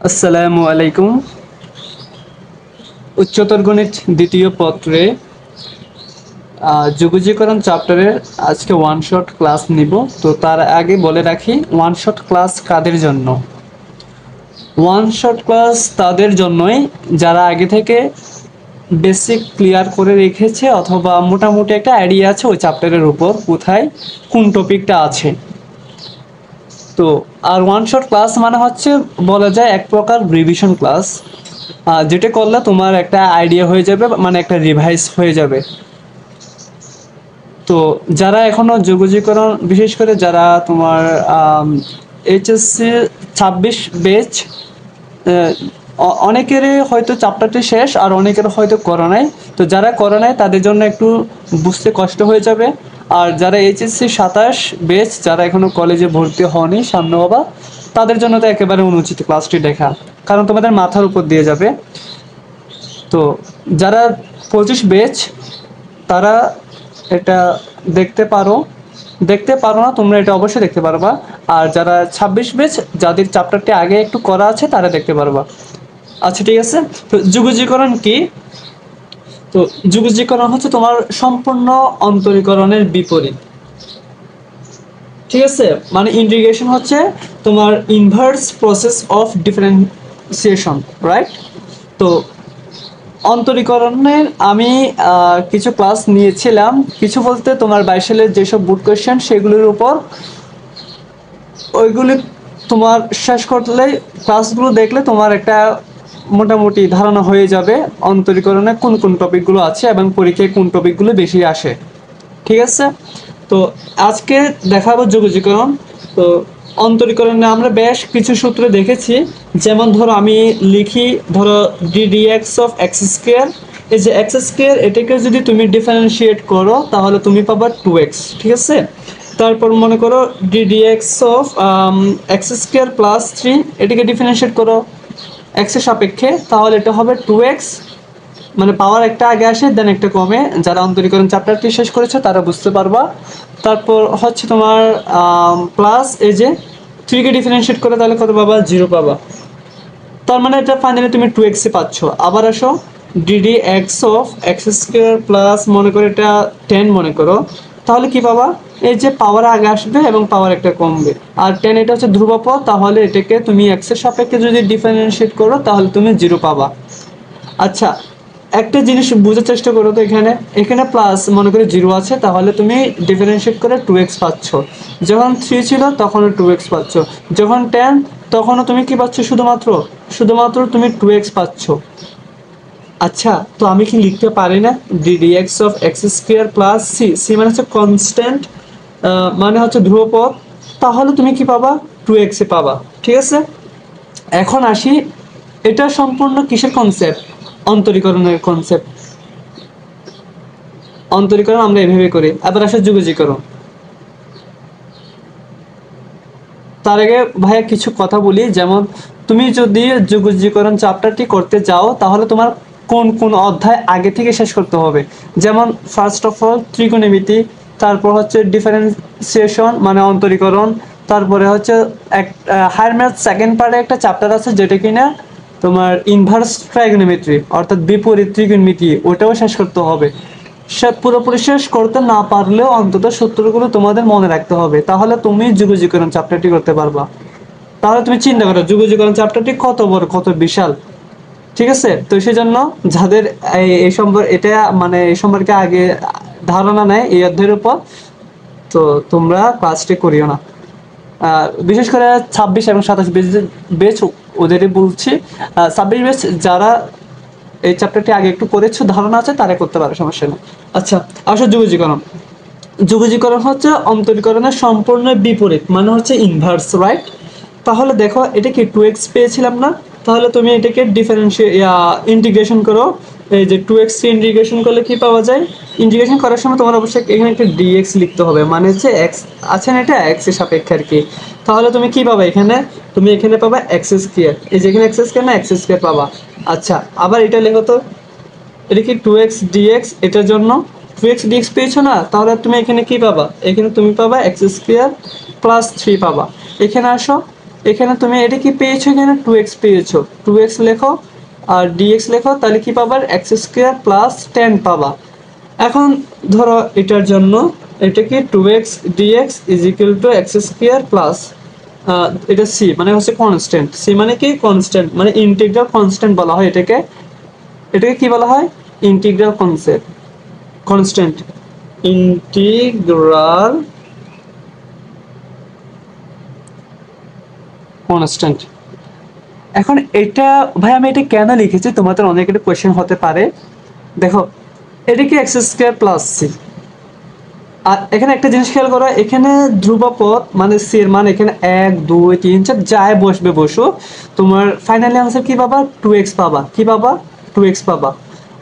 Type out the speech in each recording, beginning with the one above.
আসসালামু আলাইকুম। উচ্চতর গণিত দ্বিতীয় পত্রে যোগজীকরণ চ্যাপ্টারের আজকে ওয়ান শট ক্লাস নিব। তো তার আগে বলে রাখি, ওয়ান শট ক্লাস কাদের জন্য? ওয়ান শট ক্লাস তাদের জন্যই যারা আগে থেকে বেসিক ক্লিয়ার করে রেখেছে অথবা মোটামুটি একটা আইডিয়া আছে ওই চ্যাপ্টারের উপর কোথায় কোন টপিকটা আছে। তো আর ওয়ান শট ক্লাস মানে হচ্ছে বলা যায় এক প্রকার রিভিশন ক্লাস, যেটা করলে তোমার একটা আইডিয়া হয়ে যাবে, মানে একটা রিভাইজ হয়ে যাবে। তো যারা এখনো যোগজীকরণ, বিশেষ করে যারা তোমার এইচএসসি 26 ব্যাচ, অনেকেরই হয়তো চ্যাপ্টারটি শেষ আর অনেকের হয়তো করা নাই। তো যারা করা নাই তাদের জন্য একটু বুঝতে কষ্ট হয়ে যাবে। আর যারা এইচএসসি 27 ব্যাচ, যারা এখনো কলেজে ভর্তি হয়নি সামনে বাবা, তাদের জন্য তো একেবারে অনুচিত ক্লাসটি দেখা, কারণ তোমাদের মাথার উপর দিয়ে যাবে। তো যারা 25 ব্যাচ তারা এটা দেখতে পারো, দেখতে পারো না তোমরা, এটা অবশ্যই দেখতে পারবা। আর যারা 26 ব্যাচ, যাদের চ্যাপ্টারটি আগে একটু করা আছে তারা দেখতে পারবা। আচ্ছা ঠিক আছে। তো যুগজীকরণ কি? তো যুগজীকরণ হচ্ছে তোমার সম্পূর্ণ অন্তরীকরণের বিপরীত। ঠিক আছে, মানে ইন্টিগ্রেশন হচ্ছে তোমার inverse process of differentiation, right? তো অন্তরীকরণের আমি কিছু ক্লাস নিয়েছিলাম, কিছু বলতে তোমার 22 সালের যেসব বুট কোয়েশ্চেন সেগুলোর উপর, ওইগুলি তোমার শেষ করলে, ক্লাসগুলো দেখলে তোমার একটা মোটামুটি ধারণা হয়ে যাবে অন্তরীকরণে কোন কোন টপিকগুলো আছে এবং পরীক্ষায় কোন টপিকগুলো বেশি আসে। ঠিক আছে। তো আজকে দেখাবো যোগজীকরণ। তো অন্তরীকরণে আমরা বেশ কিছু সূত্র দেখেছি, যেমন ধরো আমি লিখি, ধরো ddx অফ এক্স স্কোয়ার, এই যে এক্স স্কোয়ার এটাকে যদি তুমি ডিফারেন্সিয়েট করো তাহলে তুমি পাবা 2x। ঠিক আছে। তারপর মনে করো ddx of x square plus 3, এটাকে ডিফারেন্সিয়েট করো এক্স এর সাপেক্ষে, তাহলে এটা হবে 2x। মানে পাওয়ার একটা আগে আসে দেন একটা কমে, যারা অন্তরীকরণ চ্যাপ্টারটি শেষ করেছে তারা বুঝতে পারবা। তারপর হচ্ছে তোমার প্লাস, এই যে 3 কে ডিফারেন্সিয়েট করে তাহলে কত পাবা? 0 পাবা। তার মানে এটা ফাইনালি তুমি 2x এ পাচ্ছ। আবার আসো ddx of x square plus মনে করো এটা 10 মনে করো, তাহলে কি পাবা? এই যে পাওয়ার আগে আসবে এবং পাওয়ার একটা কমবে। আর 10 এটা হচ্ছে ধ্রুবপদ, তাহলে এটাকে তুমি x এর সাপেক্ষে যদি ডিফারেন্সিয়েট করো তাহলে তুমি 0 পাবা। আচ্ছা, একটা জিনিস বোঝার চেষ্টা করো, তো এখানে এখানে প্লাস মনে করে 0 আছে, তাহলে তুমি ডিফারেন্সিয়েট করে 2x পাচ্ছ। যখন 3 ছিল তখনও 2x পাচ্ছ, যখন 10 তখনও তুমি কি পাচ্ছ? শুধুমাত্র শুধুমাত্র তুমি 2x পাচ্ছ। আচ্ছা, তো আমি কি লিখতে পারি না ddx of x square plus c, c মানে হচ্ছে কনস্ট্যান্ট, মানে হচ্ছে ধ্রুবপদ, তাহলে তুমি কি পাবা? 2x এ পাবা। ঠিক আছে। এখন আসি, এটা সম্পূর্ণ কিসের কনসেপ্ট? অন্তরীকরণের কনসেপ্ট। অন্তরীকরণ আমরা এভাবে করি। এবার আসে যুগজীকরণ। তার আগে ভাইয়া কিছু কথা বলি, যেমন তুমি যদি যুগজীকরণ চ্যাপ্টারটি করতে যাও তাহলে তোমার কোন কোন অধ্যায় আগে থেকে শেষ করতে হবে। যেমন ফার্স্ট অফ অল ত্রিকোণমিতি, তারপর হচ্ছে ডিফারেন্সিয়েশন মানে অন্তরীকরণ, তারপরে হচ্ছে এক হায়ার ম্যাথ সেকেন্ড পার্টে একটা চ্যাপ্টার আছে যেটা কিনা তোমার ইনভার্স ট্রাইগোনোমেট্রি অর্থাৎ বিপরীত ত্রিকোণমিতি, ওটাও শেষ করতে হবে। সে পুরোপুরি শেষ করতে না পারলেও অন্তত সূত্রগুলো তোমাদের মনে রাখতে হবে, তাহলে তুমি যুগজীকরণ চ্যাপ্টারটি করতে পারবা। তাহলে তুমি চিন্তা করো যুগজীকরণ চ্যাপ্টারটি কত বড়, কত বিশাল। ঠিক আছে। তো সেই জন্য যাদের এই সম্পর্কে এটা মানে এই সম্পর্কে আগে ধারণা নেই এই অধ্যায়ের উপর, তো তোমরা ক্লাসটি করিও না। বিশেষ করে 26 এবং 27 বেচ ওদেরই বলছি। 26 বেচ যারা এই চ্যাপ্টারটি আগে একটু করেছো, ধারণা আছে, তারা করতে পারে, সমস্যা নেই। আচ্ছা, আসলে যুগজীকরণ। যুগজীকরণ হচ্ছে অন্তরীকরণের সম্পূর্ণ বিপরীত, মানে হচ্ছে ইনভার্স, রাইট? তাহলে দেখো এটা কি 2x পেয়েছিলাম না, তাহলে তুমি এটাকে ইন্টিগ্রেশন করো। এই যে 2x ইন্টিগ্রেশন করলে কি পাওয়া যায়? ইন্টিগ্রেশন করার সময় তোমার অবশ্যই এখানে একটা dx লিখতে হবে, মানে হচ্ছে x আছে না, এটা x এর সাপেক্ষে আর কি। তাহলে তুমি কি পাবা? এখানে তুমি এখানে পাবা x স্কয়ার, এই যে এখানে x স্কয়ার না, x স্কয়ার পাবা। আচ্ছা, আবার এটা লেখো তো, এটা কি 2x dx, এটার জন্য 2x dx পেয়েছো না, তাহলে তুমি এখানে কি পাবা? এখানে তুমি পাবা x স্কয়ার প্লাস 3 পাবা। এখানে আসো, এখানে তুমি এটা কি পেয়েছো, এখানে 2x পেয়েছো, 2x লেখো আর dx লেখো, তাহলে কি পাবা x স্কয়ার প্লাস 10 পাবা। এখন ধরো এটার জন্য এটা কি 2x dx is equal two x square plus এটা c মানে হচ্ছে কনস্ট্যান্ট, c মানে কি কনস্ট্যান্ট, মানে ইন্টিগ্রাল কনস্ট্যান্ট বলা হয় এটাকে। এটাকে কি বলা হয়, ইন্টিগ্রাল কনস্ট্যান্ট, ইন্টিগ্রাল কনস্ট্যান্ট। এখন এটা ভাই আমি এটা কেন লিখেছি, তোমাদের অনেক একটা কোয়েশ্চেন হতে পারে। দেখো এটা কি এক্স স্কয়ার প্লাস সি, আর এখানে একটা জিনিস খেয়াল করো, এখানে ধ্রুবপদ মানে সি এর মান এখানে 1 2 3 4 যাই বসবে বসো, তোমার ফাইনালি আনসার কি পাবা, 2x পাবা। কি পাবা, 2x পাবা।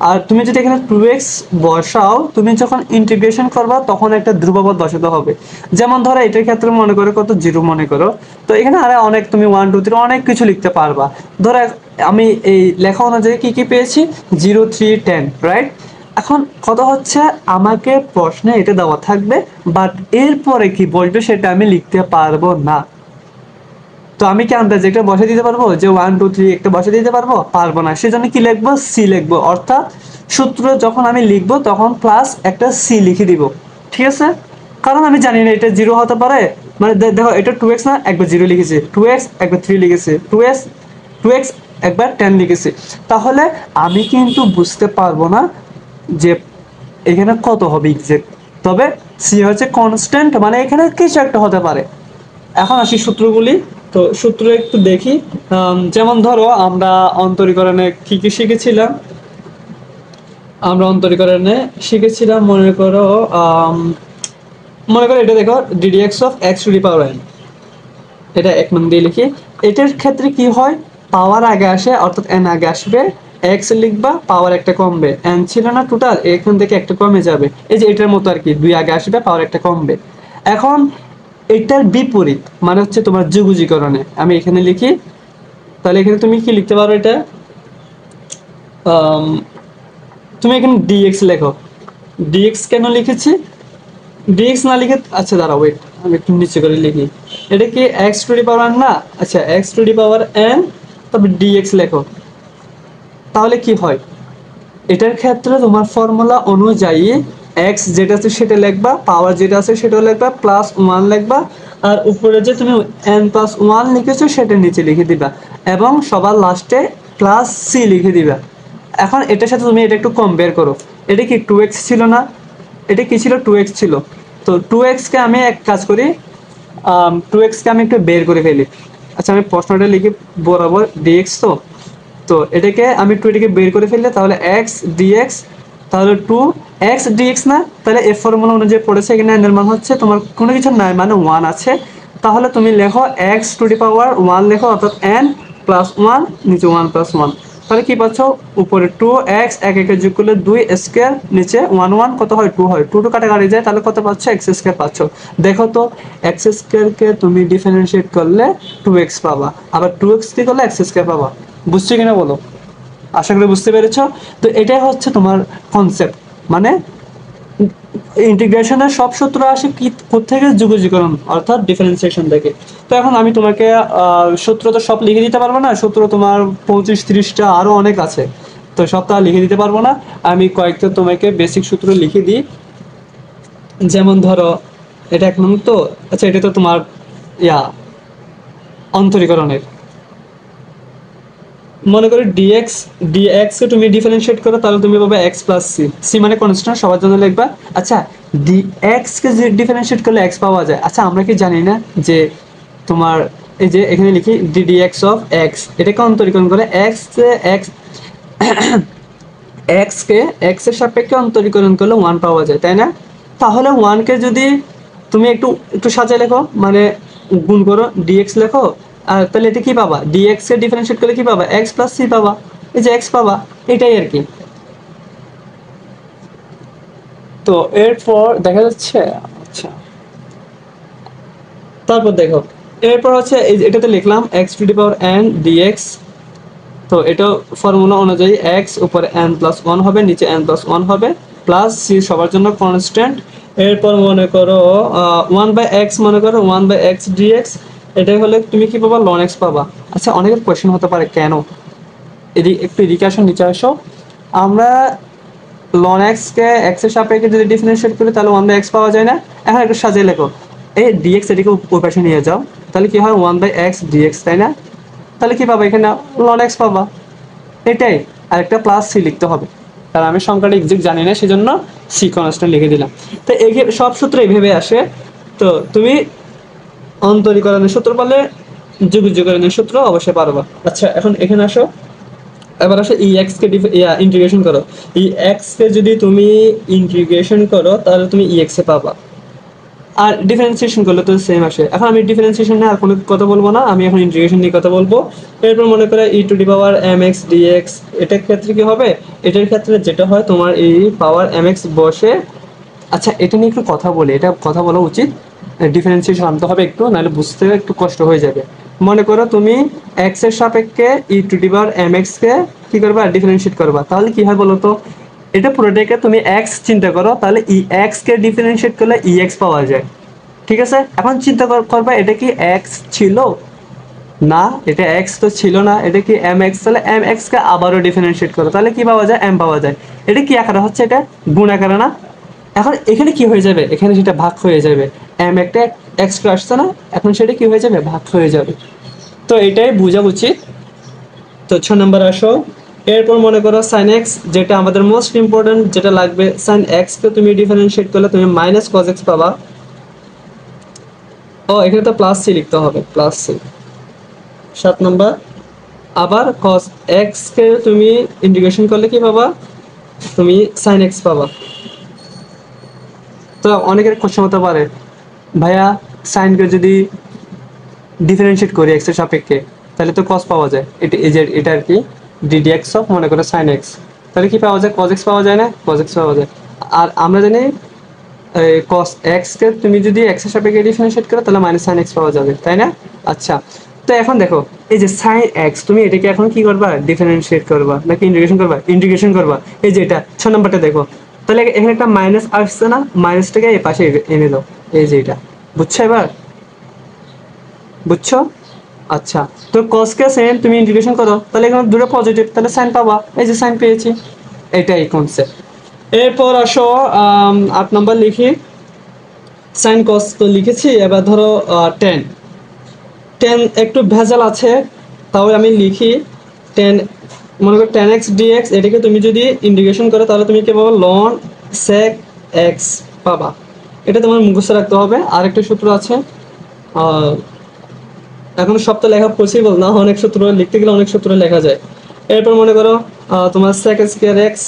আর তুমি যদি এখানে 2x বসাও, তুমি যখন ইন্টিগ্রেশন করবা তখন একটা ধ্রুবপদ বসাতে হবে। যেমন ধরো এটার ক্ষেত্রে মনে করো কত 0 মনে করো, তো এখানে আরে অনেক তুমি 1 2 3 অনেক কিছু লিখতে পারবা। ধরো আমি এই লেখা অনুযায়ী কি কি পেয়েছি, 0 3 10, রাইট। এখন কথা হচ্ছে আমাকে প্রশ্নে এটা দেওয়া থাকবে, বাট এরপরে কি বলবে সেটা আমি লিখতে পারবো না। তো আমি কি আন্দাজে একটা বসে দিতে পারবো যে 1 2 3 একটা বসে দিতে পারবো, পারবো না। সেজন্য কি লিখবো, সি লিখবো, অর্থাৎ সূত্র যখন আমি লিখবো তখন প্লাস একটা সি লিখে দিব, ঠিক আছে। কারণ আমি জানি না এটা 0 হতে পারে, মানে দেখো এটা 2x না, একবার 0 লিখেছি, 2x একবার 3 লিখেছি, 2x একবার 10 লিখেছি, তাহলে আমি কিন্তু বুঝতে পারবো না যে এখানে কত হবে এক্সাক্ট। তবে সি হচ্ছে কনস্ট্যান্ট, মানে এখানে কিছু একটা হতে পারে। এখন আসি সূত্রগুলি। তো সূত্র একটু দেখি, যেমন ধরো আমরা অন্তরীকরণে কি কি শিখেছিলাম, আমরা অন্তরীকরণে শিখেছিলাম মনে করো এটা দেখো ddx of x two the power n, এটা 1 নং দিয়ে লিখি। এটার ক্ষেত্রে কি হয়, পাওয়ার আগে আসে অর্থাৎ n আগে আসবে, x লিখবা, পাওয়ার একটা কমবে, n ছিল না টোটাল, এখান থেকে একটা কমে যাবে, এই যে এটার মতো আর কি, 2 আগে আসবে, পাওয়ার একটা কমবে। এখন এটার বিপরীত মানে হচ্ছে তোমার যুগজীকরণে আমি এখানে লিখি, তাহলে এখানে তুমি কি লিখতে পারো, এটা তুমি এখানে dx লেখো। dx কেন লিখেছি, dx না লিখে, আচ্ছা দাঁড়াও ওয়েট আমি একটু নিচে করে লিখি, এটা কি x টু দি পাওয়ার না, আচ্ছা x two the power n, তবে dx লেখো। তাহলে কি হয়, এটার ক্ষেত্রে তোমার ফর্মুলা অনুযায়ী x যেটা আছে সেটা লিখবা, পাওয়ার যেটা আছে সেটাও লিখবা, প্লাস 1 লিখবা, আর উপরে যে তুমি n প্লাস 1 লিখেছো সেটা নিচে লিখে দিবা, এবং সবার লাস্টে প্লাস c লিখে দিবা। এখন এটার সাথে তুমি এটা একটু কম্পেয়ার করো, এটা কি 2x ছিল না, এটা কি ছিল, 2x ছিল। তো 2x কে আমি এক কাজ করি, 2x কে আমি একটু বের করে ফেলি। আচ্ছা আমি প্রশ্নটা লিখি বরাবর dx, তো তো এটাকে আমি 2 এটাকে বের করে ফেললে তাহলে x dx, তাহলে 2 x dx না, তাহলে এর ফর্মুলা অনুযায়ী পড়েছে এখানে n এর মান হচ্ছে তোমার কোনো কিছু নাই মানে 1 আছে, তাহলে তুমি লেখো x টু দি পাওয়ার 1 লেখো, অর্থাৎ n প্লাস 1 নিচে 1 প্লাস 1, তাহলে কি পাচ্ছ, উপরে 2x এক একে যোগ করলে 2 স্কয়ার, নিচে 1 1 কত হয়, 2 হয়, 2 কাটাকাটি যায়, তাহলে কত পাচ্ছ, x স্কয়ার পাচ্ছ। দেখো তো x স্কয়ার কে তুমি ডিফারেন্সিয়েট করলে 2x পাবা, আবার 2x কি করলে x স্কয়ার পাবা। বুঝছো কিনা বলো, আশা করি বুঝতে পেরেছো। তো এটাই হচ্ছে তোমার কনসেপ্ট, মানে ইন্টিগ্রেশনের সব সূত্র আসে কি কোত্থেকে, যুগজীকরণ অর্থাৎ ডিফারেন্সিয়েশন থেকে। তো এখন আমি তোমাকে সূত্র তো সব লিখে দিতে পারবো না, সূত্র তোমার 25 30টা আরো অনেক আছে, তো সবটা লিখে দিতে পারবো না, আমি কয়েকটা তোমাকে বেসিক সূত্র লিখে দিই। যেমন ধরো এটা 1 নং, তো আচ্ছা এটা তো তোমার অন্তরীকরণের, মনে করি dx কে তুমি ডিফারেন্সিয়েট করো, তাহলে তুমি পাবে x প্লাস c, c মানে কনস্ট্যান্ট সবার জন্য লিখবা। আচ্ছা dx কে যে ডিফারেন্সিয়েট করলে x পাওয়া যায়, আচ্ছা আমরা কি জানি না যে তোমার এই যে এখানে লিখি ddx অফ x, এটাকে অন্তরীকরণ করে x কে x এর সাপেক্ষে অন্তরীকরণ করলে 1 পাওয়া যায়, তাই না। তাহলে 1 কে যদি তুমি একটু একটু সাজিয়ে লেখো, মানে গুণ করো, dx লেখো, আর তাহলে এটা কি পাবা, dx কে ডিফারেন্সিয়েট করলে কি পাবা, x প্লাস c পাবা, এই যে x পাবা, এটাই আর কি। তো এরপর দেখা যাচ্ছে, আচ্ছা তারপর দেখো এরপর হচ্ছে এটাতে লিখলাম x two the power n dx, তো এটা ফর্মুলা অনুযায়ী x উপরে n প্লাস 1 হবে, নিচে n প্লাস 1 হবে, প্লাস c সবার জন্য কনস্ট্যান্ট। এরপর মনে করো 1/x, মনে করো 1/x dx, এটাই হলে তুমি কি পাবা, ln x পাবা। আচ্ছা, অনেকের কোয়েশ্চেন হতে পারে কেন, একটু এদিকে আসো, নিচে আসো। আমরা ln x কে x এর সাপেক্ষে যদি ডিফারেন্সিয়েট করি তাহলে 1/x পাওয়া যায় না? এখন একটু সাজিয়ে লেখো, এই dx এটাকে ওই পাশে নিয়ে যাও, তাহলে কি হয় 1/x dx, তাই না? তাহলে কি পাবা এখানে, ln x পাবা। এটাই, আর একটা প্লাস সি লিখতে হবে, কারণ আমি সংখ্যাটা এক্সাক্ট জানি না, সেজন্য সি কনস্ট্যান্ট লিখে দিলাম। তো এই সব সূত্র এইভাবে আসে। তো তুমি অন্তরীকরণের সূত্র পারলে যুগীকরণের সূত্র অবশ্যই পারবা। আচ্ছা, এখন এখানে আসো, এবার আসো ex কে ইন্টিগ্রেশন করো। ex কে যদি তুমি ইন্টিগ্রেশন করো তাহলে তুমি ex এ পাবা, আর ডিফারেন্সিয়েশন করলে তো সেম আসে। এখন আমি ডিফারেন্সিয়েশন নিয়ে আর কোনো কথা বলবো না, আমি এখন ইন্টিগ্রেশন নিয়ে কথা বলবো। এরপর মনে করো e to the power mx dx, এটার ক্ষেত্রে কি হবে, এটার ক্ষেত্রে যেটা হয় তোমার এই পাওয়ার mx বসে। আচ্ছা, এটা নিয়ে একটু কথা বলি, এটা কথা বলা উচিত, ডিফারেন্সিয়েশন আনতে হবে একটু, নাহলে বুঝতে একটু কষ্ট হয়ে যাবে। মনে করো তুমি এক্স এর সাপেক্ষে ই টু দি পাওয়ার mx কে কি করবা, ডিফারেন্সিয়েট করবা, তাহলে কি হয় বলো তো, এটা পুরোটাকে তুমি এক্স চিন্তা করো, তাহলে ই এক্স কে ডিফারেন্সিয়েট করলে ই এক্স পাওয়া যায়। ঠিক আছে, এখন চিন্তা করবা এটা কি এক্স ছিল, না এটা এক্স তো ছিল না, এটা কি এম এক্স, তাহলে এম এক্স কে আবারও ডিফারেন্সিয়েট করো, তাহলে কি পাওয়া যায়, এম পাওয়া যায়। এটা কি আকারে হচ্ছে, এটা গুণ আকারে না? এখন এখানে কি হয়ে যাবে, এখানে সেটা ভাগ হয়ে যাবে, এম একটা এক্সট্রা আসছে না, এখন সেটা কি হয়ে যাবে, ভাগ হয়ে যাবে। তো এটাই বোঝা উচিত। তো 6 নম্বর আসো। এরপর মনে করো সাইন এক্স, যেটা আমাদের মোস্ট ইম্পর্টেন্ট, যেটা লাগবে, সাইন এক্স কে তুমি ডিফারেন্সিয়েট করলে তুমি মাইনাস কজ এক্স পাবা। ও, এখানে তো প্লাস সি লিখতে হবে, প্লাস সি। 7 নম্বর, আবার cos x কে তুমি ইন্টিগ্রেশন করলে কি পাবা, তুমি sin x পাবা। তো অনেকের কোশ্চেন হতে পারে, ভাইয়া sin কে যদি ডিফারেন্সিয়েট করি x এর সাপেক্ষে তাহলে তো cos পাওয়া যায়, এটা এই যে এটা আর কি ddx অফ মনে করো sin x, তাহলে কি পাওয়া যায়, cos x পাওয়া যায় না, cos x পাওয়া যায়। আর আমরা জানি cos x কে তুমি যদি x এর সাপেক্ষে ডিফারেন্সিয়েট করো তাহলে মাইনাস sin x পাওয়া যাবে, তাই না? আচ্ছা, তো এখন দেখো এই যে sin x, তুমি এটাকে এখন কি করবা, ডিফারেন্সিয়েট করবা নাকি ইন্টিগ্রেশন করবা, ইন্টিগ্রেশন করবা। এই যে এটা 6 নম্বরটা দেখো, তাহলে এখানে একটা মাইনাস আসছে না, মাইনাসটাকে এই পাশে এনে দাও, এই যে এটা, বুঝছো এবার, বুঝছো? আচ্ছা, তো cos কে sin তুমি ইন্টিগ্রেশন করো, তাহলে এখানে দুটো পজিটিভ, তাহলে sin পাবা, এই যে sin পেয়েছি, এটাই কনসেপ্ট। এরপর আসো 8 নম্বর লিখি, সাইন কস তো লিখেছি, এবার ধরো টেন, টেন একটু ভেজাল আছে, তাও আমি লিখি। টেন, মনে করো টেন এক্স ডিএক্স, এটাকে তুমি যদি ইন্টিগ্রেশন করো তাহলে তুমি কি পাবো, লন সেক এক্স পাবা। এটা তোমার মুখস্থ রাখতে হবে। আর একটা সূত্র আছে, এখন সব তো লেখা পসিবল না, অনেক সূত্র লিখতে গেলে অনেক সূত্র লেখা যায়। এরপর মনে করো তোমার সেক স্কয়ার এক্স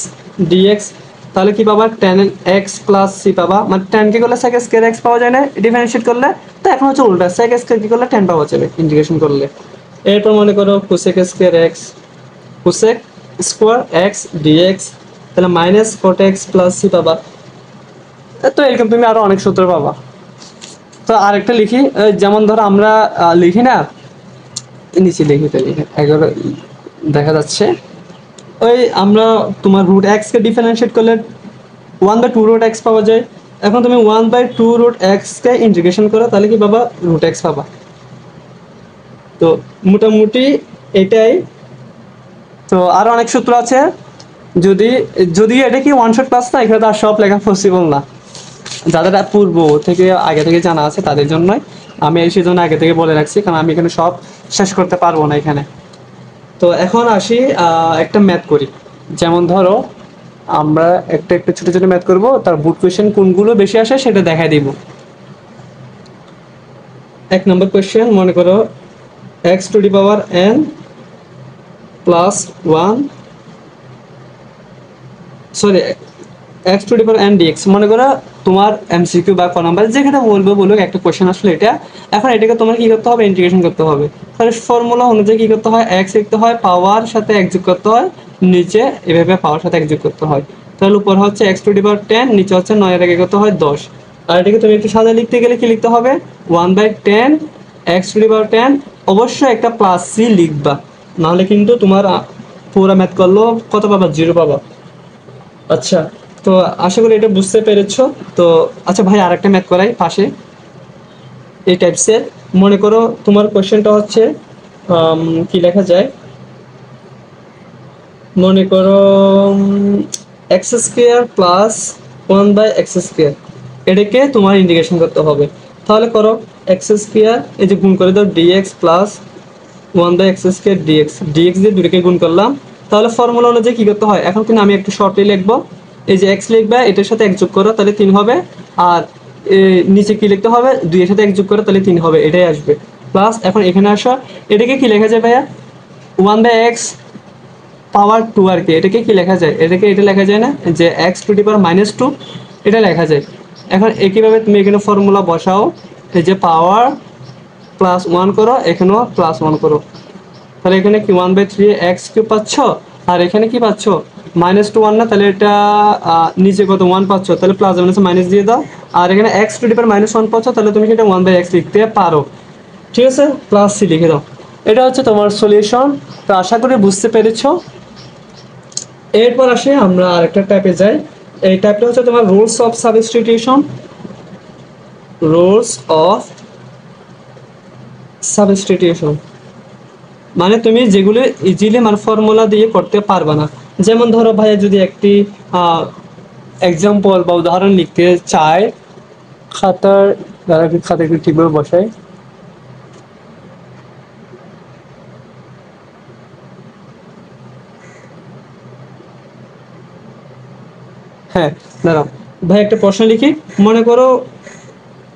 ডিএক্স, তাহলে কি পাবা, টেন এক্স প্লাস সি পাবা, মানে টেন কে করলে সেক স্কয়ার এক্স পাওয়া যায় না ডিফারেন্সিয়েট করলে, তো এখন হচ্ছে উল্টা, সেক স্কয়ার কি করলে টেন পাওয়া যাবে ইন্টিগ্রেশন করলে। এরপর মনে করো cosec square x, cosec square x dx, তাহলে minus cot x plus c পাবা। তো এরকম তুমি আরো অনেক সূত্র পাবা। তো আরেকটা লিখি, যেমন ধরো আমরা লিখি না, নিচে লিখি, তাহলে 11 দেখা যাচ্ছে, ওই আমরা তোমার রুট এক্স কে ডিফারেন্সিয়েট করলে 1/2 রুট এক্স পাওয়া যায়। এখন তুমি 1/2 রুট এক্স কে ইন্টিগ্রেশন করো, তাহলে কি পাবা, রুট এক্স পাবা। তো মোটামুটি এটাই। তো আরো অনেক সূত্র আছে, যদি যদি এটা কি ওয়ান শট ক্লাস, না এখানে তো আর সব লেখা পসিবল না, যাদের পূর্ব থেকে আগে থেকে জানা আছে তাদের জন্যই আমি এই সেজন্য আগে থেকে বলে রাখছি, কারণ আমি এখানে সব শেষ করতে পারবো না এখানে। তো এখন আসি, একটা ম্যাথ করি, যেমন ধরো আমরা একটা একটা ছোট ছোট ম্যাথ করব, তার বুট কোয়েশ্চেন কোনগুলো বেশি আসে সেটা দেখাই দিব। 1 নম্বর কোয়েশ্চেন, মনে করো x to the power n plus one, sorry x to the power n dx, মনে করো তোমার এমসিকিউ বা ক নাম্বার যেখানে বলবো বলুক একটা কোয়েশ্চেন আসলে এটা, এখন এটাকে তোমার কি করতে হবে, ইন্টিগ্রেশন করতে হবে। তাহলে ফর্মুলা অনুযায়ী কি করতে হয়, এক্স লিখতে হয়, পাওয়ার সাথে এক যোগ করতে হয়, নিচে এভাবে পাওয়ার সাথে এক যোগ করতে হয়। তাহলে উপর হচ্ছে এক্স টু দি পাওয়ার 10, নিচে হচ্ছে 9 এর আগে করতে হয় 10। আর এটাকে তুমি একটু সাদা লিখতে গেলে কি লিখতে হবে, 1/10 এক্স টু দি পাওয়ার 10, অবশ্যই একটা প্লাস সি লিখবা, নাহলে কিন্তু তোমার পুরো ম্যাথ করলেও কত পাবা, 0 পাবা। আচ্ছা, তো আশা করি এটা বুঝতে পেরেছো। তো আচ্ছা ভাই, আরেকটা ম্যাথ করাই পাশে এই টাইপসের, মনে করো তোমার কোশ্চেনটা হচ্ছে কি লেখা যায়, মনে করো এক্স স্কোয়ার প্লাস 1/x², এটাকে তোমার ইন্টিগ্রেশন করতে হবে। তাহলে করো এক্স স্কোয়ার, এই যে গুণ করে দাও dx plus 1/x² dx, dx দিয়ে দুটোকে গুণ করলাম। তাহলে ফর্মুলা অনুযায়ী কি করতে হয়, এখন কিন্তু আমি একটু শর্টলি লিখবো, এই যে এক্স লিখবে এটার সাথে এক যোগ করো তাহলে 3 হবে, আর নিচে কি লিখতে হবে 2 এর সাথে এক যোগ করো তাহলে 3 হবে, এটাই আসবে। প্লাস এখন এখানে আসো, এটাকে কি লেখা যায় ভাইয়া 1/x পাওয়ার 2 আর কি, এটাকে কি লেখা যায়, এটাকে এটা লেখা যায় না যে x⁻², এটা লেখা যায়। এখন একইভাবে তুমি এখানে ফর্মুলা বসাও, এই যে পাওয়ার +1 করো, এখানেও +1 করো, তাহলে এখানে কি 1/3x³ পাচ্ছ, আর এখানে কি পাচ্ছ -2 1 না, তাহলে এটা নিচে কত 1 পাচ্ছ, তাহলে প্লাস মাইনাসে মাইনাস দিয়ে দাও, আর এখানে x⁻1 পাচ্ছ, তাহলে তুমি সেটা 1/x লিখতে পারো। ঠিক আছে, +c লিখে দাও। এটা হচ্ছে তোমার সলিউশন। তো আশা করি বুঝতে পেরেছো। এরপর আসে আমরা আরেকটা টাইপে যাই, এই টাইপটা হচ্ছে তোমার rules of substitution. Rules of substitution মানে তুমি যেগুলো ইজিলি মানে ফর্মুলা দিয়ে করতে পারবে না। যেমন ধরো ভাইয়া যদি একটি এক্সাম্পল বা উদাহরণ লিখতে চায়, খাতায় একটু ঠিকভাবে বসাই। হ্যাঁ দাঁড়াও ভাই, একটা প্রশ্ন লিখি। মনে করো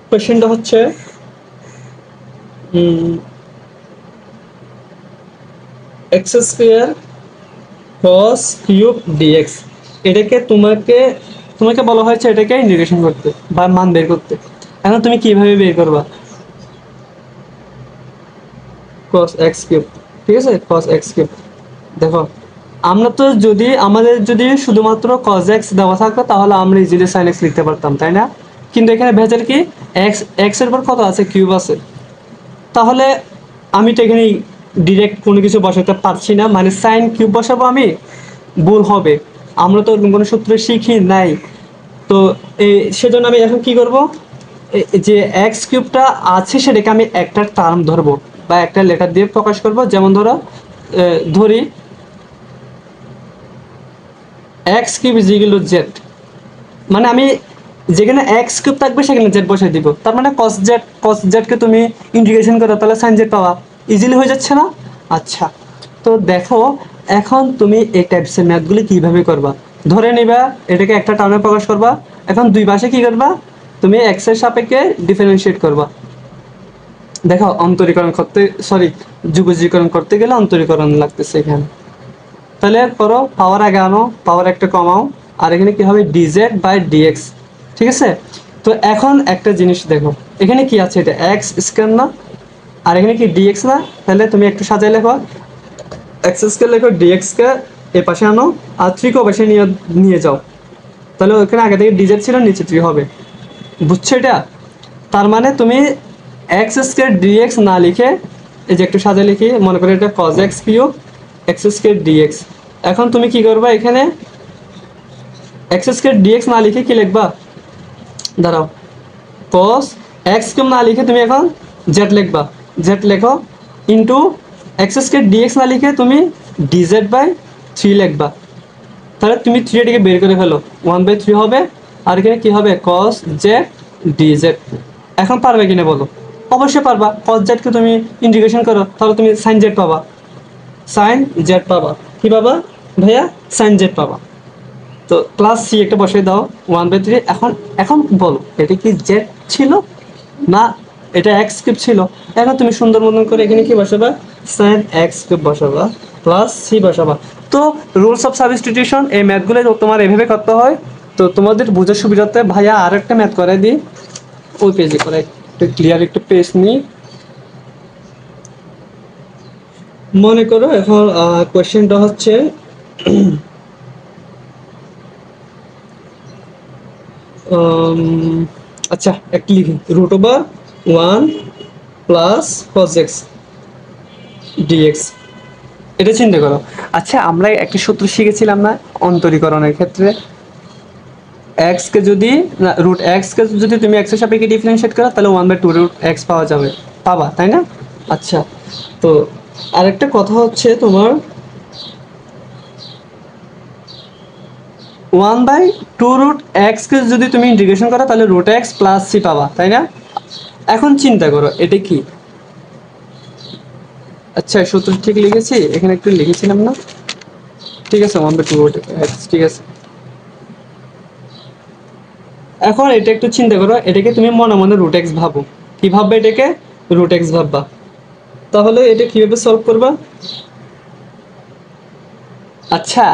কোয়েশ্চেনটা হচ্ছে x² cos কিউব ডিএক্স, এটাকে তোমাকে বলা হয়েছে এটাকে ইন্টিগ্রেশন করতে বা মান বের করতে। এখন তুমি কিভাবে বের করবা, cos x³, ঠিক আছে, cos x³। দেখো আমরা তো আমাদের যদি শুধুমাত্র cos x দেওয়া থাকতো তাহলে আমরা ইজিলি sin x লিখতে পারতাম, তাই না? কিন্তু এখানে ভেজাল কি, x এর পর কত আছে, কিউব আছে। তাহলে আমি তো এখানে ডিরেক্ট কোনো কিছু বসাতে পারছি না, মানে sin কিউব বসাবো আমি, ভুল হবে। আমরা তো কোনো সূত্র শিখি নাই। তো সেজন্য আমি এখন কি করব, যে x³ আছে সেটাকে আমি একটা টার্ম ধরবো বা একটা লেটার দিয়ে প্রকাশ করব। যেমন ধরি x³ = z, মানে আমি যেখানে x³ থাকবে সেখানে z বসাই দিব। তার মানে cos z কে তুমি ইন্টিগ্রেশন করো তাহলে sin z পাওয়া, ইজিলি হয়ে যাচ্ছে না? আচ্ছা, তো দেখো এখন তুমি এই টাইপসের ম্যাথগুলি কিভাবে করবা। ধরে নিবা এটাকে একটা টার্মে প্রকাশ করবা, এখন দুই পাশে কি করবা, তুমি x এর সাপেক্ষে ডিফারেন্সিয়েট করবা। দেখো যোগজীকরণ করতে গেলে অন্তরীকরণ লাগতেছে এখানে। তাহলে করো, পাওয়ার আগে আনো, পাওয়ার একটা কমাও, আর এখানে কি হবে dz/dx। ঠিক আছে, তো এখন একটা জিনিস দেখো, এখানে কি আছে, এটা x² না, আর এখানে কি dx না, তাহলে তুমি একটু সাজাই লেখো, x² লেখো, dx কে এ পাশে আনো, আর 3 কে পাশে নিয়ে যাও, তাহলে ওখানে আগে থেকে dz ছিল, নিচে 3 হবে। বুঝছো এটা? তার মানে তুমি x² dx না লিখে, এই যে একটু সাজা লিখি, মনে করো এটা cos x বিয়োগ x² dx। এখন তুমি কি করবা, এখানে x² dx না লিখে কি লিখবা, দাঁড়াও, cos x³ না লিখে তুমি এখন z লিখবা, z লেখো, ইন্টু x² dx না লিখে তুমি dz/3 লিখবা। তাহলে তুমি 3 এটাকে বের করে ফেলো, 1/3 হবে, আর এখানে কি হবে cos z dz। এখন পারবে কিনা বলো? অবশ্যই পারবা। cos z কে তুমি ইন্টিগ্রেশন করো তাহলে তুমি sin z পাবা, sin z পাবা। কি পাবা ভাইয়া? sin z পাবা। তো প্লাস c একটা বসিয়ে দাও, 1/3। এখন বলো এটা কি z ছিল না এটা x³ ছিল? এখন তুমি সুন্দর মতন করে এখানে কি বসাবা, sin x³ বসাবা, প্লাস c বসাবা। তো রুলস অফ সাবস্টিটিউশন এই ম্যাথগুলো তোমার এভাবে করতে হয়। তো তোমাদের বোঝার সুবিধাতে ভাইয়া আর একটা ম্যাথ করে দিই, ওই পেজে করে একটু ক্লিয়ার একটু পেজ নিই। মনে করো এখন কোয়েশ্চেনটা হচ্ছে আচ্ছা একটা লিখি, √1 প্লাস cos x dx, এটা চিন্তা করো। আচ্ছা আমরা একটা সূত্র শিখেছিলাম না অন্তরীকরণের ক্ষেত্রে, x কে যদি √x কে যদি তুমি x এর সাপেক্ষে ডিফারেন্সিয়েট করো তাহলে 1/2 √x পাওয়া যাবে। পাবা, তাই না? আচ্ছা, তো আরেকটা কথা হচ্ছে তোমার 1/2 √x কে যদি তুমি ইন্টিগ্রেশন করো তাহলে √x প্লাস সি পাবা, তাই না? এখন চিন্তা করো এটা কি। আচ্ছা, সূত্র ঠিক লিখেছি, এখানে একটু লিখেছিলাম না? ঠিক আছে, 1/2 √x, ঠিক আছে। এখন এটা একটু চিন্তা করো, এটাকে তুমি মনে মনে √x ভাবো। কি ভাববে এটাকে? √x ভাববা। তাহলে এটা কিভাবে সলভ করবা? আচ্ছা,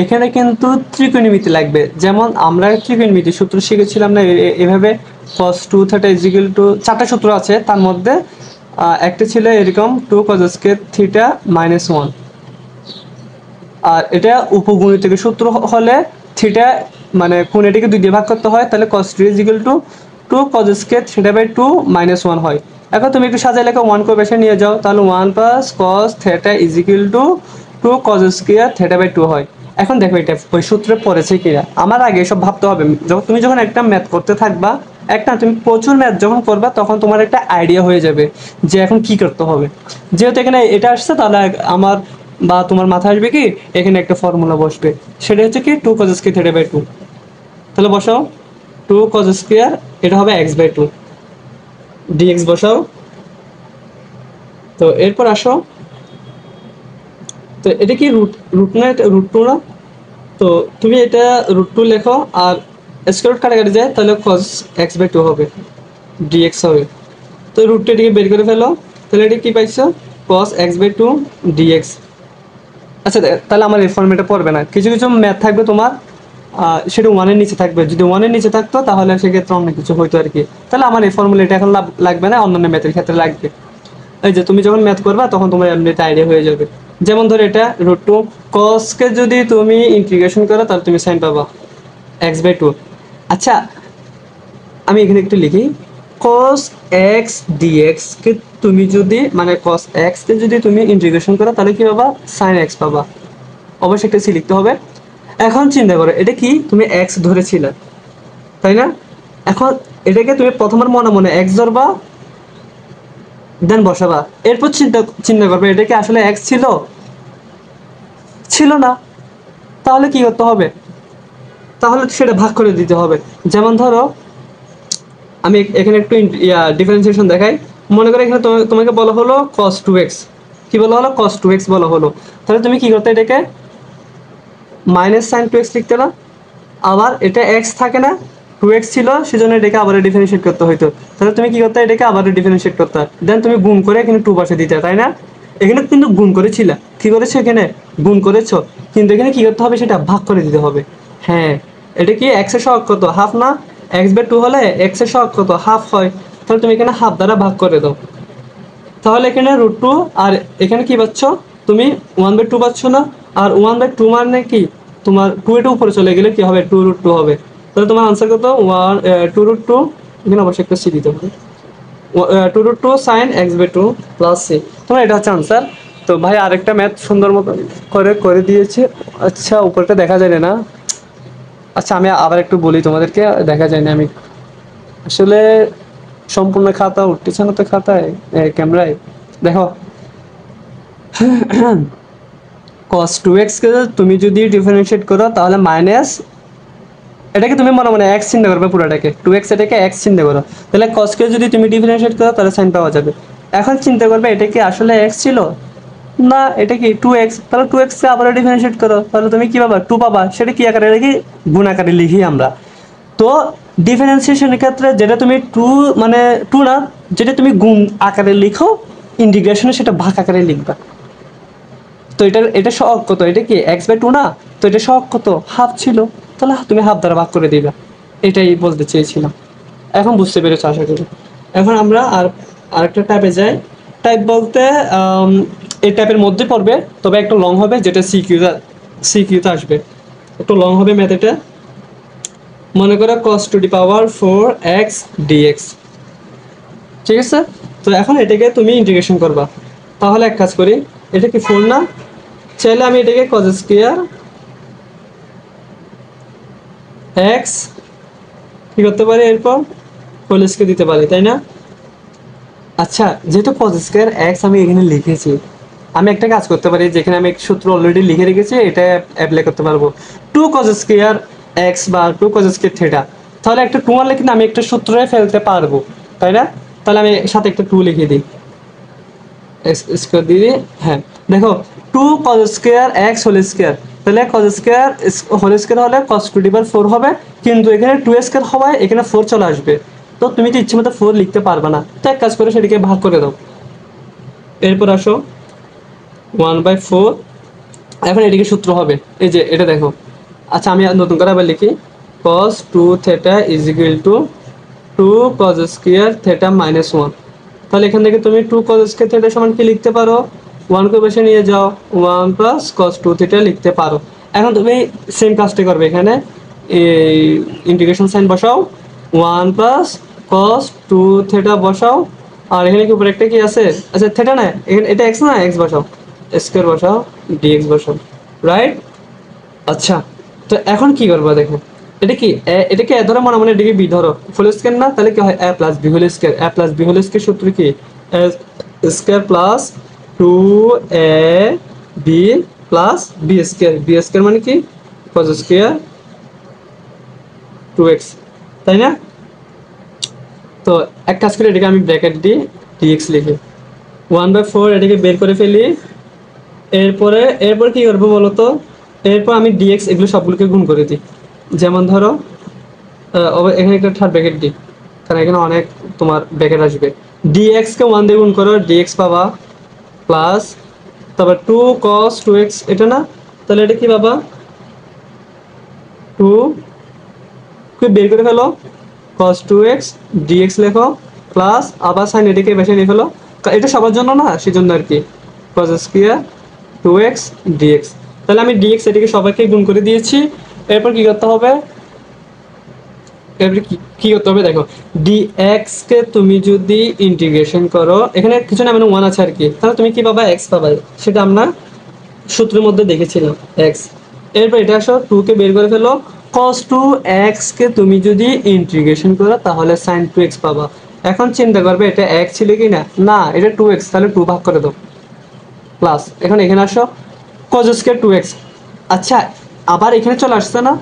এখানে কিন্তু ত্রিকোণমিতি লাগবে। যেমন আমরা ত্রিকোণমিতি সূত্র শিখেছিলাম না, এভাবে cos 2 θ = চারটা সূত্র আছে, তার মধ্যে একটা ছিল এরকম 2 cos square θ -1। আর এটা উপগুণিতকের সূত্র হলে থিটা মানে কোণ এটাকে 2 দিয়ে ভাগ করতে হয়, তাহলে cos 2 2 cos square θ/2 -1 হয়। এখন তুমি একটু সাজায় লেখো, 1 করে বেশি নিয়ে যাও, তাহলে 1 + cos θ = 2 cos square θ/2 হয়। এখন দেখো এটা ওই সূত্রে পড়েছে কিনা, আমার আগে এসব ভাবতে হবে। তুমি যখন একটা ম্যাথ করতে থাকবা, একটা তুমি প্রচুর ম্যাথ যখন করবা, তখন তোমার একটা আইডিয়া হয়ে যাবে যে এখন কি করতে হবে। যেহেতু এখানে এটা আসছে, তাহলে আমার বা তোমার মাথায় আসবে কি, এখানে একটা ফর্মুলা বসবে, সেটা হচ্ছে কি 2 cos square θ/2। তাহলে বসাও 2 cos square, এটা হবে x/2, dx বসাও। তো এরপর আসো, তো এটা কি রুট না, এটা √2 না? তো তুমি এটা √2 লেখো, আর স্কয়ার রুট কাটাকাটি যায়, তাহলে cos x/2 হবে, dx হবে। তো √2 এটাকে বের করে ফেলো, তাহলে এটা কি পাইছো? cos x/2 dx। আচ্ছা, তাহলে আমার এই ফর্মেটে পড়বে না, কিছু কিছু ম্যাথ থাকবে তোমার সেটা 1 এর নিচে থাকবে। যদি 1 এর নিচে থাকতো তাহলে সেক্ষেত্রে অনেক কিছু হইতো আর কি। তাহলে আমার এই ফর্মুলাটা এখন লাগবে না, অন্যান্য ম্যাথের ক্ষেত্রে লাগবে। এই যে তুমি যখন ম্যাথ করবা তখন তোমার এমনিতে আইডিয়া হয়ে যাবে। যেমন ধরো এটা √2 cos কে যদি তুমি ইন্টিগ্রেশন করো তাহলে তুমি sin পাবা x/2। আচ্ছা, আমি এখানে একটু লিখি, cos x dx কে তুমি যদি মানে cos x কে যদি তুমি ইন্টিগ্রেশন করো তাহলে কি পাবা? sin x পাবা। অবশ্যই একটা সি লিখতে হবে। এখন চিন্তা করো, এটা কি তুমি x ধরেছিলে, তাই না? এখন এটাকে তুমি প্রথমবার মনে মনে x ধরবা, দেন বসাবা। এরপর চিন্তা চিন্তা করবে এটা কি আসলে x ছিল? ছিল না। তাহলে কি করতে হবে? তাহলে সেটা ভাগ করে দিতে হবে। যেমন ধরো আমি এখানে একটু ডিফারেন্সিয়েশন দেখাই। মনে করো এখানে তোমাকে বলা হলো cos 2x, কি বলা হলো? cos 2x বলা হলো। তাহলে তুমি কি করতে, এটাকে sin 2x লিখতে না? আবার এটা x থাকে না, 2x ছিল, সেজন্য এটাকে আবার ডিফারেন্সিয়েট করতে হইতো। তাহলে তুমি কি করতে, এটাকে আবার ডিফারেন্সিয়েট করতে, দেন তুমি গুণ করে এখানে 2 বসে দিতে, তাই না? এখানে কিন্তু গুণ করেছিল, কি করেছো? এখানে গুণ করেছো, কিন্তু এখানে কি করতে হবে? সেটা ভাগ করে দিতে হবে। হ্যাঁ, এটা কি x এর সহগ কত? হাফ না? x/2 হলে x এর সহগ কত? হাফ হয়। তাহলে তুমি এখানে হাফ দ্বারা ভাগ করে দাও। তাহলে এখানে √2, আর এখানে কি পাচ্ছ তুমি? 1/2 পাচ্ছ না? আর 1/2 মানে কি, তোমার 2 এটা উপরে চলে গেলে কি হবে? 2√2 হবে। তাহলে তোমার আনসার কত? 2√2, এখানে অবশ্যই একটা সি দিতে হবে, 2√2 sin x/2 প্লাস সি। তোমার এটা হচ্ছে আনসার। তো ভাই আরেকটা ম্যাথ সুন্দর মতো করে করে দিয়েছে। আচ্ছা, উপরটা দেখা যায় না। আচ্ছা, আমি আবার একটু বলি তোমাদেরকে, দেখা যায় না আমি আসলে সম্পূর্ণ খাতা উঠতেছে না তো খাতায়, ক্যামেরায় দেখো। cos 2x কে তুমি যদি ডিফারেন্সিয়েট করো তাহলে মাইনাস, এটাকে তুমি মনে মনে x চিন্তা করবে, পুরোটাকে 2x, এটাকে x চিন্তা করো, তাহলে cos কে যদি তুমি ডিফারেন্সিয়েট করো তাহলে sin পাওয়া যাবে। এখন চিন্তা করবে এটা কি আসলে x ছিল? না, এটা কি 2x। তাহলে 2x কে আবার ডিফারেন্সিয়েট করো, তাহলে তুমি কি পাবা? 2 পাবা। সেটা কি আকারে লিখি? গুণ আকারে লিখি আমরা। তো ডিফারেন্সিয়েশনের ক্ষেত্রে যেটা তুমি 2 মানে 2 না, যেটা তুমি গুণ আকারে লিখো, ইন্টিগ্রেশনে সেটা ভাগ আকারে লিখবা। তো এটা সহগ কত? এটা কি x/2 না? তো এটা সহগ কত? হাফ ছিল, তাহলে তুমি হাফ দ্বারা ভাগ করে দিবা। এটাই বলতে চেয়েছিলাম। এখন বুঝতে পেরেছো আশা করি। এখন আমরা আরেকটা টাইপে যাই। টাইপ বলতে এই টাইপের মধ্যে পড়বে, তবে একটু লং হবে, যেটা সিকিউতে আসবে, একটু লং হবে ম্যাথ এটা। মনে করো cos two the power 4x dx, ঠিক আছে? তো এখন এটাকে তুমি ইন্টিগ্রেশন করবা। তাহলে এক কাজ করি, এটা কি 4 না? চাইলে আমি এটাকে cos স্কয়ার x কি করতে পারি, এরপর হোল স্কয়ার দিতে পারি, তাই না? আচ্ছা, যেহেতু cos স্কয়ার x আমি এখানে লিখেছি, আমি একটা কাজ করতে পারি, যেখানে আমি একটা সূত্র অলরেডি লিখে রেখেছি এটা অ্যাপ্লাই করতে পারবো। 2 cos স্কয়ার x বা 2 cos স্কয়ার থিটা, তাহলে একটা 2 আনলে কিন্তু আমি একটা সূত্রে ফেলতে পারবো, তাই না? তাহলে আমি সাথে একটা 2 লিখে দিই, স্কয়ার দিয়ে, হ্যাঁ দেখো 2 cos square x whole square, তাহলে cos স্কয়ার হোল স্কয়ার হলে cos 2/4 হবে, কিন্তু এখানে 2 স্কয়ার হওয়ায় এখানে 4 চলে আসবে, তো তুমি তো ইচ্ছে মতো 4 লিখতে পারবে না, তো এক কাজ করে সেটাকে ভাগ করে দাও। এরপর আসো 1/4, এখন এদিকে সূত্র হবে, এই যে এটা দেখো। আচ্ছা আমি নতুন করে আবার লিখি, cos 2 theta is equal two 2 cos square theta minus 1। তাহলে এখান থেকে তুমি 2 cos স্কয়ার থিটা সমান কি লিখতে পারো, 1 কে বসে নিয়ে যাও, 1 প্লাস cos 2 থিটা লিখতে পারো। এখন তুমি সেম কাজটা করবে, এখানে এই ইন্টিগ্রেশন সাইন বসাও, 1 প্লাস cos 2 থিটা বসাও, আর এখানে কি উপরে একটা কি আছে, আচ্ছা থিটা না, এখানে এটা x না, x বসাও, স্কয়ার বসাও, dx বসাও, রাইট। আচ্ছা, তো এখন কি করবো দেখো, এটা কি এটাকে এ ধরো, মনে মনে এটাকে বি ধরো, ফুল স্কয়ার না, তাহলে কি হয় a plus b whole square, a plus b whole square সূত্র কি, a square plus 2ab plus b square, b square মানে কি cos স্কয়ার 2x, তাই না? তো এক কাজ করে এটাকে আমি ব্র্যাকেট দিই, dx লিখি, 1/4 এটাকে বের করে ফেলি। এরপর কি করবো বলতো, এরপর আমি dx এগুলো সবগুলোকে গুণ করে দিই। যেমন ধরো এখানে একটা থার্ড ব্র্যাকেট দিই, কারণ এখানে অনেক তোমার ব্র্যাকেট আসবে। dx কে 1 দিয়ে গুণ করো, dx পাবা প্লাস, তারপর 2 cos 2x, এটা না, তাহলে এটা কি পাবা, 2 কে বের করে ফেলো, cos 2x dx লেখো, প্লাস আবার সাইন এটাকে বেশি নিয়ে ফেলো, এটা সবার জন্য না, সেজন্য আর কি, cos স্কয়ার 2x dx। তাহলে আমি dx এটাকে সবাইকে গুণ করে দিয়েছি। এরপর কি করতে হবে, এরপর কি করতে হবে দেখো, dx কে তুমি যদি ইন্টিগ্রেশন করো, এখানে কিছু না মানে 1 আছে আর কি, তাহলে তুমি কি পাবা, x পাবা, সেটা আমরা সূত্রের মধ্যে দেখেছিলাম, x। এরপর এটা আসো, 2 কে বের করে ফেলো, cos 2x কে তুমি যদি ইন্টিগ্রেশন করো তাহলে sin 2x পাবা। এখন চিন্তা করবে এটা x ছিল কি না, না এটা 2x, তাহলে 2 ভাগ করে দাও, প্লাস এখন এখানে আসো cos স্কয়ার 2x। আচ্ছা, আবার এখানে চলে আসছে না,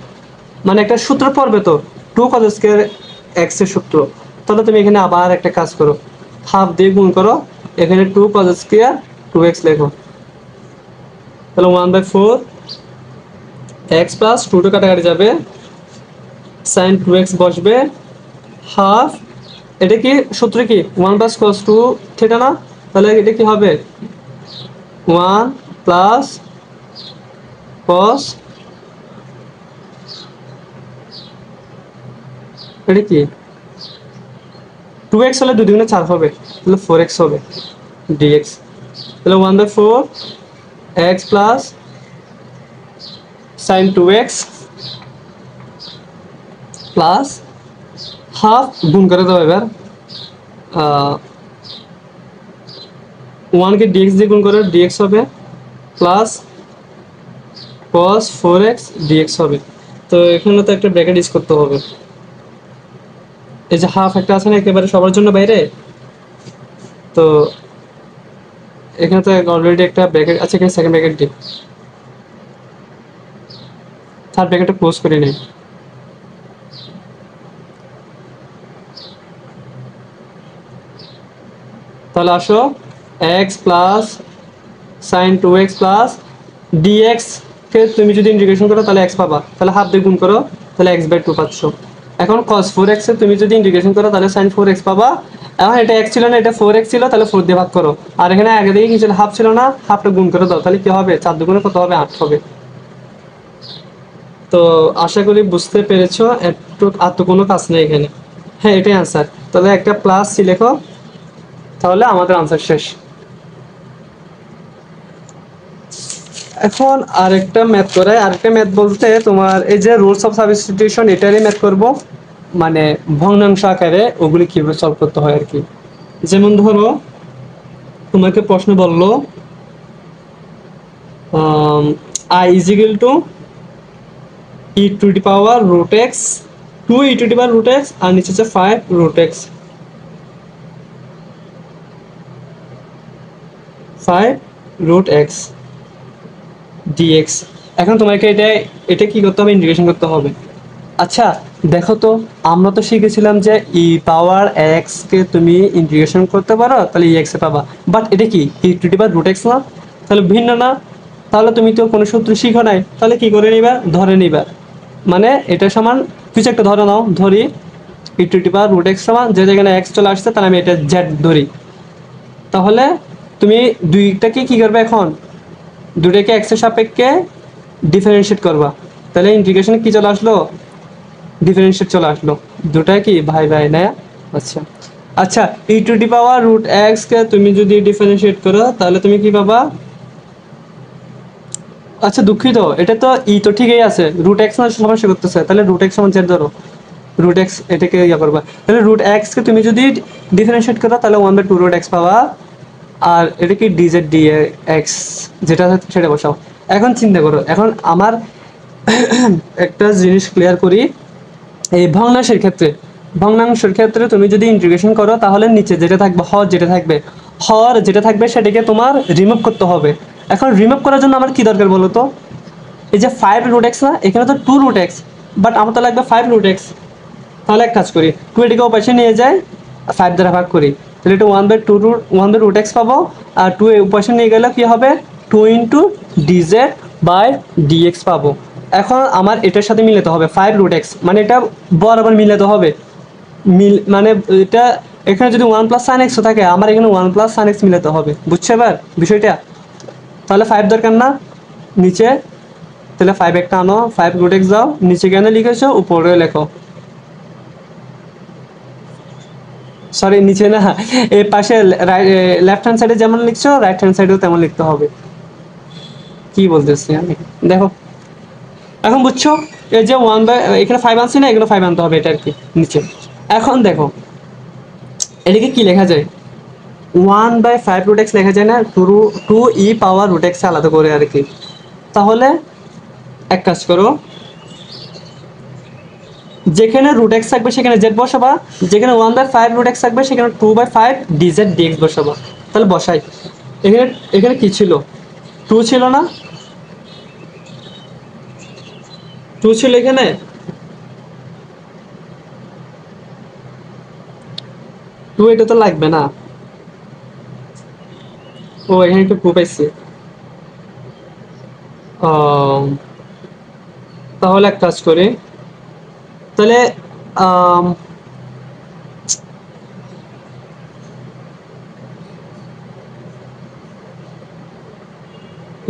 মানে একটা সূত্র পড়বে তো, 2 cos স্কয়ার x এর সূত্র, তাহলে তুমি এখানে আবার একটা কাজ করো, হাফ দিয়ে গুণ করো, এখানে 2 cos স্কয়ার 2x লেখো, তাহলে 1/4 x প্লাস 2 টো কাটাকাটি যাবে, sin 2x বসবে, হাফ, এটা কি সূত্র কি 1 প্লাস cos 2 থিটা না, তাহলে এটা কি হবে 1 প্লাস cos, এটা কি 2x হলে 2 দুগুণে 4 হবে, তাহলে 4x হবে dx, তাহলে 1/4 x plus sin 2x plus half গুণ করে দাও এবার, 1 কে dx দিয়ে গুণ করে dx হবে প্লাস cos 4x dx হবে। তো এখানে তো একটা ব্র্যাকেট ইউজ করতে হবে, এই যে হাফ একটা আছে না একেবারে সবার জন্য বাইরে, তো এখানে তো অলরেডি একটা ব্র্যাকেট আছে, এখানে সেকেন্ড ব্র্যাকেট দিই, থার্ড ব্র্যাকেটটা ক্লোজ করে নেই। তাহলে আসো x plus sin 2x plus dx কে তুমি যদি ইন্টিগ্রেশন করো তাহলে x পাবা, তাহলে হাফ দিয়ে গুণ করো, তাহলে x/2 পাচ্ছ। এখন cos 4x এ তুমি যদি ইন্টিগ্রেশন করো তাহলে sin 4x পাবা। এখন এটা x ছিল না, এটা 4x ছিল, তাহলে 4 দিয়ে ভাগ করো, আর এখানে আগে থেকে কি ছিল, হাফ ছিল না, হাফটা গুণ করে দাও, তাহলে কি হবে, 4 দুগুণে কত হবে, 8 হবে। তো আশা করি বুঝতে পেরেছো, একটু আর তো কোনো কাজ নেই এখানে, হ্যাঁ এটাই আনসার। তাহলে একটা প্লাস সি লেখো, তাহলে আমাদের আনসার শেষ। এখন আরেকটা ম্যাথ করাই, আরেকটা ম্যাথ বলতে তোমার এই যে রুলস অফ সাবস্টিটিউশন, এটারই ম্যাথ করব, মানে ভগ্নাংশ আকারে ওগুলি কিভাবে সলভ করতে হয় আর কি। যেমন ধরো তোমাকে প্রশ্ন বললো i is equal to e to the power root x, 2 e to the power root x, আর নিচে আছে 5 root x। 5√x dx। এখন তোমাকে এটা কি করতে হবে, ইন্টিগ্রেশন করতে হবে। আচ্ছা দেখো তো, আমরা তো শিখেছিলাম যে ই পাওয়ার এক্স কে তুমি ইন্টিগ্রেশন করতে পারো, তাহলে ই এক্স এ পাবা। বাট এটা কি e⁻√x না? তাহলে ভিন্ন না? তাহলে তুমি তো কোনো সূত্র শিখো নাই, তাহলে কি করে নিবা, ধরে নিবা। মানে এটা সমান কিছু একটা ধরে নাও, ধরি e⁻√x সমান, যে যেখানে এক্স চলে আসছে তাহলে আমি এটা জেড ধরি। তাহলে তুমি দুইটাকে কি করবে, এখন দুটাকে এক্স এর সাপেক্ষে ডিফারেন্সিয়েট করবা। তাহলে ইন্টিগ্রেশনে কি চলে আসলো, ডিফারেন্সিয়েট চলে আসলো। দুটা কি ভাই ভাই না? আচ্ছা আচ্ছা, e⁻√x কে তুমি যদি ডিফারেন্সিয়েট করো তাহলে তুমি কি পাবা? আচ্ছা দুঃখিত, এটা তো তো ঠিকই আছে, √x না সমস্যা করতেছে, তাহলে √x সমান জেড ধরো। √x এটাকে ইয়া করবা, তাহলে √x কে তুমি যদি ডিফারেন্সিয়েট করো তাহলে 1/2√x পাবা। আর এটা কি dz dx যেটা সেটা বসাও। এখন চিন্তা করো, এখন আমার একটা জিনিস ক্লিয়ার করি। এই ভগ্নাংশের ক্ষেত্রে তুমি যদি ইন্টিগ্রেশন করো তাহলে নিচে যেটা থাকবে, হর যেটা থাকবে সেটাকে তোমার রিমুভ করতে হবে। এখন রিমুভ করার জন্য আমার কি দরকার বলো তো? এই যে 5√x না, এখানে তো 2√x, বাট আমার তো লাগবে 5√x। তাহলে এক কাজ করি, 2 এটাকে পাশে নিয়ে যাই, 5 দ্বারা ভাগ করি, তাহলে এটা 1/2√x পাবো। আর 2 এ পাশে নিয়ে গেলে কি হবে, 2 × dz/dx পাবো। এখন আমার এটার সাথে মিলাতে হবে 5√x, মানে এটা বরাবর মিলাতে হবে। মানে এটা এখানে যদি 1 + sin x থাকে, আমার এখানে 1 + sin x মিলাতে হবে। বুঝছো এবার বিষয়টা? তাহলে 5 দরকার না নিচে, তাহলে 5 একটা আনো, 5√x দাও, নিচে কেন লিখেছো উপরে লেখো, সরি নিচে না, এই পাশে লেফট হ্যান্ড সাইডে যেমন লিখছো রাইট হ্যান্ড সাইডেও তেমন লিখতে হবে। কি বলতেছি আমি, দেখো এখন বুঝছো? এই যে এখানে 5 আনছি না, এগুলো 5 আনতে হবে, এটা আর কি নিচে। এখন দেখো এটাকে কি লেখা যায়, 1/5√x লেখা যায় না, 2e⁻√x আলাদা করে আর কি। তাহলে এক কাজ করো, যেখানে √x থাকবে সেখানে z বসাবা, যেখানে 1/5√x থাকবে সেখানে 2/5 dz dx বসাবা। তাহলে বসাই, এখানে এখানে কি ছিল, 2 ছিল না, 2 ছিল এখানে, এটা তো লাগবে না। ও এখানে একটু 2 পাইছি। তাহলে এক কাজ করি, তাহলে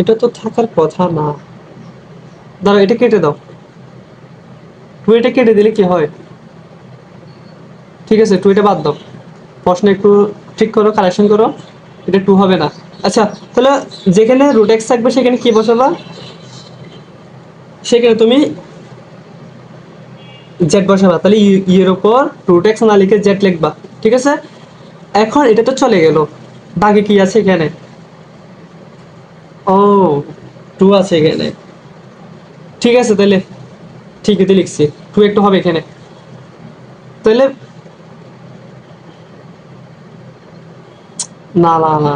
এটা তো থাকার কথা না, দাঁড়াও এটা কেটে দাও, 2 এটা কেটে দিলে কি হয়, ঠিক আছে 2 এটা বাদ দাও, প্রশ্ন একটু ঠিক করো, কারেকশন করো, এটা 2 হবে না। আচ্ছা তাহলে যেখানে √x থাকবে সেখানে কি বসাবা, সেখানে তুমি জেড বসাবা। তাহলে এর উপর √x না লিখে জেড লিখবা, ঠিক আছে। এখন এটা তো চলে গেল, বাকি কি আছে এখানে, ও 2 আছে এখানে, ঠিক আছে তাহলে ঠিকই লিখছি, 2 একটু হবে এখানে। তাহলে না না না,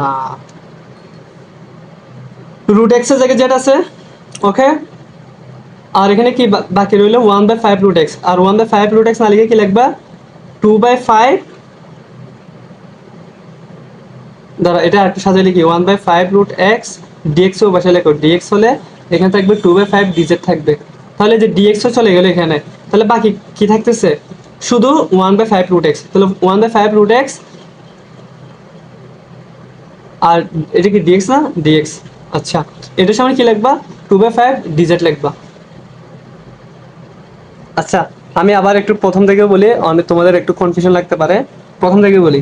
√x এর জায়গায় জেড আছে, ওকে। আর এখানে কি বাকি রইলো 1/5√x, আর 1/5√x না লিখে কি লিখবা, 2/5, ধরো এটা একটু সাজিয়ে লিখি, 1/5√x dx ও বসে লেখো, dx হলে এখানে থাকবে 2/5 dz থাকবে। তাহলে যে dx ও চলে গেল এখানে, তাহলে বাকি কি থাকতেছে, শুধু 1/5√x। তাহলে 1/5√x, আর এটা কি dx না, dx। আচ্ছা এটার সামনে কি লিখবা, 2/5 dz লিখবা। আচ্ছা আমি আবার একটু প্রথম থেকে বলি, অনেক তোমাদের একটু কনফিউশন লাগতে পারে, প্রথম থেকে বলি।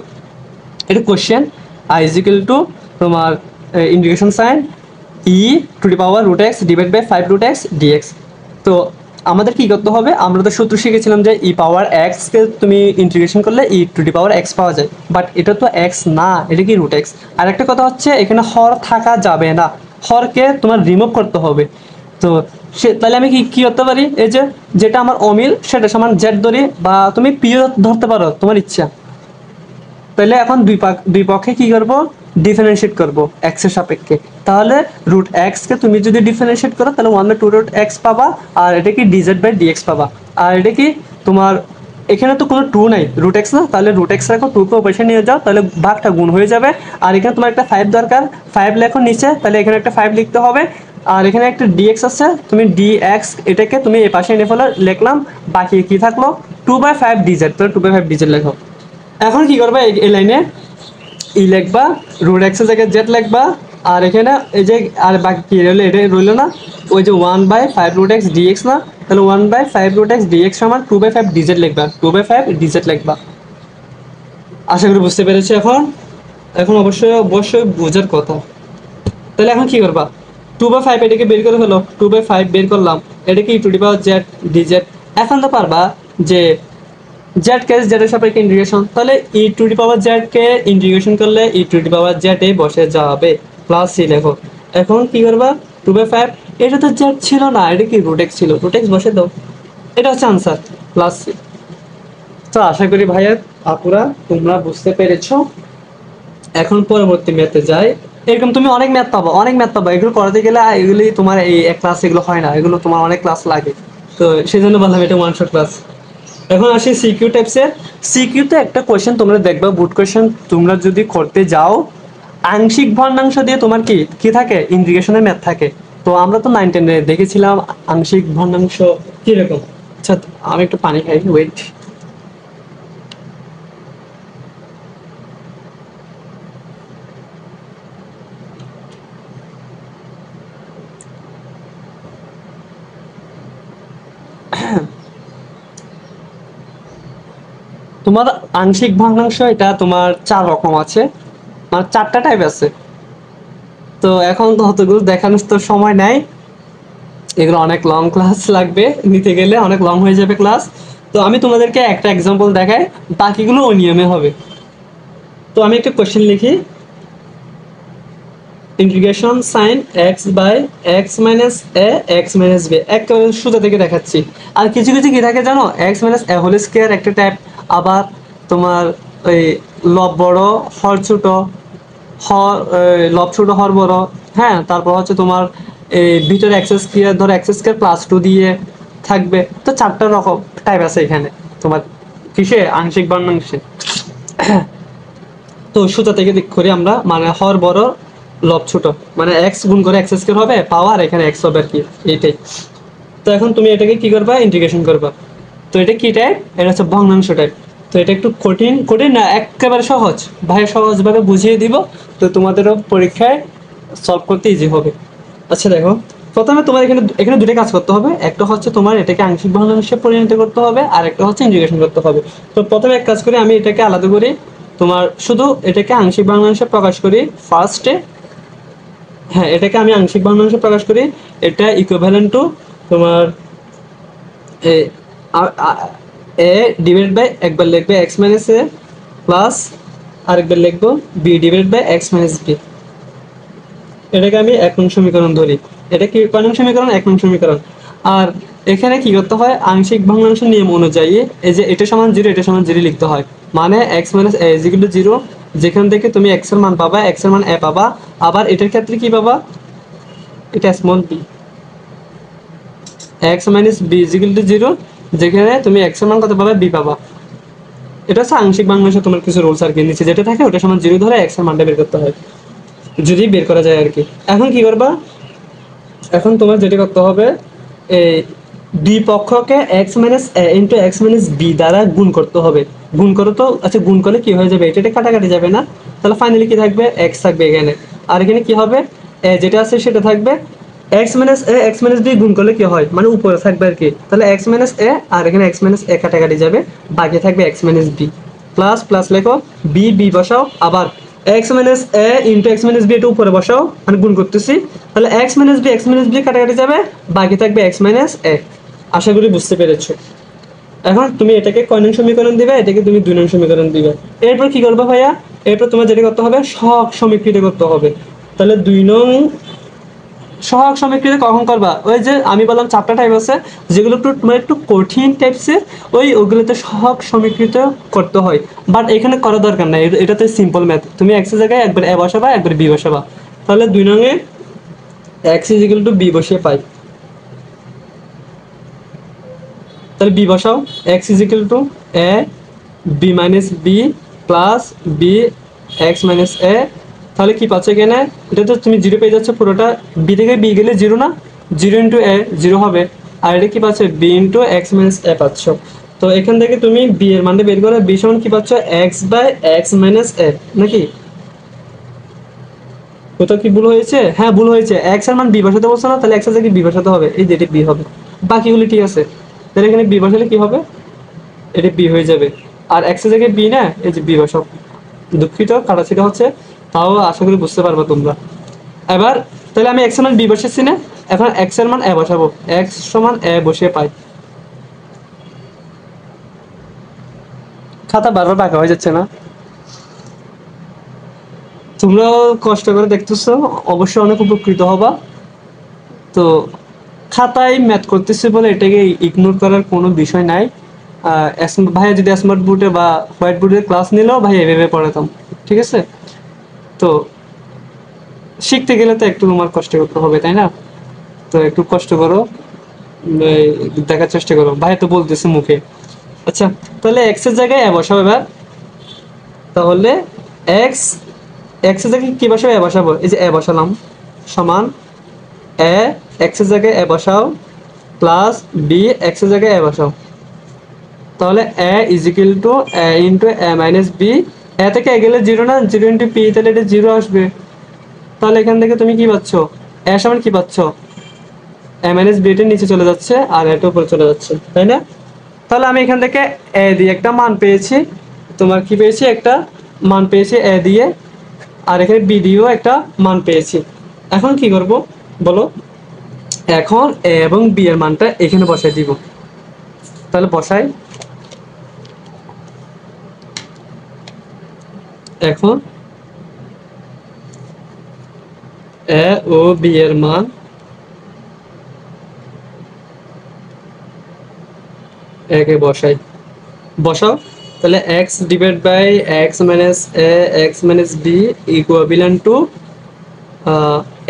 এটা question, i is equal to তোমার integration sine e⁻√x divide by 5√x dx। তো আমাদের কি করতে হবে, আমরা তো সূত্র শিখেছিলাম যে e⁻x কে তুমি ইন্টিগ্রেশন করলে e⁻x পাওয়া যায়, বাট এটা তো x না, এটা কি √x। আর একটা কথা হচ্ছে এখানে হর থাকা যাবে না, হরকে তোমার রিমুভ করতে হবে। তো তাহলে আমি কি করতে পারি, এই যে যেটা আমার অমিল সেটা সমান জেড ধরি, বা তুমি পিও ধরতে পারো, তোমার ইচ্ছা। তাহলে এখন দুই পক্ষে কি করব, ডিফারেন্সিয়েট করব এক্স এর সাপেক্ষে। তাহলে রুট এক্স কে তুমি যদি ডিফারেন্সিয়েট করো তাহলে 1/2 রুট এক্স পাবা, আর এটা কি ডিজেড বাই ডিএক্স পাবা। আর এটা কি তোমার এখানে তো কোনো টু নাই, রুট এক্স না, তাহলে রুট এক্স রাখো, টু কে পাশে নিয়ে যাও, তাহলে ভাগটা গুণ হয়ে যাবে। আর এখানে তোমার একটা 5 দরকার, 5 লেখো নিচে, তাহলে এখানে একটা 5 লিখতে হবে। আর এখানে একটা ডিএক্স আছে, তুমি ডিএক্স এটাকে তুমি এই পাশে এনে ফেলো, লিখলাম। বাকি কি থাকলো 2/5 ডিজেড, তাহলে 2/5 ডিজেড লেখো। এখন কি করবে এই লাইনে ই লিখবা, রুট এক্স এর জায়গায় জেড লিখবা, আর এখানে এই যে আর বাকি কি রইলো, এটা রইলো না, ওই যে 1/5 রুট এক্স ডিএক্স না, তাহলে 1/5 রুট এক্স ডিএক্স সমান 2/5 ডিজেড লিখবা, 2/5 ডিজেড লিখবা। আশা করি বুঝতে পেরেছি। এখন এখন অবশ্যই অবশ্যই বোঝার কথা। তাহলে এখন কি করবা, 2/5 এটাকে বের করে ফেলো, 2/5 বের করলাম, এটা কি two the power Z DZ. এখন তো পারবা যে জেড কে জেড এর সাপেক্ষে ইন্টিগ্রেশন, তাহলে e to the power z কে ইন্টিগ্রেশন করলে e to the power Z এ বসে যাবে, প্লাস সি লেখো। এখন কি করবা 2/5, এটা তো জেড ছিল না, এটা কি রুট এক্স ছিল, রুট এক্স বসে দাও, এটা হচ্ছে আনসার, প্লাস সি। তো আশা করি ভাইয়া আপুরা তোমরা বুঝতে পেরেছো। এখন পরবর্তী ম্যাথে যাই। এরকম তুমি অনেক ম্যাথ পাবো, অনেক ম্যাথ পাবো, এগুলো করাতে গেলে এগুলি তোমার এই এক ক্লাস এগুলো হয় না, এগুলো তোমার অনেক ক্লাস লাগে। তো সেই জন্য বললাম এটা ওয়ান শট ক্লাস। এখন আসি সিকিউ টাইপসের। সিকিউতে একটা কোয়েশ্চেন তোমরা দেখবা, বুট কোয়েশ্চেন তোমরা যদি করতে যাও, আংশিক ভগ্নাংশ দিয়ে তোমার কি কি থাকে, ইন্টিগ্রেশনের ম্যাথ থাকে। তো আমরা তো 9-10 দেখেছিলাম আংশিক ভগ্নাংশ কিরকম। আচ্ছা আমি একটু পানি খাই, ওয়েট। তোমার আংশিক ভগ্নাংশ এটা তোমার 4 রকম আছে, মানে 4টা টাইপ আছে। তো এখন তো অতগুলো দেখানোর তো সময় নাই, এগুলো অনেক লং ক্লাস লাগবে, নিতে গেলে অনেক লং হয়ে যাবে ক্লাস। তো আমি তোমাদেরকে একটা এক্সাম্পল দেখাই, বাকিগুলো ওই নিয়মে হবে। তো আমি একটা কোশ্চেন লিখি, integration sine x by x minus a x minus b, একেবারে সোজা থেকে দেখাচ্ছি। আর কিছু কিছু কি থাকে জানো, এক্স মাইনাস এ হোল স্কোয়ার একটা টাইপ, আবার তোমার ওই লব বড় হর ছোট, হর লব ছোট হর বড়, হ্যাঁ। তারপর হচ্ছে তোমার এই ভিতরে এক্স স্কোয়ার, ধরো এক্স স্কোয়ার প্লাস 2 দিয়ে থাকবে। তো 4টা রকম টাইপ আছে এখানে তোমার কিসে, আংশিক ভগ্নাংশে। তো সোজা থেকে দিক করি আমরা, মানে হর বড় লব ছোট, মানে এক্স গুণ করে এক্স স্কয়ার হবে, পাওয়ার এখানে এক্স হবে আর কি, এইটাই। তো এখন তুমি এটাকে কি করবা, ইন্টিগ্রেশন করবা। তো এটা কি টাইপ, এটা হচ্ছে ভগ্নাংশ টাইপ। তো এটা একটু কঠিন, কঠিন না, একেবারে সহজ ভাই, সহজভাবে বুঝিয়ে দিব। তো তোমাদেরও পরীক্ষায় সলভ করতে ইজি হবে। আচ্ছা দেখো, প্রথমে তোমার এখানে এখানে দুটো কাজ করতে হবে, একটা হচ্ছে তোমার এটাকে আংশিক ভগ্নাংশে পরিণত করতে হবে, আর একটা হচ্ছে ইন্টিগ্রেশন করতে হবে। তো প্রথমে এক কাজ করি, আমি এটাকে আলাদা করি, তোমার শুধু এটাকে আংশিক ভগ্নাংশে প্রকাশ করি ফার্স্টে। হ্যাঁ এটাকে আমি আংশিক ভগ্নাংশে প্রকাশ করি, এটা ইকুইভ্যালেন্ট টু তোমার এ ডিভাইড বাই, একবার লিখবে এক্স মাইনাস এ প্লাস আরেকবার লিখবো b divide by x minus b. এটাকে আমি 1 নং সমীকরণ ধরি। এটা কি কয় নং সমীকরণ, 1 নং সমীকরণ। আর এখানে কি করতে হয়, আংশিক ভগ্নাংশ নিয়ম অনুযায়ী এই যে এটা সমান 0, এটা সমান 0 লিখতে হয়, মানে x minus a is equal two 0, যেখান থেকে তুমি x এর মান পাবা, x এর মান a পাবা। আবার এটার ক্ষেত্রে কি পাবা, এটা small b, x minus b is equal two 0, যেখানে তুমি x এর মান কত পাবা, b পাবা। এটা হচ্ছে আংশিক ভগ্নাংশ, তোমার কিছু রুলস আর কি, নিচে যেটা থাকে ওটা সমান 0 ধরে x এর মানটা বের করতে হয়, যদি বের করা যায় আর কি। এখন কি করবা, এখন তোমার যেটা করতে হবে, এই বি পক্ষকে x minus a into x minus B দ্বারা গুণ করতে হবে। গুণ করো তো, আচ্ছা গুণ করলে কি হয়ে যাবে, এটা কাটাকাটি যাবে না, তাহলে ফাইনালি কি থাকবে, এক্স থাকবে এখানে। আর এখানে কি হবে, যেটা আছে সেটা থাকবে, x minus a x minus B গুণ করলে কি হয়, মানে উপরে থাকবে আর কি। তাহলে এক্স মাইনাস এ আর এখানে এক্স মাইনাস এ কাটাকাটি যাবে, বাকি থাকবে x minus b. Plus plus লেখো, বি বি বসাও, আবার x minus a into x minus b এটা উপরে বসাও, মানে গুণ করতেছি। তাহলে এক্স মাইনাস বি কাটাকাটি যাবে, বাকি থাকবে এক্স মাইনাস এ। আশা করি বুঝতে পেরেছো। এখন তুমি এটাকে কয় নং সমীকরণ দিবে, এটাকে তুমি 2 নং সমীকরণ দিবে। এরপর কি করবে ভাইয়া, এরপর তোমার যেটা করতে হবে, সব সমীকৃত করতে হবে। তাহলে 2 নং সহগ সমীকৃত কখন করবা? ওই যে আমি বললাম চারটা টাইপ আছে, যেগুলো একটু মানে একটু কঠিন টাইপসের, ওইগুলোতে সহগ সমীকৃত করতে হয়। বাট এখানে করা দরকার নাই, এটাতে সিম্পল ম্যাথ। তুমি এক্স এর জায়গায় একবার এ বসাবা, একবার বি বসাবা, তাহলে 2 নঙে x is equal to b বসিয়ে পাই। তাহলে বি বসাও, x is equal to a b minus b plus b x minus a. তাহলে কি পাচ্ছ এখানে? এটা তো তুমি জিরো পেয়ে যাচ্ছ পুরোটা, বি থেকে বি গেলে জিরো না, জিরো ইন্টু এ জিরো হবে। আর এটা কি পাচ্ছ? বি ইন্টু এক্স মাইনাস এ পাচ্ছ। তো এখান থেকে তুমি বি এর মানটা বের করে, বি সমান কি পাচ্ছ? এক্স বাই এক্স মাইনাস এ, নাকি? কোথাও কি ভুল হয়েছে? হ্যাঁ ভুল হয়েছে, এক্স এর মান বি বসাতে বলছো না, তাহলে এক্স এর জায়গায় বি বসাতে হবে, এই যে এটা বি হবে, বাকিগুলি ঠিক আছে। তাহলে এখানে বি বসালে কি হবে? এটা বি হয়ে যাবে। আর এক্স এর জায়গায় বি না, এই যে বি বসাও। দুঃখিত কাটাছিটা হচ্ছে, তাও আশা করি বুঝতে পারবো তোমরা। এবার তাহলে আমি এক্স এর মান বি বসেছি না, এখন এক্স এর মান এ বসাবো, এক্স সমান এ বসিয়ে পাই। খাতা বারবার বাঁকা হয়ে যাচ্ছে না? তোমরাও কষ্ট করে দেখতেছো, অবশ্যই অনেক উপকৃত হবা। তো খাতায় ম্যাথ করতেছে বলে এটাকে ইগনোর করার কোনো বিষয় নাই। ভাইয়া যদি স্মার্ট বোর্ডে বা হোয়াইট বোর্ডে ক্লাস নিলেও ভাই এভাবে পড়াতাম, ঠিক আছে? তো শিখতে গেলে তো একটু তোমার কষ্ট করতে হবে, তাই না? তো একটু কষ্ট করো, দেখার চেষ্টা করো, ভাই তো বলতেছে মুখে। আচ্ছা, তাহলে এক্স এর জায়গায় এ বসাবো এবার। তাহলে এক্স এক্স এর জায়গায় কি বসাবো? এ বসাবো, এই যে এ বসালাম, সমান এ এক্স এর জায়গায় এ বসাও প্লাস বি এক্স এর জায়গায় এ বসাও। তাহলে a is equal to a into a minus b. A থেকে এ গেলে জিরো না, জিরো ইন্টু পি, তাহলে এটা জিরো আসবে। তাহলে এখান থেকে তুমি কি পাচ্ছ? এ সমান কি পাচ্ছ? এ মাইনাস বি এর নিচে চলে যাচ্ছে আর এটা উপরে চলে যাচ্ছে, তাই না? তাহলে আমি এখান থেকে এ দিয়ে একটা মান পেয়েছি, তোমার কি পেয়েছি? একটা মান পেয়েছি এ দিয়ে, আর এখানে বি দিয়েও একটা মান পেয়েছি। এখন কি করব বলো? এখন এ এবং বি এর মানটা এখানে বসাই দিব। তাহলে বসাই, এখন এ ও বি এর মান একে বসাই, বসাও। তাহলে x divide by x minus a x minus b equivalent to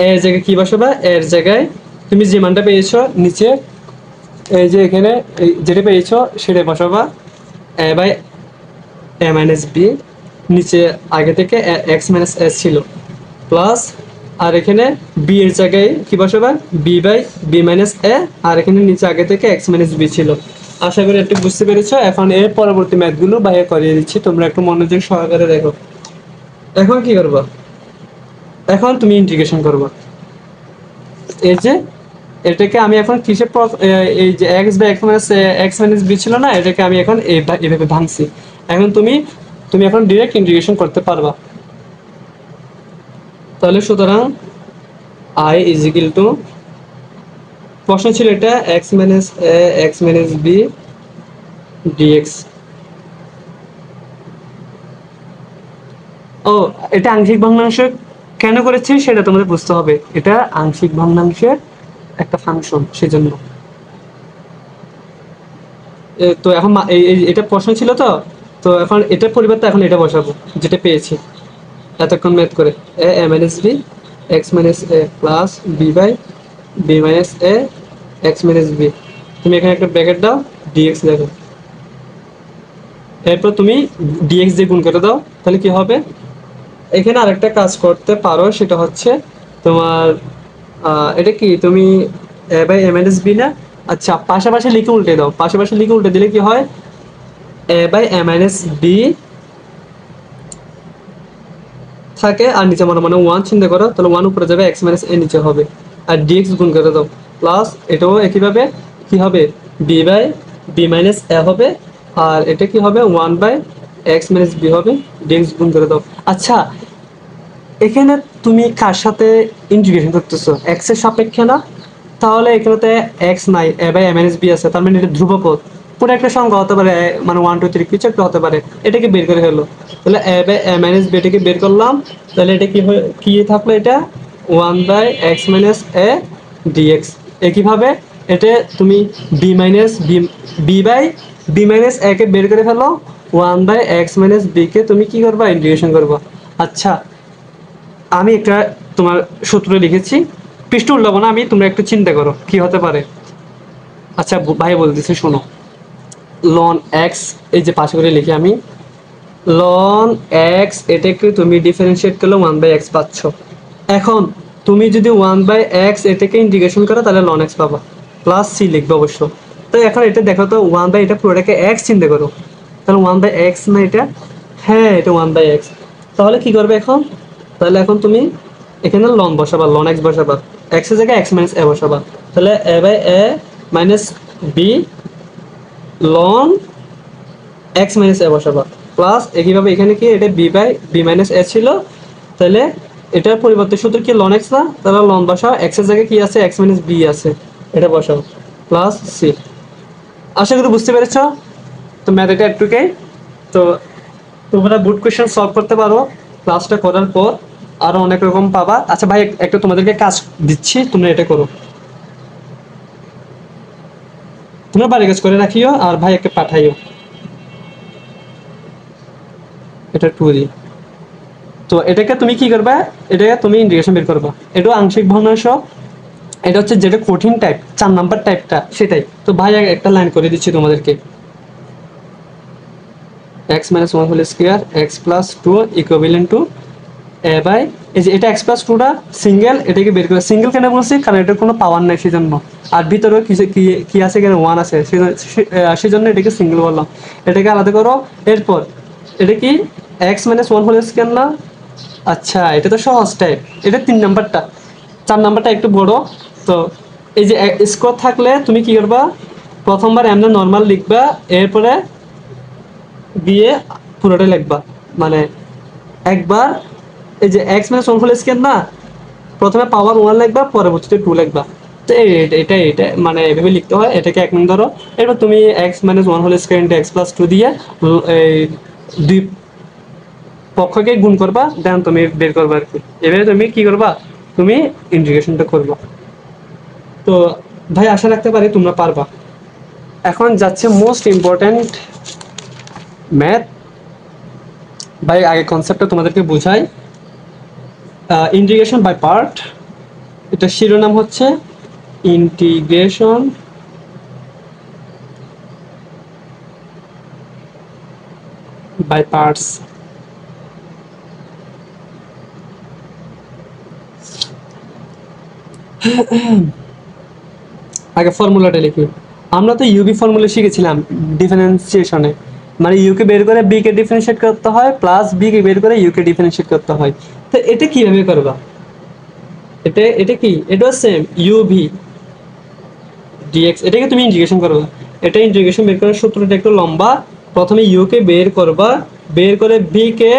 এর জায়গায় কি বসাবা? এর জায়গায় তুমি যে মানটা পেয়েছো নিচে, এই যে এখানে যেটা পেয়েছো সেটা বসাবা, এ বাই এ মাইনাস বি, নিচে আগে থেকে এক্স মাইনাস এস ছিল, প্লাস আর এখানে বি এর জায়গায় কি বসাবা? বি বাই বি মাইনাস এ, আর এখানে নিচে আগে থেকে এক্স মাইনাস বি ছিল। আশা করি একটু বুঝতে পেরেছো। এখন এর পরবর্তী ম্যাথগুলো বাইরে করিয়ে দিচ্ছি, তোমরা একটু মনোযোগ সহকারে দেখো। এখন কি করবা? এখন তুমি ইন্টিগ্রেশন করবা। এই যে এটাকে আমি এখন কিসে এই যে x by x minus b ছিল না, এটাকে আমি এখন এইভাবে ভাঙছি। এখন তুমি তুমি এখন ডিরেক্ট ইন্টিগ্রেশন করতে পারবা। তাহলে সুতরাং আই ইজ ইকুয়াল টু, প্রশ্ন ছিল এটা x minus a x minus B dx. ও, এটা আংশিক ভগ্নাংশ কেন করেছি সেটা তোমাদের বুঝতে হবে। এটা আংশিক ভগ্নাংশের একটা ফাংশন, সেজন্য। তো এখন এটা প্রশ্ন ছিল তো, তো এখন এটার পরিবর্তে এখন এটা বসাবো যেটা পেয়েছি এতক্ষণ ম্যাথ করে, a minus b x minus a plus b by b minus a x minus b. তুমি এখানে একটা ব্র্যাকেট দাও, ডিএক্স দেখো, এরপর তুমি ডিএক্স দিয়ে গুণ করে দাও, তাহলে কি হবে? এখানে আরেকটা কাজ করতে পারো, সেটা হচ্ছে তোমার এটা কি, তুমি এ বাই এম এস বি না, আচ্ছা পাশাপাশি লিখে উল্টে দাও, পাশাপাশি লিখে উল্টে দিলে কি হয়? এ বাই এম এস বি থাকে আর নিচে মনে মনে ওয়ান চিন্তা করো, তাহলে ওয়ান উপরে যাবে, এক্স মাইনাস এ নিচে হবে, আর ডিএক্স গুণ করে দাও, প্লাস এটাও একইভাবে কি হবে? B by b minus a হবে, আর এটা কি হবে? One by x minus b হবে, ডিএক্স গুণ করে দাও। আচ্ছা, এখানে তুমি কার সাথে ইন্টিগ্রেশন করতেছো? এক্স এর সাপেক্ষে না? তাহলে এখানেতে এক্স নাই, এ বাই এম এস বি আছে, তার মানে এটা ধ্রুবপদ, পুরো একটা সংখ্যা হতে পারে, মানে 1 2 3 কিছু একটা হতে পারে, এটাকে বের করে ফেলো। তাহলে a by m s b এটাকে বের করলাম, তাহলে এটা কি কি থাকলো? এটা one by x minus a dx. একইভাবে এটা তুমি b minus b by b minus a কে বের করে ফেলো, one by x minus b কে তুমি কি করবা, ইন্টিগ্রেশন করবা। আচ্ছা, আমি একটা তোমার সূত্র লিখেছি, পৃষ্ঠ উল্টাবো না আমি, তোমরা একটু চিন্তা করো কি হতে পারে। আচ্ছা ভাই বলতেছি শোনো, লন এক্স, এই যে পাশে করে লিখি আমি, লন এক্স এটাকে তুমি ডিফারেন্সিয়েট করলে ওয়ান বাই এক্স পাচ্ছ। এখন তুমি যদি ওয়ান বাই এক্স এটাকে ইন্টিগ্রেশন করো তাহলে লন এক্স পাবা, প্লাস সি লিখবে অবশ্য। তো এখন এটা দেখো তো, ওয়ান বাই এটা পুরোটাকে এক্স চিন্তা করো, তাহলে ওয়ান বাই এক্স না এটা, হ্যাঁ এটা ওয়ান বাই এক্স। তাহলে কি করবে এখন, তাহলে এখন তুমি এখানে লন বসাবা, লন এক্স বসাবা, এক্স এর জায়গায় এক্স মাইনাস এ বসাবা, তাহলে a by a minus b ln x minus a বসাবা, প্লাস একইভাবে এখানে কি এটা b by b minus a ছিল, তাহলে এটার পরিবর্তে সূত্র কি লন এক্স না, তাহলে লন বসাও, এক্স এর জায়গায় কি আছে এক্স মাইনাস বি আছে, এটা বসাও প্লাস সি। আশা করি বুঝতে পেরেছ। তো ম্যাথ এটা একটুকেই। তো তোমরা বুট কোয়েশ্চেন সলভ করতে পারো ক্লাসটা করার পর, আরো অনেক রকম পাবা। আচ্ছা ভাই একটা তোমাদেরকে কাজ দিচ্ছি, তোমরা এটা করো, তোমরা বাড়ি কাজ করে রাখিও আর ভাই একটা পাঠাইও, এটা টু দি। তো এটাকে তুমি কি করবা, এটাকে তুমি ইন্টিগ্রেশন বের করবা, এটা আংশিক ভগ্নাংশ, এটা হচ্ছে যেটা কঠিন টাইপ 4 নাম্বার টাইপটা সেটাই। তো ভাই একটা লাইন করে দিচ্ছি তোমাদেরকে, x minus 1 whole square x plus 2 equivalent to a by, এই যে এটা x plus 2টা সিঙ্গেল, এটাকে বের করে, সিঙ্গেল কেন বলছি কারণ এটার কোনো পাওয়ার নাই সেজন্য, আর ভিতরেও কি আছে এখানে 1 আছে সেজন্য এটাকে সিঙ্গেল বললাম। এটাকে আলাদা করো, এরপর এটা কি x minus 1 whole square না, আচ্ছা এটা তো সহজ টাইপ, এটা 3 নাম্বারটা, 4 নাম্বারটা একটু বড়। তো এই যে স্কোয়ার থাকলে তুমি কি করবা, প্রথমবার এমনি নর্মাল লিখবা, এরপরে দিয়ে পুরোটাই লিখবা, মানে একবার এই যে x মাইনাস 1 হোল স্কয়ার না, প্রথমে পাওয়ার 1 লিখবা, পরবর্তীতে 2 লিখবা। তো এটা মানে এভাবে লিখতে হয়, এটাকে এক নং ধরো, এরপর তুমি x minus 1 whole square into x plus 2 দিয়ে এই দুই পক্ষকে গুণ করবা, দেন তুমি বের করবা আর কি। এবারে তুমি কি করবা, তুমি ইন্টিগ্রেশনটা করবা। তো ভাই আশা রাখতে পারি তোমরা পারবা। এখন যাচ্ছে মোস্ট ইম্পর্টেন্ট ম্যাথ। ভাই আগে কনসেপ্টটা তোমাদেরকে বোঝাই, ইন্টিগ্রেশন বাই পার্ট, এটা শিরোনাম হচ্ছে ইন্টিগ্রেশন বাই পার্টস। আগে ফর্মুলাটা লিখি, আমরা তো ইউবি ফর্মুলা শিখেছিলাম ডিফারেন্সিয়েশনে, মানে ইউকে বের করে বি কে ডিফারেন্সিয়েট করতে হয়, প্লাস বি কে বের করে ইউকে ডিফারেন্সিয়েট করতে হয়। তো এটা কিভাবে করবা, এটা কি, এটা সেম ইউভি ডিএক্স, এটাকে তুমি ইন্টিগ্রেশন করবা। এটা ইন্টিগ্রেশন বের করার সূত্রটা একটু লম্বা, প্রথমে ইউ কে বের করবা, বের করে বি কে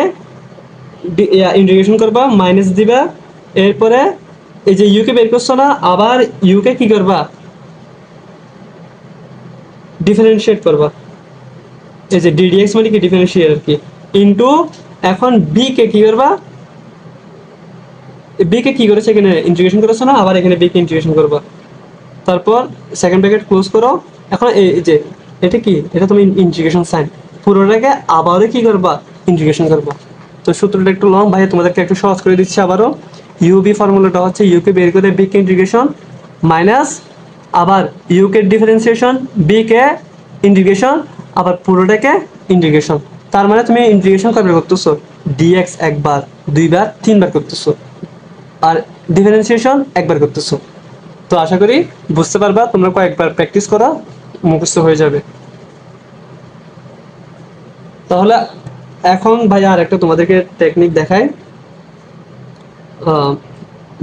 ইন্টিগ্রেশন করবা, মাইনাস দিবা, এরপরে এই যে ইউ কে বের করছো না, আবার ইউ কে কি করবা, ডিফারেন্সিয়েট করবা, এই যে ডিডিএক্স মানে কি ডিফারেন্সিয়েট আর কি, ইনটু এখন বি কে কি করবা, বি কে কি করেছে এখানে ইন্টিগ্রেশন করেছো না, আবার এখানে বি কে ইন্টিগ্রেশন করবা, তারপর সেকেন্ড ব্র্যাকেট ক্লোজ করো। এখন এই যে এটা কি, এটা তুমি ইন্টিগ্রেশন সাইন, পুরোটাকে আবারও কি করবা, ইন্টিগ্রেশন করবা। তো সূত্রটা একটু লং ভাই, তোমাদেরকে একটু সহজ করে দিচ্ছি আবারও। ইউবি ফর্মুলাটা হচ্ছে ইউকে বের করে বি কে ইন্টিগ্রেশন, মাইনাস আবার ইউকে ডিফারেন্সিয়েশন, বি কে ইন্টিগ্রেশন, আবার পুরোটাকে ইন্টিগ্রেশন। তার মানে তুমি ইন্টিগ্রেশন কবে করতেছো, ডিএক্স একবার, দুইবার, তিনবার করতেছো, আর ডিফারেন্সিয়েশন একবার করতেছো। তো আশা করি বুঝতে পারবা, তোমরা কয়েকবার প্র্যাকটিস করো, মুখস্থ হয়ে যাবে। তাহলে এখন ভাই আর একটা তোমাদেরকে টেকনিক দেখাই,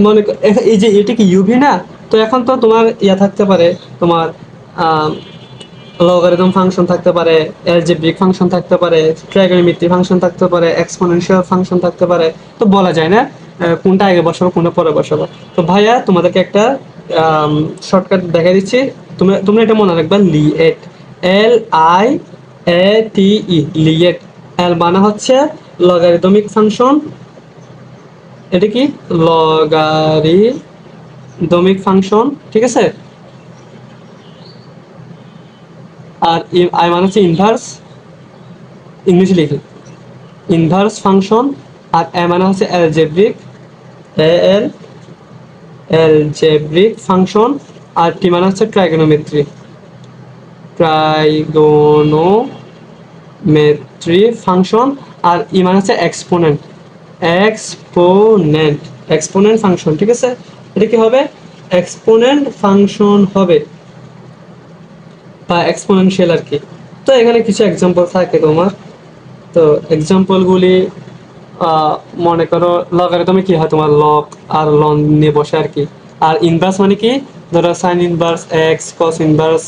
মনে এই যে এটা কি ইউভি না, তো এখন তো তোমার ইয়া থাকতে পারে, তোমার লগারিদম ফাংশন থাকতে পারে, অ্যালজেব্রিক ফাংশন থাকতে পারে, ট্রাইগোনোমেট্রি ফাংশন থাকতে পারে, এক্সপোনেনশিয়াল ফাংশন থাকতে পারে। তো বলা যায় না কোনটা আগে বসাবো কোনটা পরে বসাবো। তো ভাইয়া তোমাদেরকে একটা শর্টকাট দেখাই দিচ্ছি, তোমরা এটা মনে রাখবা, লিয়েট, LIATE, লিয়েট। এল মানে হচ্ছে লগারিদমিক ফাংশন, এটা কি লগারিদমিক ফাংশন, ঠিক আছে। আর আই মানে হচ্ছে ইনভার্স, ইংলিশে লিখি ইনভার্স ফাংশন। আর এ মানে হচ্ছে অ্যালজেব্রিক, এল অ্যালজেব্রিক ফাংশন। আর টি মানে হচ্ছে ট্রাইগোনোমেট্রি, ট্রাইগোনোমেট্রি ফাংশন। আর ই মানে হচ্ছে এক্সপোনেন্ট, এক্সপোনেন্ট এক্সপোনেন্ট ফাংশন, ঠিক আছে। এটা কি হবে? এক্সপোনেন্ট ফাংশন হবে বা এক্সপোনেনশিয়াল আর কি। তো এখানে কিছু এক্সাম্পল থাকে তোমার। তো এক্সাম্পলগুলি মনে করো লগারিদমে কি হয়, তোমার লগ আর লন নিয়ে বসে আর কি। আর ইনভার্স মানে কি, ধরো sign inverse x, cos inverse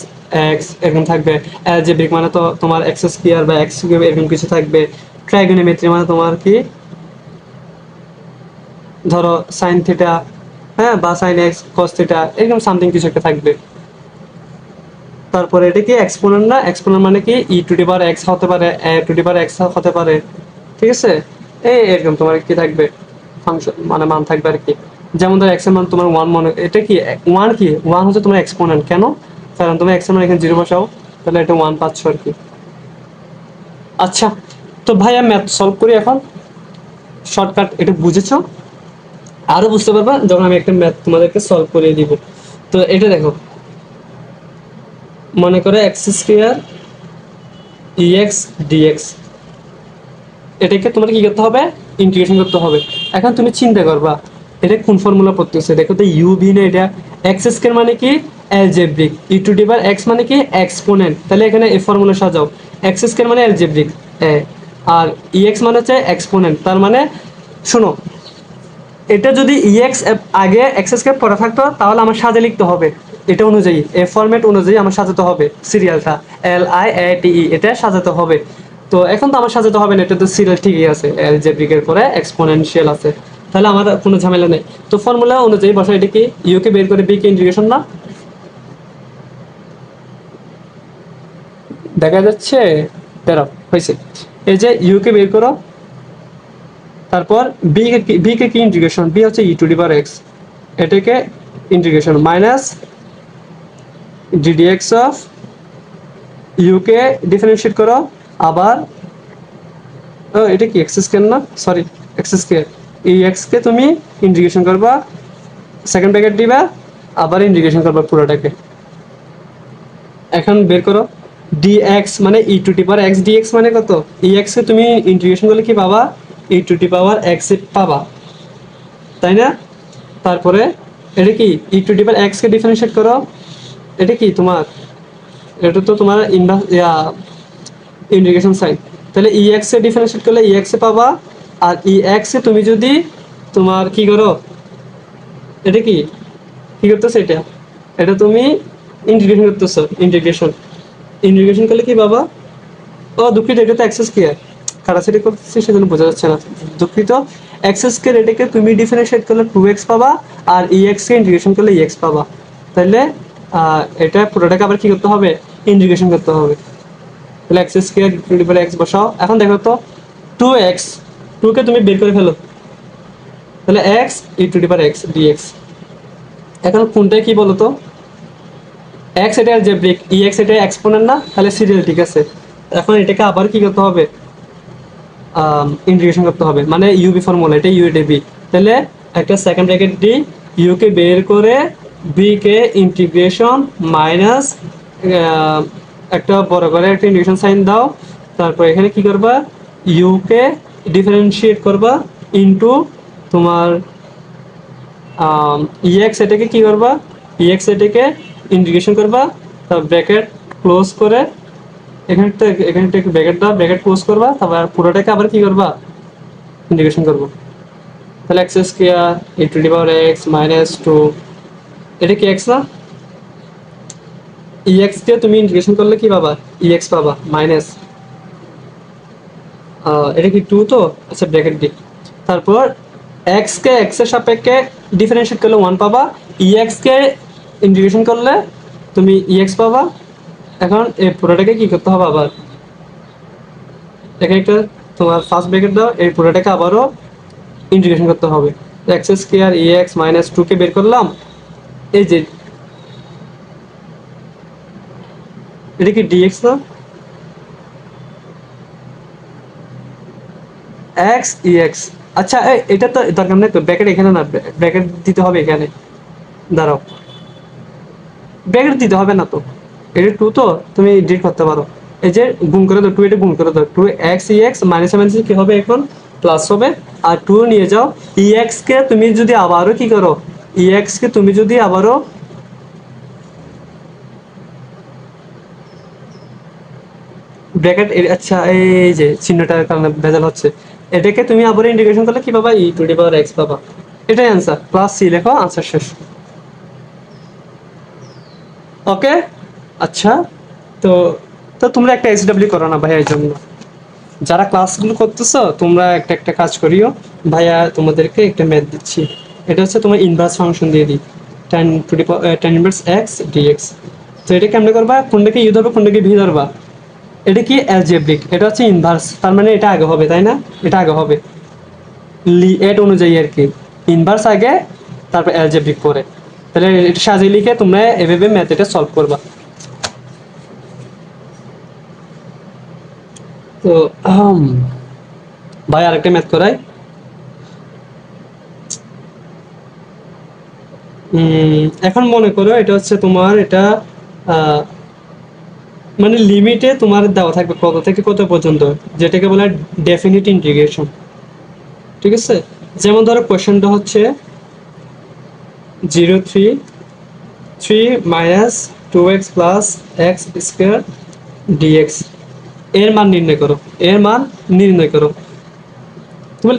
x এরকম থাকবে। অ্যালজেব্রিক মানে তো তোমার এক্স স্কয়ার বা এক্স কিউব এরকম কিছু থাকবে। ট্রাইগোনোমেট্রি মানে তোমার কি, ধরো সাইন থিটা, হ্যাঁ, বা সাইন এক্স কস থিটা এরকম সামথিং কিছু একটা থাকবে। তারপরে এটা কি এক্সপোনেন্ট না, এক্সপোনেন্ট মানে কি e to the power x হতে পারে, এ টু দি পাওয়ার এক্স হতে পারে, ঠিক আছে। এরকম তোমার কি থাকবে, ফাংশন মানে মান থাকবে আর কি। যেমন ধর এক্স এর মান তোমার ওয়ান মনে, এটা কি ওয়ান, কি ওয়ান হচ্ছে তোমার এক্সপোনেন্ট, কেন? কারণ তুমি এক্স এর মান এখানে জিরো বসাও, তাহলে এটা ওয়ান পাচ্ছ আর কি। আচ্ছা, তো ভাই আমি ম্যাথ সলভ করি এখন, শর্টকাট এটা বুঝেছো, আরো বুঝতে পারবা যখন আমি একটা ম্যাথ তোমাদেরকে সলভ করিয়ে দিব। তো এটা দেখো, মনে করো এক্স স্কোয়ার ইএক্স ডিএক্স, এটাকে তোমার কি করতে হবে, ইন্টিগ্রেশন করতে হবে। এখন তুমি চিন্তা করবা এটা কোন ফর্মুলা পড়তেছে, দেখো তো ইউ ভি না, এটা এক্স স্কয়ার মানে কি algebraic, E to the power x মানে কি এক্সপোনেন্ট, তাহলে এখানে এই ফর্মুলা সাজাও। এক্স স্কয়ার মানে অ্যালজেব্রিক আর ইএক্স মানে হচ্ছে এক্সপোনেন্ট, তার মানে শোনো, এটা যদি ইএক্স আগে এক্স স্কয়ার পড়া থাকতো তাহলে আমার সাজে লিখতে হবে, এটা অনুযায়ী এ ফরম্যাট অনুযায়ী আমার সাজাতে হবে সিরিয়ালটা, এল আই এ টি ই এটা সাজাতে হবে। তো এখন তো আমার সাজাতে হবে না, এটা তো সিরিয়াল ঠিকই আছে, অ্যালজেব্রিকের পরে এক্সপোনেনশিয়াল আছে, তাহলে আমার কোনো ঝামেলা নেই। তো ফর্মুলা অনুযায়ী বসা, এটা কি ইউ কে বের করে বি কে ইন্টিগ্রেশন না, দেখা যাচ্ছে তেরো হয়েছে। এই যে ইউ কে বের করো, তারপর বি কে কি ইন্টিগ্রেশন, বি হচ্ছে e to the power x, এটাকে integration minus ddx of u কে ডিফারেন্সিয়েট করো। আবার এটা কি এক্স স্কয়ার না, সরি এক্স স্কয়ার, এই এক্স কে তুমি ইন্টিগ্রেশন করবা, সেকেন্ড ব্র্যাকেট দিবা, আবার ইন্টিগ্রেশন করবা পুরোটাকে। এখন বের করো dx মানে e to the power x, dx মানে কত, এই এক্স কে তুমি ইন্টিগ্রেশন করলে কি পাবা, ই টু দি পাওয়ার এক্স পাবা, তাই না? তারপরে এটা কি e to the power x কে ডিফারেন্সিয়েট করো, এটা কি তোমার, এটা তো তোমার ইন্টিগ্রেশন সাইন, তাহলে ই এক্স এ ডিফারেন্সিয়েট করলে ই এক্স এ পাবা। আর ই এক্স এ তুমি যদি তোমার কি করো, এটা কি কি করতেছো, এটা এটা তুমি ইন্টিগ্রেশন করতেছো, ইন্টিগ্রেশন ইন্টিগ্রেশন করলে কি পাবা, ও দুঃখিত, এটা তো এক্সেস কেয়ার কারাসিটি করতেছি সেজন্য বোঝা যাচ্ছে না, দুঃখিত। এক্সেস কেয়ার এটাকে তুমি ডিফারেন্সিয়েট করলে টু এক্স পাবা, আর ই এক্স কে ইন্টিগ্রেশন করলে ই এক্স পাবা, তাহলে এটা পুরোটাকে আবার কি করতে হবে, ইন্টিগ্রেশন করতে হবে। তাহলে x square to the power x বসাও। এখন দেখো তো 2x, 2 কে তুমি বের করে ফেলো, তাহলে x E to the power x dx। এখন কোনটা কি বলো তো, x এটা অ্যালজেব্রিক, ex এটা এক্সপোনেন্ট না, তাহলে সিরিয়াল ঠিক আছে। এখন এটাকে আবার কি করতে হবে, ইন্টিগ্রেশন করতে হবে, মানে ইউবি ফর্মুলা, এটা ইউ এটা বি, তাহলে একটা সেকেন্ড ব্র্যাকেট ডি, ইউ কে বের করে বি কে ইন্টিগ্রেশন মাইনাস একটা বড় করে একটা ইন্টিগ্রেশন সাইন দাও। তারপর এখানে কি করবা, ইউ কে ডিফারেন্সিয়েট করবা ইনটু তোমার ইএক্স, এটাকে কি করবা, ইএক্স এটাকে ইন্টিগ্রেশন করবা, তারপর ব্র্যাকেট ক্লোজ করে এখানে একটা ব্র্যাকেট দাও, ব্র্যাকেট ক্লোজ করবা, তারপর পুরোটাকে আবার কি করবা, ইন্টিগ্রেশন করবো। তাহলে x square e to the power x minus two, এটা কি এক্স না, ইএক্স কে তুমি ইন্টিগ্রেশন করলে কি পাবা, ইএক্স পাবা মাইনাস এটা কি টু, তো আচ্ছা ব্র্যাকেট দি, তারপর এক্স কে এক্স এর সাপেক্ষে ডিফারেন্সিয়েট করলে ওয়ান পাবা, ইএক্স কে ইন্টিগ্রেশন করলে তুমি ইএক্স পাবা। এখন এই পুরোটাকে কি করতে হবে, আবার এখানে একটা তোমার ফার্স্ট ব্র্যাকেট দাও, এই পুরোটাকে আবারও ইন্টিগ্রেশন করতে হবে। এক্স স্কোয়ার এক্স মাইনাস 2 কে বের করলাম। এই যে এটা কি ডিএক্স না, এক্স এক্স। আচ্ছা এটা তো দরকার নেই তো, ব্র্যাকেট এখানে না, ব্র্যাকেট দিতে হবে এখানে। দাঁড়াও, ব্র্যাকেট দিতে হবে না তো, এটা 2 তো তুমি ডিলিট করতে পারো। এই যে গুণ করে দাও, 2 এটা গুণ করে দাও, 2 এক্স এক্স মাইনাস মাইনাস কি হবে এখন প্লাস হবে। আর 2 নিয়ে যাও, এক্স কে তুমি যদি আবারও কি করো, এক্স কে তুমি যদি আবারও ব্র্যাকেট, আচ্ছা এই যে চিহ্নটার কারণে ভেজাল হচ্ছে, এটাকে তুমি আবার ইন্টিগ্রেশন করলে কি পাবা, ই টু দি পাওয়ার এক্স পাবা। এটাই অ্যান্সার, প্লাস সি লেখো, আনসার শেষ। ওকে। আচ্ছা, তো তো তোমরা একটা এসডব্লিউ করো না ভাইয়া, এই জন্য যারা ক্লাসগুলো করতেছো তোমরা একটা একটা কাজ করিও। ভাইয়া তোমাদেরকে একটা ম্যাথ দিচ্ছি, এটা হচ্ছে তোমার ইনভার্স ফাংশন দিয়ে দিই, টেন ইনভার্স এক্স ডিএক্স। তো এটা কেমনে করবা, কোনটাকে ইউ ধরবা কোনটাকে ভি ধরবা, এটা কি অ্যালজেব্রিক, এটা হচ্ছে ইনভার্স, তার মানে এটা আগে হবে তাই না, এটা আগে হবে এট অনুযায়ী আর কি, ইনভার্স আগে তারপর অ্যালজেব্রিক পরে। তাহলে এটা সাজিয়ে লিখে তোমরা এভাবে ম্যাথ এটা সলভ করবা। তো ভাই আরেকটা ম্যাথ করাই। এখন মনে করো এটা হচ্ছে তোমার এটা মানে লিমিটে তোমার দেওয়া থাকবে কত থেকে কত পর্যন্ত, যেটাকে বলে ডেফিনিট ইন্টিগ্রেশন। ঠিক আছে, যেমন ধরো কোয়েশ্চেনটা হচ্ছে 0 3 minus 2x plus x square dx, এর মান নির্ণয় করো, এর মান নির্ণয় করো।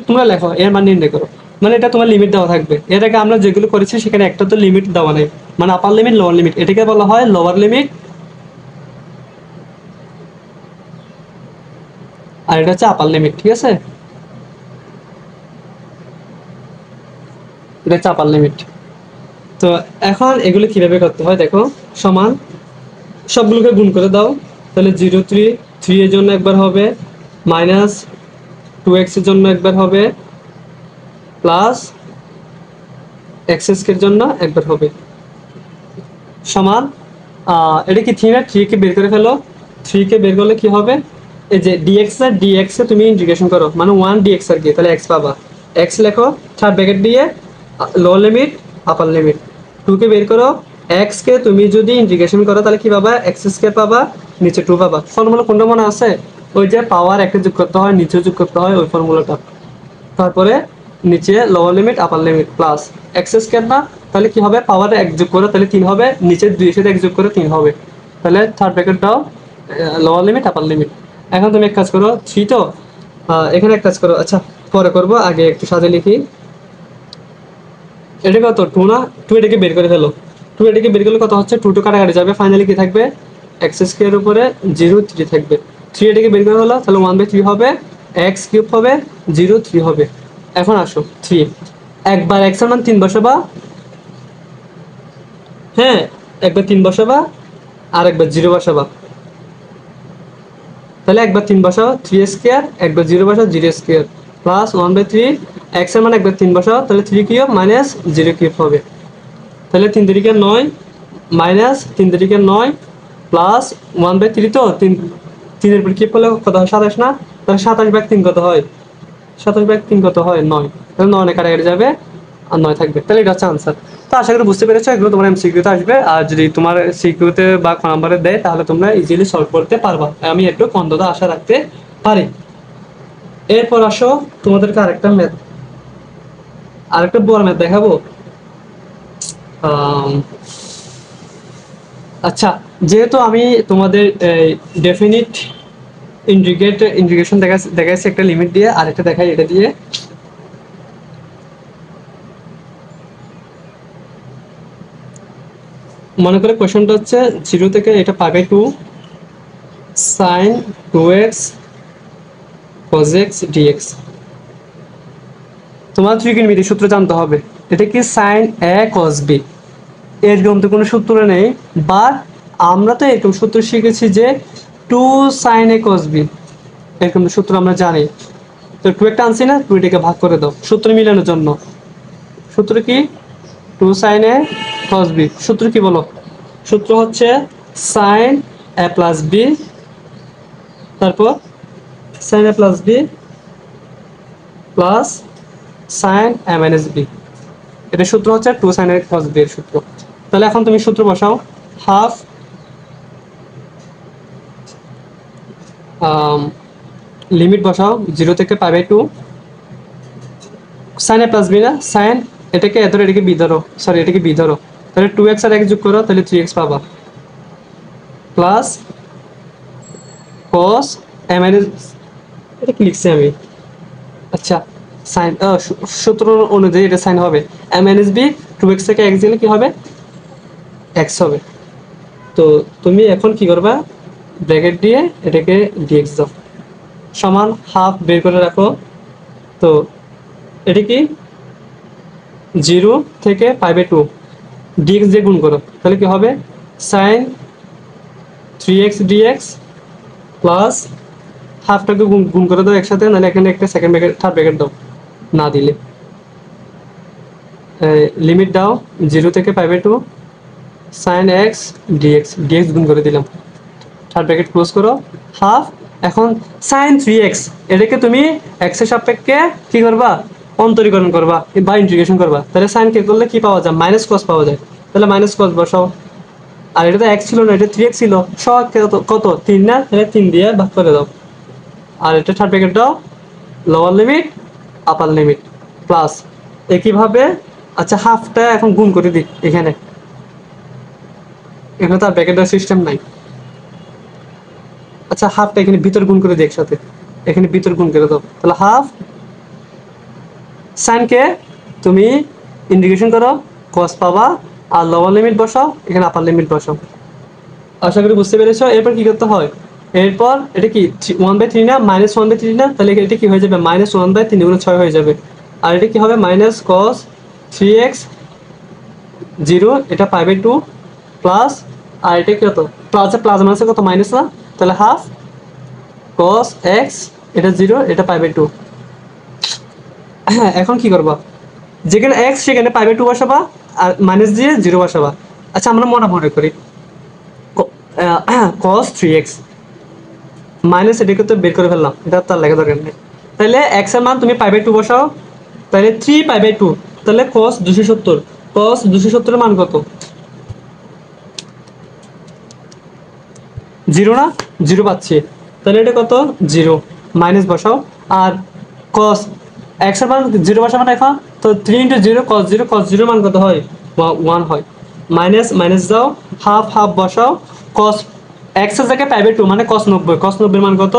তোমরা লেখো এর মান নির্ণয় করো, মানে এটা তোমার লিমিট দেওয়া থাকবে। এর আগে আমরা যেগুলো করেছি সেখানে একটা তো লিমিট দেওয়া নেই, মানে আপার লিমিট লোয়ার লিমিট, এটাকে বলা হয় লোয়ার লিমিট, আর এটা হচ্ছে আপার লিমিট। ঠিক আছে, এটা হচ্ছে আপার লিমিট। তো এখন এগুলো কিভাবে করতে হয় দেখো, সমান সবগুলোকে গুণ করে দাও, তাহলে 0 3 এর জন্য একবার হবে, মাইনাস 2x এর জন্য একবার হবে, প্লাস এক্স স্কোয়ার জন্য একবার হবে, সমান এটা কি 3 না, 3 কে বের করে ফেলো, 3 কে বের করলে কি হবে, এই যে ডিএক্স আর ডিএক্স এ তুমি ইন্টিগ্রেশন করো, মানে 1 ডিএক্স আর কি, তাহলে এক্স পাবা, এক্স লেখো থার্ড ব্র্যাকেট দিয়ে লোয়ার লিমিট আপার লিমিট, 2 কে বের করো, এক্স কে তুমি যদি ইন্টিগ্রেশন করো তাহলে কি পাবা, এক্স স্কয়ার পাবা, নিচে 2 পাবা। ফর্মুলা কোনটা মনে আছে, ওই যে পাওয়ার একটা যোগ করতে হয় নিচে যোগ করতে হয়, ওই ফর্মুলাটা। তারপরে নিচে lower limit upper limit plus x square না, তাহলে কি হবে, পাওয়ার এক যোগ করে তাহলে 3 হবে, নিচে 2 এর সাথে এক যোগ করে 3 হবে, তাহলে থার্ড ব্র্যাকেটটাও লোয়ার লিমিট আপার লিমিট। এখন তুমি এক কাজ করো, 3 তো এখানে এক কাজ করো, আচ্ছা পরে করবো, আগে একটু সাজে লিখি। এটা কত 2 না, 2 এটাকে বের করে ফেলো, 2 এটাকে বের করলে কত হচ্ছে, 2 2 কাটাকাটি যাবে, ফাইনালি কি থাকবে, এক্স স্কয়ার উপরে 0 3 থাকবে, 3 এটাকে বের করে হলো, তাহলে 1/3 হবে, এক্স কিউব হবে, 0 3 হবে। এখন আসো 3 একবার এক্স এর মান 3 বসাবা, হ্যাঁ একবার 3 বসাবা আর একবার 0 বসাবা, তাহলে একবার 3 বসাও 3 স্কয়ার, একবার 0 বসাও 0 স্কয়ার, প্লাস 1/3 এক্স এর মান একবার 3 বসাও, তাহলে 3 কিউব মাইনাস 0 কিউব হবে, তাহলে 3 3 9 মাইনাস 3 3 9 প্লাস 1/3, তো 3 এর পর কিউব করলে কত হয় 27 না, তাহলে 27/3 কত হয়, 27/3 কত হয় 9, তাহলে 9 কাটাকাটি যাবে আর 9 থাকবে, তাহলে এটা হচ্ছে আনসার। তো আশা করি বুঝতে পেরেছো, এগুলো তোমার এমসিকিউতে আসবে, আর যদি তোমার সিকিউতে বা ক নাম্বারে দেয় তাহলে তোমরা ইজিলি সলভ করতে পারবা, আমি একটু অন্তত আশা রাখতে পারি। এরপর আসো তোমাদেরকে আরেকটা বড় ম্যাথ দেখাবো। আচ্ছা, যেহেতু আমি তোমাদের ডেফিনিট ইন্টিগ্রেশন দেখাচ্ছি একটা লিমিট দিয়ে, আর একটা দেখাই এটা দিয়ে। মনে করে কোশ্চেনটা হচ্ছে 0 থেকে এটা পাবে 2 sin 2x cos x dx। তোমার ত্রিকোণমিতির সূত্র জানতে হবে, এটা কি sin a cos b, এরকম তো কোনো সূত্র নেই, বাট আমরা তো এরকম সূত্র শিখেছি যে 2 sin a cos b, এরকম সূত্র আমরা জানি। তো 2 একটা আনছি না, 2 এটাকে ভাগ করে দাও সূত্র মিলানোর জন্য, সূত্র কি? 2 sin a cos b। সূত্র কি বলো? সূত্র হচ্ছে sin a প্লাস b, তারপর sin a plus b plus sin a minus b। এটা সূত্র হচ্ছে 2 sin a cos b এর সূত্র। তাহলে এখন তুমি সূত্র বসাও। হাফ লিমিট বসাও 0 থেকে π/2 sin a প্লাস b না, sin এটাকে এ ধরো, এটাকে b ধরো, সরি এটাকে b ধরো, তাহলে 2x আর x যোগ করো, তাহলে 3x পাবা, প্লাস cos a মাইনাস, এটা কি লিখছি আমি, আচ্ছা sin সূত্র অনুযায়ী এটা sin হবে a মাইনাস b, 2x থেকে x দিলে কি হবে, x হবে। তো তুমি এখন কি করবা, ব্র্যাকেট দিয়ে এটাকে dx দাও, সমান হাফ বের করে রাখো। তো এটা কি 0 থেকে π/2 dx দিয়ে গুণ করো, তাহলে কি হবে, sin 3x dx প্লাস হাফটাকে গুণ করে দাও একসাথে, নাহলে এখানে একটা সেকেন্ড ব্র্যাকেট থার্ড ব্র্যাকেট দাও, না দিলে লিমিট দাও 0 থেকে π/2 sin x dx গুণ করে দিলাম, থার্ড ব্র্যাকেট ক্লোজ করো, হাফ। এখন sin 3x এটাকে তুমি x এর সাপেক্ষে কি করবা, অন্তরীকরণ করবা বা ইন্টিগ্রেশন করবা, তাহলে sin কে করলে কি পাওয়া যায়, মাইনাস cos পাওয়া যায়, তাহলে মাইনাস cos বসাও। আর এটা তো x ছিল না, এটা 3x ছিল, সব কত 3 না, তাহলে 3 দিয়ে ভাগ করে দাও, আর এটা থার্ড ব্র্যাকেট দাও, lower limit upper limit plus একইভাবে। আচ্ছা হাফটা এখন গুণ করে দিই, এখানে তার ব্র্যাকেট দেওয়ার সিস্টেম নাই। আচ্ছা হাফটা এখানে ভিতর গুণ করে দিই একসাথে, এখানে ভিতর গুণ করে দাও, তাহলে হাফ sin কে তুমি ইন্টিগ্রেশন করো, cos পাবা, আর লোয়ার লিমিট বসাও, এখানে আপার লিমিট বসাও। আশা করি বুঝতে পেরেছো। এরপর কি করতে হয়, এরপর এটা কি 1/3 না, -1/3 না, তাহলে এটা কি হয়ে যাবে, -1/3 গুণ 6 হয়ে যাবে। আর এটা কি হবে, মাইনাস cos 3x 0, এটা π/2 প্লাস, আর এটা কি হতো, প্লাস প্লাস মাইনাসে কত, মাইনাস না, তাহলে হাফ cos x, এটা 0, এটা π/2। হ্যাঁ এখন কি করবা, যেখানে x সেখানে π/2 বসাবা, আর মাইনাস দিয়ে 0 বসাবা। আচ্ছা আমরা মনে করি cos 3x মাইনাস, এটাকে তো বের করে ফেললাম, এটা তার লেখা দরকার নেই। তাহলে x এর মান তুমি π/2 বসাও, তাহলে 3π/2, তাহলে cos 270, cos 270 এর মান কত, 0 না, 0 পাচ্ছি, তাহলে এটা কত 0, মাইনাস বসাও। আর cos x এর মান 0 বসাবো না এখন, তো 3 × 0 cos 0, cos 0 মান কত হয়, 1 হয়, মাইনাস মাইনাস দাও, হাফ হাফ বসাও, cos x এর জায়গায় π/2 মানে cos 90, cos 90 এর মান কত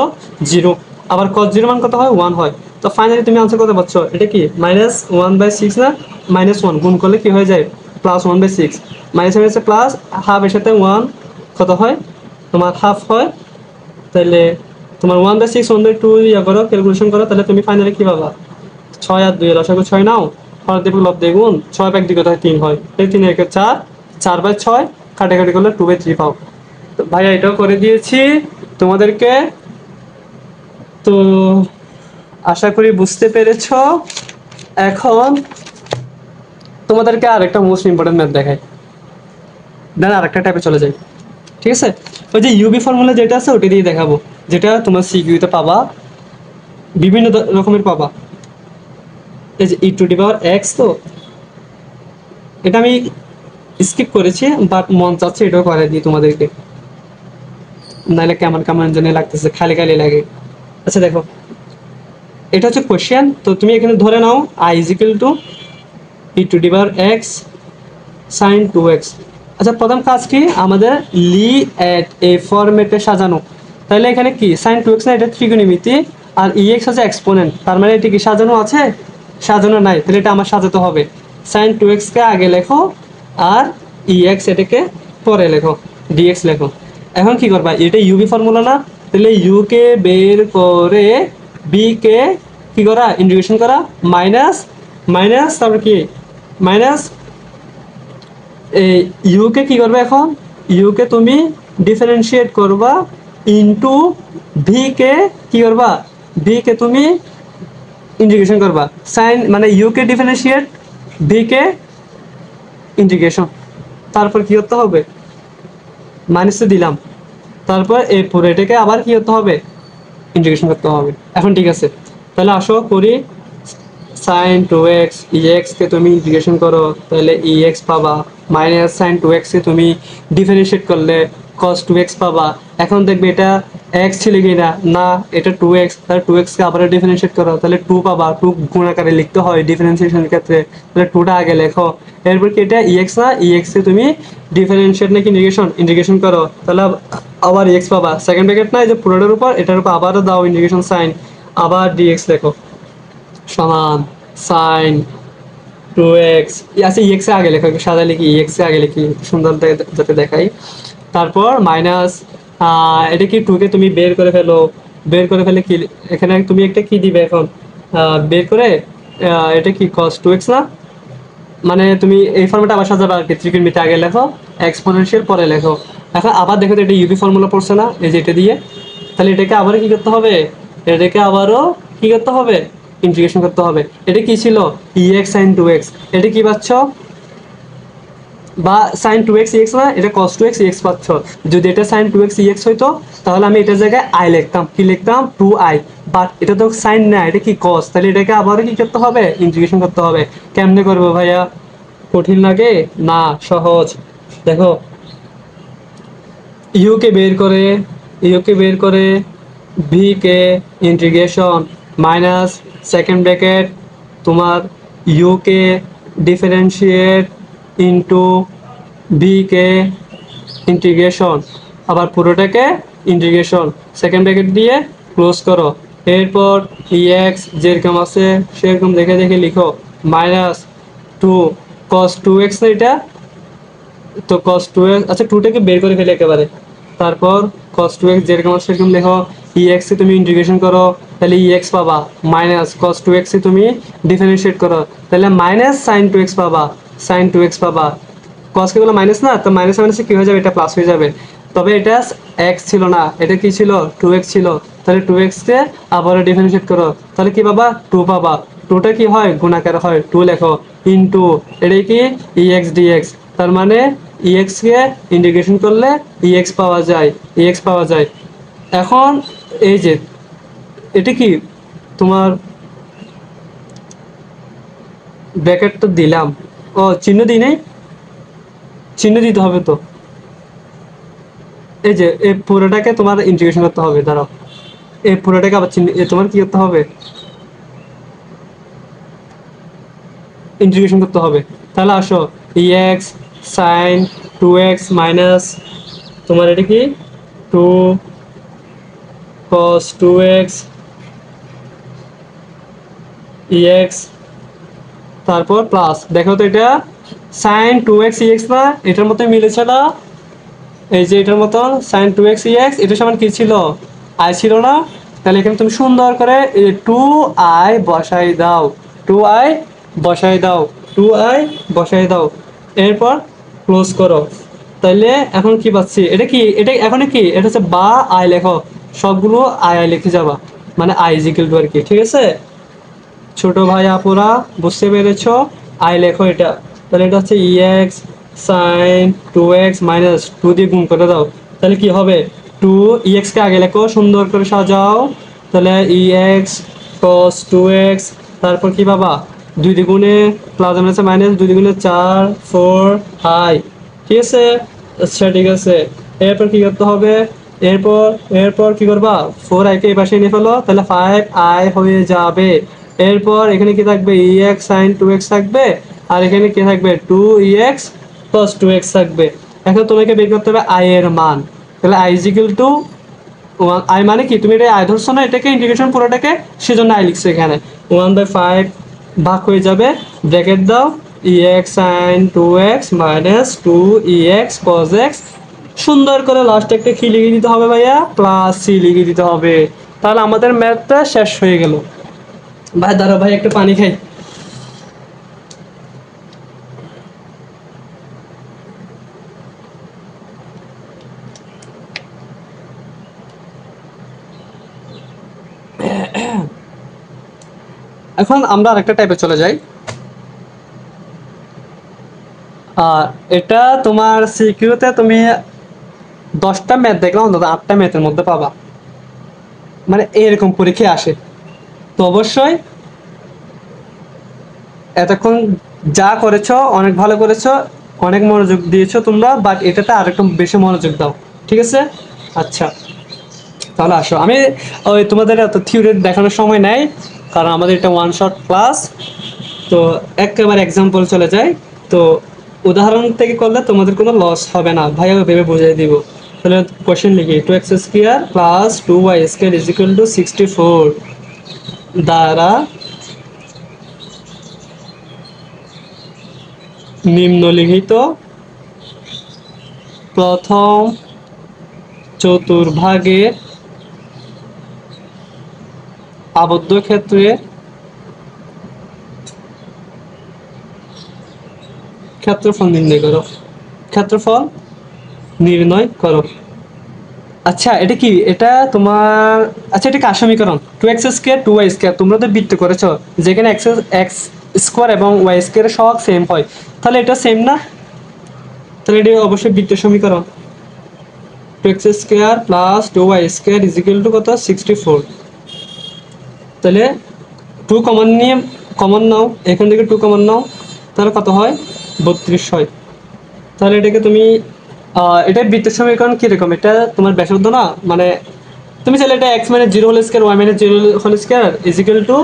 0, আবার cos 0 মান কত হয় 1 হয়। তো ফাইনালি তুমি আনসার কত পাচ্ছ, এটা কি -1/6 না, -1 গুণ করলে কি হয়ে যায়, +1/6, মাইনাস মাইনাসে প্লাস, হাফ এর সাথে 1 কত হয়, তোমার হাফ হয়, তাহলে তোমার 1/6 1/2 ইয়া করো, ক্যালকুলেশন করো, তাহলে তুমি ফাইনালি কি পাবা, 6 আর 2 এর লসাগু 6 নাও, হর দিয়ে লব দিয়ে গুণ, 6 1 2 কত হয় 3 হয়, এই 3 এর 4, 4/6 কাটাকাটি করলে 2/3 পাও। তো ভাইয়া এটাও করে দিয়েছি তোমাদেরকে। তো আশা করি বুঝতে পেরেছো। এখন তোমাদেরকে আরেকটা মোস্ট ইম্পর্টেন্ট ম্যাথ দেখাই, দেন আরেকটা টাইপে চলে যাই, ঠিক আছে। ওই যে ইউবি ফর্মুলা যেটা আছে ওটা দিয়ে দেখাবো, যেটা তোমার সিকিউতে পাবা, বিভিন্ন রকমের পাবা। এই যে e⁻x, তো এটা আমি স্কিপ করেছি, বাট মন চাচ্ছে এটাও করে দিই তোমাদেরকে, নাহলে কেমন কেমন জানি লাগতেছে, খালি খালি লাগে। আচ্ছা দেখো, এটা হচ্ছে কোশ্চেন, তো তুমি এখানে ধরে নাও i = e⁻x sin 2x। আচ্ছা প্রথম কাজ কি, আমাদের লি এট এ ফরম্যাটে সাজানো, তাহলে এখানে কি sin 2x না, এটা ত্রিকোণমিতি, আর ex হচ্ছে এক্সপোনেন্ট, তার মানে এটা কি সাজানো আছে, সাজানো নাই, তাহলে এটা আমার সাজাতে হবে। sin 2x কে আগে লেখো, আর ex এটাকে পরে লেখো, dx লেখো। এখন কি করবা, এটা ইউবি ফর্মুলা না, তাহলে ইউ কে বের করে বি কে কি করা, ইন্টিগ্রেশন করা, মাইনাস মাইনাস, তারপর কি মাইনাস, এই ইউ কে কি করবে, এখন ইউ কে তুমি ডিফারেন্সিয়েট করবা ইনটু ভি কে কি করবা, ভি কে তুমি ইন্টিগ্রেশন করবা, সাইন মানে ইউ কে ডিফারেন্সিয়েট বি কে ইন্টিগ্রেশন, তারপর কি করতে হবে, মাইনাসে দিলাম, তারপর এই পুরো এটাকে আবার কি করতে হবে, ইন্টিগ্রেশন করতে হবে। এখন ঠিক আছে, তাহলে আসো করি। সাইন টু এক্স ইএক্স কে তুমি ইন্টিগ্রেশন করো, তাহলে ইএক্স পাবা, মাইনাস সাইন টু এক্স কে তুমি ডিফারেন্সিয়েট করলে কস টু এক্স পাবা। এখন দেখবে এটা এক্স ছিল কি না, না এটা টু এক্স, তাহলে টু এক্স কে আবার ডিফারেন্সিয়েট করো, তাহলে টু পাবা, টু গুণ আকারে লিখতে হয় ডিফারেন্সিয়েশনের ক্ষেত্রে, তাহলে টুটা আগে লেখো। এরপর কি এটা ইএক্স না, ইএক্স কে তুমি ডিফারেন্সিয়েট নাকি ইন্টিগ্রেশন করো, তাহলে আবার এক্স পাবা। সেকেন্ড ব্র্যাকেট না, এই যে পুরোটার উপর এটার উপর আবারও দাও ইন্টিগ্রেশন সাইন, আবার ডিএক্স লেখো সমান সাইন টু এক্স, আচ্ছা ইএক্স এ আগে লেখো, সাদা লিখি ইএক্স এ আগে লিখি সুন্দর যাতে দেখাই। তারপর মাইনাস এটা কি টু কে তুমি বের করে ফেলো, বের করে ফেলে কি এখানে তুমি একটা কি দিবে এখন, বের করে এটা কি কস টু এক্স না, মানে তুমি এই ফর্মেটে আবার সাজাবে আর কি, ত্রিকোণমিতি আগে লেখো, এক্সপোনেনশিয়াল পরে লেখো। এখন আবার দেখো তো এটা ইউবি ফর্মুলা পড়ছে না, এই যে এটা দিয়ে, তাহলে এটাকে আবারও কি করতে হবে, এটাকে আবারও কি করতে হবে, ইন্টিগ্রেশন করতে হবে। এটা কি ছিল, ইএক্স সাইন টু এক্স, এটা কি পাচ্ছ, বা সাইন টু এক্স ইএক্স না, এটা কস টু এক্স ইএক্স পাচ্ছ। যদি এটা সাইন টু এক্স ইএক্স হইতো তাহলে আমি এটার জায়গায় আই লিখতাম, কি লিখতাম, টু আই, বাট এটা তো সাইন না, এটা কি কস, তাহলে এটাকে আবারও কি করতে হবে, ইন্টিগ্রেশন করতে হবে। কেমনে করবো ভাইয়া, কঠিন লাগে না, সহজ। দেখো ইউকে বের করে, ইউকে বের করে ভি কে ইন্টিগ্রেশন মাইনাস সেকেন্ড ব্র্যাকেট তোমার ইউকে ডিফারেন্সিয়েট ইনটু বি কে ইন্টিগ্রেশন, আবার পুরোটাকে ইন্টিগ্রেশন সেকেন্ড ব্র্যাকেট দিয়ে ক্লোজ করো। এরপর ইএক্স যেরকম আছে সেরকম দেখে দেখে লিখো, minus two cos two x না এটা, তো কস টু এক্স, আচ্ছা টুটাকে বের করে ফেলে একেবারে, তারপর কস টু এক্স যেরকম আছে সেরকম লেখো, ইএক্স এ তুমি ইন্টিগ্রেশন করো তাহলে ইএক্স পাবা, মাইনাস কস টু এক্স এ তুমি ডিফারেন্সিয়েট করো তাহলে মাইনাস সাইন টু এক্স পাবা, সাইন টু এক্স পাবা। কস কে গুলো মাইনাস না, তো মাইনাস মাইনাসে কি হয়ে যাবে, এটা প্লাস হয়ে যাবে। তবে এটা এক্স ছিল না, এটা কি ছিল, টু এক্স ছিল, তাহলে টু এক্স কে আবারও ডিফারেন্সিয়েট করো, তাহলে কি পাবা, টু পাবা। টুটা কি হয়, গুণাকার হয়, টু লেখো ইনটু এটাই কি ইএক্স ডিএক্স, তার মানে ইএক্স কে ইন্টিগ্রেশন করলে ইএক্স পাওয়া যায়, ইএক্স পাওয়া যায়। এখন এই যে এটা কি তোমার ব্র্যাকেট তো দিলাম, ও চিহ্ন দিই নাই, চিহ্ন দিতে হবে তো, এই যে এই পুরোটাকে তোমার ইন্টিগ্রেশন করতে হবে, দাঁড়াও এই পুরোটাকে আবার চিহ্ন তোমার কি করতে হবে, ইন্টিগ্রেশন করতে হবে। তাহলে আসো e x sine two x minus তোমার এটা কি two cos two x e x, তারপর প্লাস দেখো তো এটা সাইন টু এক্স ইএক্স না, এটার মতো মিলেছে না, এই যে এটার মতন সাইন টু এক্স ইএক্স, এটা সমান কি ছিল, আই ছিল না, তাহলে এখানে তুমি সুন্দর করে টু আই বসাই দাও, টু আই বসাই দাও, টু আই বসাই দাও, এরপর ক্লোজ করো। তাহলে এখন কি পাচ্ছি, এটা কি, এটা এখন কি, এটা হচ্ছে বা আই লেখো, সবগুলো আই আই লিখে যাবা, মানে আই ইজ ইকুয়াল টু আর কি, ঠিক আছে ছোট ভাই আপুরা, বুঝতে পেরেছো, আই লেখো এটা, তাহলে এটা হচ্ছে e x sine two x minus two দিয়ে গুণ করে দাও, তাহলে কি হবে, টু ইএক্স কে আগে লেখো সুন্দর করে সাজাও, তাহলে ইএক্স কস টু এক্স, তারপর কি বাবা দুই দ্বিগুণে প্লাস মাইনাস মাইনাস, দুই দ্বিগুণে চার ফোর আই, ঠিক আছে, আচ্ছা ঠিক আছে। এরপর কি করতে হবে, এরপর এরপর কি করবা, ফোর আই কে এই পাশে নিয়ে ফেলো, তাহলে ফাইভ আই হয়ে যাবে। এরপর এখানে কি থাকবে, ইএক্স সাইন টু এক্স থাকবে, আর এখানে কি থাকবে, two e x plus two x থাকবে। এখন তোমাকে বের করতে হবে আই এর মান, তাহলে I is equal two I মানে কি, তুমি এটা আই ধরছো না, এটাকে ইন্টিগ্রেশন পুরোটাকে, সেজন্য আই লিখছো এখানে, 1/5 ভাগ হয়ে যাবে, ব্র্যাকেট দাও e x sine two x minus two e x cos x, সুন্দর করে লাস্টে একটা কি লিখে দিতে হবে ভাইয়া, প্লাস সি লিখে দিতে হবে, তাহলে আমাদের ম্যাথটা শেষ হয়ে গেল। ভাই দাঁড়াও ভাই একটু পানি খাই। এখন আমরা আরেকটা টাইপে চলে যাই, আর এটা তোমার সিকিউতে তুমি 10টা ম্যাথ দেখলে অন্তত 8টা ম্যাথের মধ্যে পাবা, মানে এরকম পরীক্ষা আসে। তো অবশ্যই এতক্ষণ যা করেছো অনেক ভালো করেছো, অনেক মনোযোগ দিয়েছো তোমরা, বাট এটাতে আরেকটু বেশি মনোযোগ দাও, ঠিক আছে? আচ্ছা, তাহলে আসো, আমি ওই তোমাদের এত থিওরি দেখানোর সময় নেই, কারণ আমাদের এটা ওয়ান শট ক্লাস। তো একেবারে এক্সাম্পল চলে যায়। তো উদাহরণ থেকে করলে তোমাদের কোনো লস হবে না, ভাইয়া ভেবে বুঝিয়ে দিব। তাহলে কোশ্চেন লিখি, 2x² plus 2y² is equal two 64 দ্বারা নিম্নলিখিত প্রথম চতুর্ভাগের আবদ্ধ ক্ষেত্রে ক্ষেত্রফল নির্ণয় করো। ক্ষেত্রফল নির্ণয় করো। আচ্ছা এটা কি, এটা তোমার, আচ্ছা এটা কার সমীকরণ? 2x² 2y², তোমরা তো বৃত্ত করেছো যেখানে x স্কোয়ার এবং y² সহগ সেম হয়, তাহলে এটা সেম না? তাহলে এটা অবশ্যই বৃত্তের সমীকরণ। 2x² plus 2y² is equal two কত? 64। তাহলে 2 কমন নিয়ে, কমন নাও, এখান থেকে 2 কমন নাও, তাহলে কত হয়? 32 হয়। তাহলে এটাকে তুমি এটা বৃত্তের সমীকরণ কিরকম? এটা তোমার ব্যাসার্ধ না, মানে তুমি চাইলে এটা x মানে 0 হোল স্কয়ার y মানে 0 whole square is equal to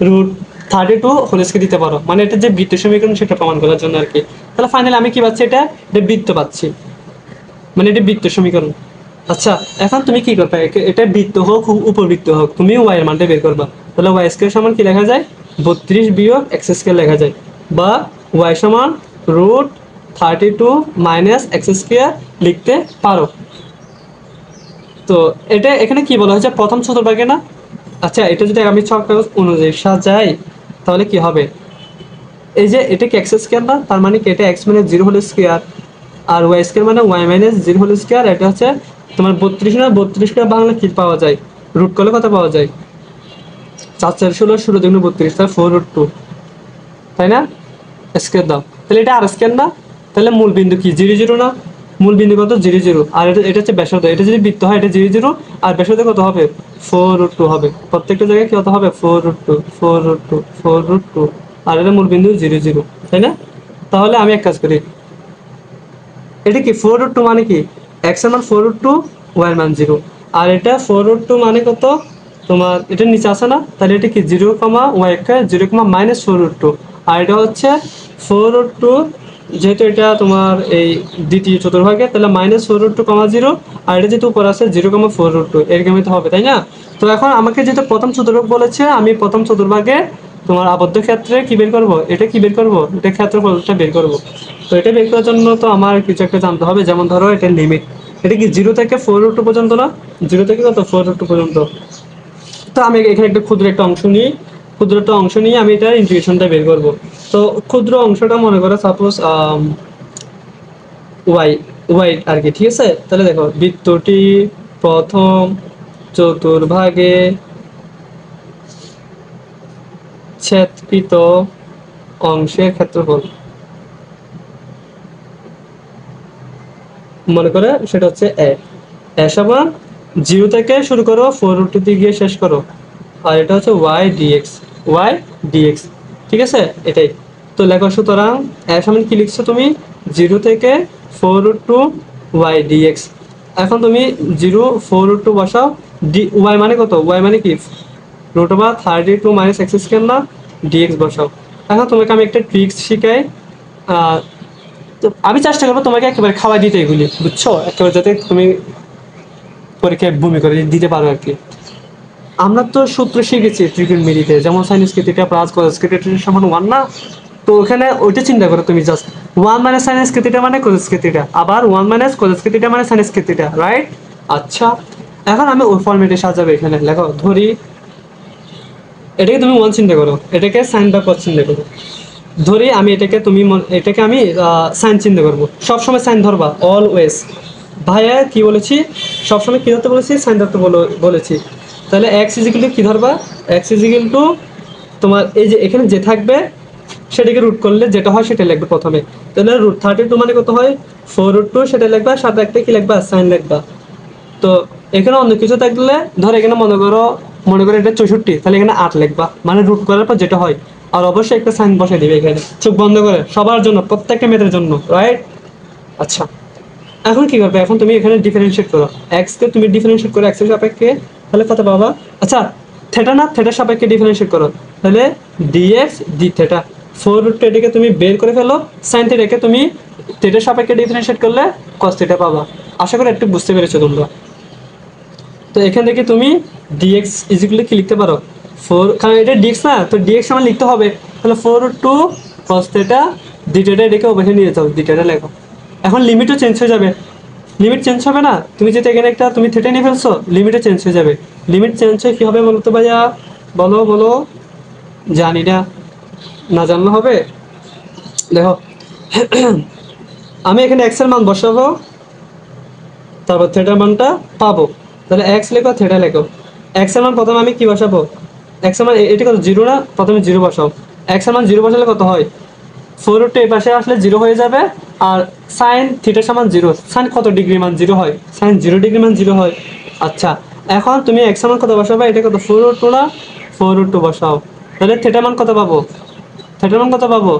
√32 whole square দিতে পারো, মানে এটা যে বৃত্তের সমীকরণ সেটা প্রমাণ করার জন্য আর কি। তাহলে ফাইনালি আমি কি পাচ্ছি? এটা বৃত্ত পাচ্ছি, মানে এটা বৃত্তের সমীকরণ। আচ্ছা, এখন তুমি কি করবে? এটা বৃত্ত হোক উপবৃত্ত হোক, তুমি y এর মানটা বের করবা। তাহলে y² সমান কি লেখা যায়? 32 বিয়োগ x² লেখা যায়, বা y সমান √32 মাইনাস x² লিখতে পারো। তো এটা এখানে কি বলা হয়েছে? প্রথম চতুর্ভাগে না? আচ্ছা, এটা যদি আমি ছক অনুযায়ী সাজাই তাহলে কি হবে? এই যে এটা কি x² না, তার মানে কি এটা x মানে 0 হোল স্কয়ার, আর y² মানে y মাইনাস 0 হোল স্কয়ার। এটা হচ্ছে তোমার 32 না, 32টা বাংলা কি পাওয়া যায়? রুট করলে কত পাওয়া যায়? 4 4 16 16 2 32, তাহলে 4√2, তাই না? স্কয়ার দাও, তাহলে এটা আর স্কয়ার না? তাহলে মূল বিন্দু কি 0 0 না? মূল বিন্দু কত? 0 0, আর এটা হচ্ছে ব্যাসার্ধ। এটা যদি বৃত্ত হয় এটা 0 0, আর ব্যাসার্ধ কত হবে? 4√2 হবে। প্রত্যেকটা জায়গায় কি কত হবে? 4√2 4√2 4√2, আর এটা মূল বিন্দু 0 0, তাই না? তাহলে আমি এক কাজ করি, এটা কি 4√2 মানে কি x এর মান 4√2, y এর মান 0, আর এটা 4√2 মানে কত তোমার? এটা নিচে আসে না? তাহলে এটা কি 0, y কে 0, মাইনাস 4√2, আর এটা হচ্ছে 4√2, যেহেতু এটা তোমার এই দ্বিতীয় চতুর্ভাগে, তাহলে মাইনাস 4√2, 0, আর এটা যেহেতু উপর আছে 0, 4√2, এরকমই তো হবে, তাই না? তো এখন আমাকে যেহেতু প্রথম চতুর্ভাগ বলেছে, আমি প্রথম চতুর্ভাগে তোমার আবদ্ধ ক্ষেত্রে কি বের করব? এটা কি বের করব? এটা ক্ষেত্রফলটা বের করব। তো এটা বের করার জন্য তো আমার কিছু একটা জানতে হবে, যেমন ধরো এটা লিমিট, এটা কি 0 থেকে 4√2 পর্যন্ত না? 0 থেকে কত? 4√2 পর্যন্ত। তো আমি এখানে একটা ক্ষুদ্র একটা অংশ নিই, ক্ষুদ্র একটা অংশ নিয়ে আমি এটা ইন্টিগ্রেশনটা বের করব। তো ক্ষুদ্র অংশটা মনে করো সাপোজ ওয়াই, ওয়াই আর কি, ঠিক আছে? তাহলে দেখো বৃত্তটি প্রথম চতুর্ভাগে ছেদকৃত অংশের ক্ষেত্রফল, মনে করে সেটা হচ্ছে এ সমান 0 থেকে শুরু করো 4√2 গিয়ে শেষ করো, আর এটা হচ্ছে ওয়াই ডিএক্স, ঠিক আছে? এটাই তো লেখো। সুতরাং এ সমান কি লিখছো তুমি? 0 থেকে 4√2 ওয়াই ডিএক্স। এখন তুমি 0 4√2 বসাও, ওয়াই মানে কত? ওয়াই মানে কি √32 মাইনাস x² না, ডিএক্স বসাও। এখন তোমাকে আমি একটা ট্রিক্স শিখাই, তো আমি চেষ্টা করবো তোমাকে একেবারে খাওয়াই দিতে এগুলি, বুঝছো? একেবারে যাতে তুমি পরীক্ষায় ভূমি করে দিতে পারো আর কি। আমরা তো সূত্র শিখেছি ট্রিগোনোমেট্রিতে, যেমন sine square theta plus cos square theta সমান 1 না? তো ওখানে ওইটা চিন্তা করো তুমি, just 1 minus sine square theta মানে কস স্কয়ার থিটা, আবার 1 মাইনাস কস স্কয়ার থিটা মানে সাইন স্কয়ার থিটা, রাইট? আচ্ছা, এখন আমি ওই ফরম্যাটে সাজাবো। এখানে লেখো, ধরি এটাকে তুমি 1 চিন্তা করো, এটাকে সাইন বা কস চিন্তা করো। ধরি আমি এটাকে এটাকে আমি সাইন চিন্তা করবো, সবসময় সাইন ধরবা অলওয়েজ। ভাইয়া কি বলেছি? সবসময় কি ধরতে বলেছি? সাইন ধরতে বলেছি। তাহলে এক্স ইজিক্যাল টু কি ধরবা? এক্স ইজিক্যাল টু তোমার এই যে এখানে যে থাকবে সেটাকে রুট করলে যেটা হয় সেটা লিখবে প্রথমে। তাহলে √32 মানে কত হয় 4√2, সেটা লিখবা, সাথে একটা কি লিখবা সাইন লিখবা। তো এখানে অন্য কিছু থাকলে ধর এখানে মনে করো এটা 64, তাহলে এখানে 8 লিখবা, মানে রুট করার পর যেটা হয়। আর অবশ্যই একটা সাইন বসাই দিবে এখানে চোখ বন্ধ করে, সবার জন্য, প্রত্যেকটা মেয়েদের জন্য, রাইট? আচ্ছা, এখন কি করবে, এখন তুমি এখানে ডিফারেন্সিয়েট করো, এক্স কে তুমি ডিফারেন্সিয়েট করো এক্স এর সাপেক্ষে, তাহলে কত পাবা? আচ্ছা, থেটা না, থেটার সাপেক্ষে ডিফারেন্সিয়েট করো, তাহলে ডিএক্স ডি থেটা। 4√2 এটাকে তুমি বের করে ফেলো, সাইন থেটাকে তুমি থেটার সাপেক্ষে ডিফারেন্সিয়েট করলে কস থেটা পাবা। আশা করি একটু বুঝতে পেরেছো তোমরা। তো এখান থেকে তুমি ডিএক্স ইজিক্যালি কি লিখতে পারো 4, কারণ এটা ডিএক্স না, তো ডিএক্স আমার লিখতে হবে, তাহলে 4√2 cos থেটা ডি থেটা, এটাকে ওভাবে নিয়ে যাও, ডি থেটা লেখো। এখন লিমিটও চেঞ্জ হয়ে যাবে, লিমিট চেঞ্জ হবে না, তুমি যেটা এখানে একটা তুমি থেটা নিয়ে ফেলছো, লিমিটও চেঞ্জ হয়ে যাবে। লিমিট চেঞ্জ হয়ে কি হবে বলো তো ভাইয়া, বলো বলো, জানি না, না জানলে হবে। দেখো আমি এখানে এক্স এর মান বসাবো, তারপর থেটার মানটা পাবো, তাহলে এক্স লেখো থেটা লেখো। এক্স এর মান প্রথমে আমি কি বসাবো, এক্স এর মান এটি কত 0 না, প্রথমে 0 বসাও। এক্স এর মান 0 বসালে কত হয় 4√2 এই পাশে আসলে 0 হয়ে যাবে, আর সাইন থিটার সমান 0, সাইন কত ডিগ্রি মান 0 হয়, সাইন 0 ডিগ্রি মান 0 হয়। আচ্ছা, এখন তুমি এক্স এর মান কত বসাবে, এটা কত 4√2 না, 4√2 বসাও, তাহলে থিটার মান কত পাবো, থিটার মান কত পাবো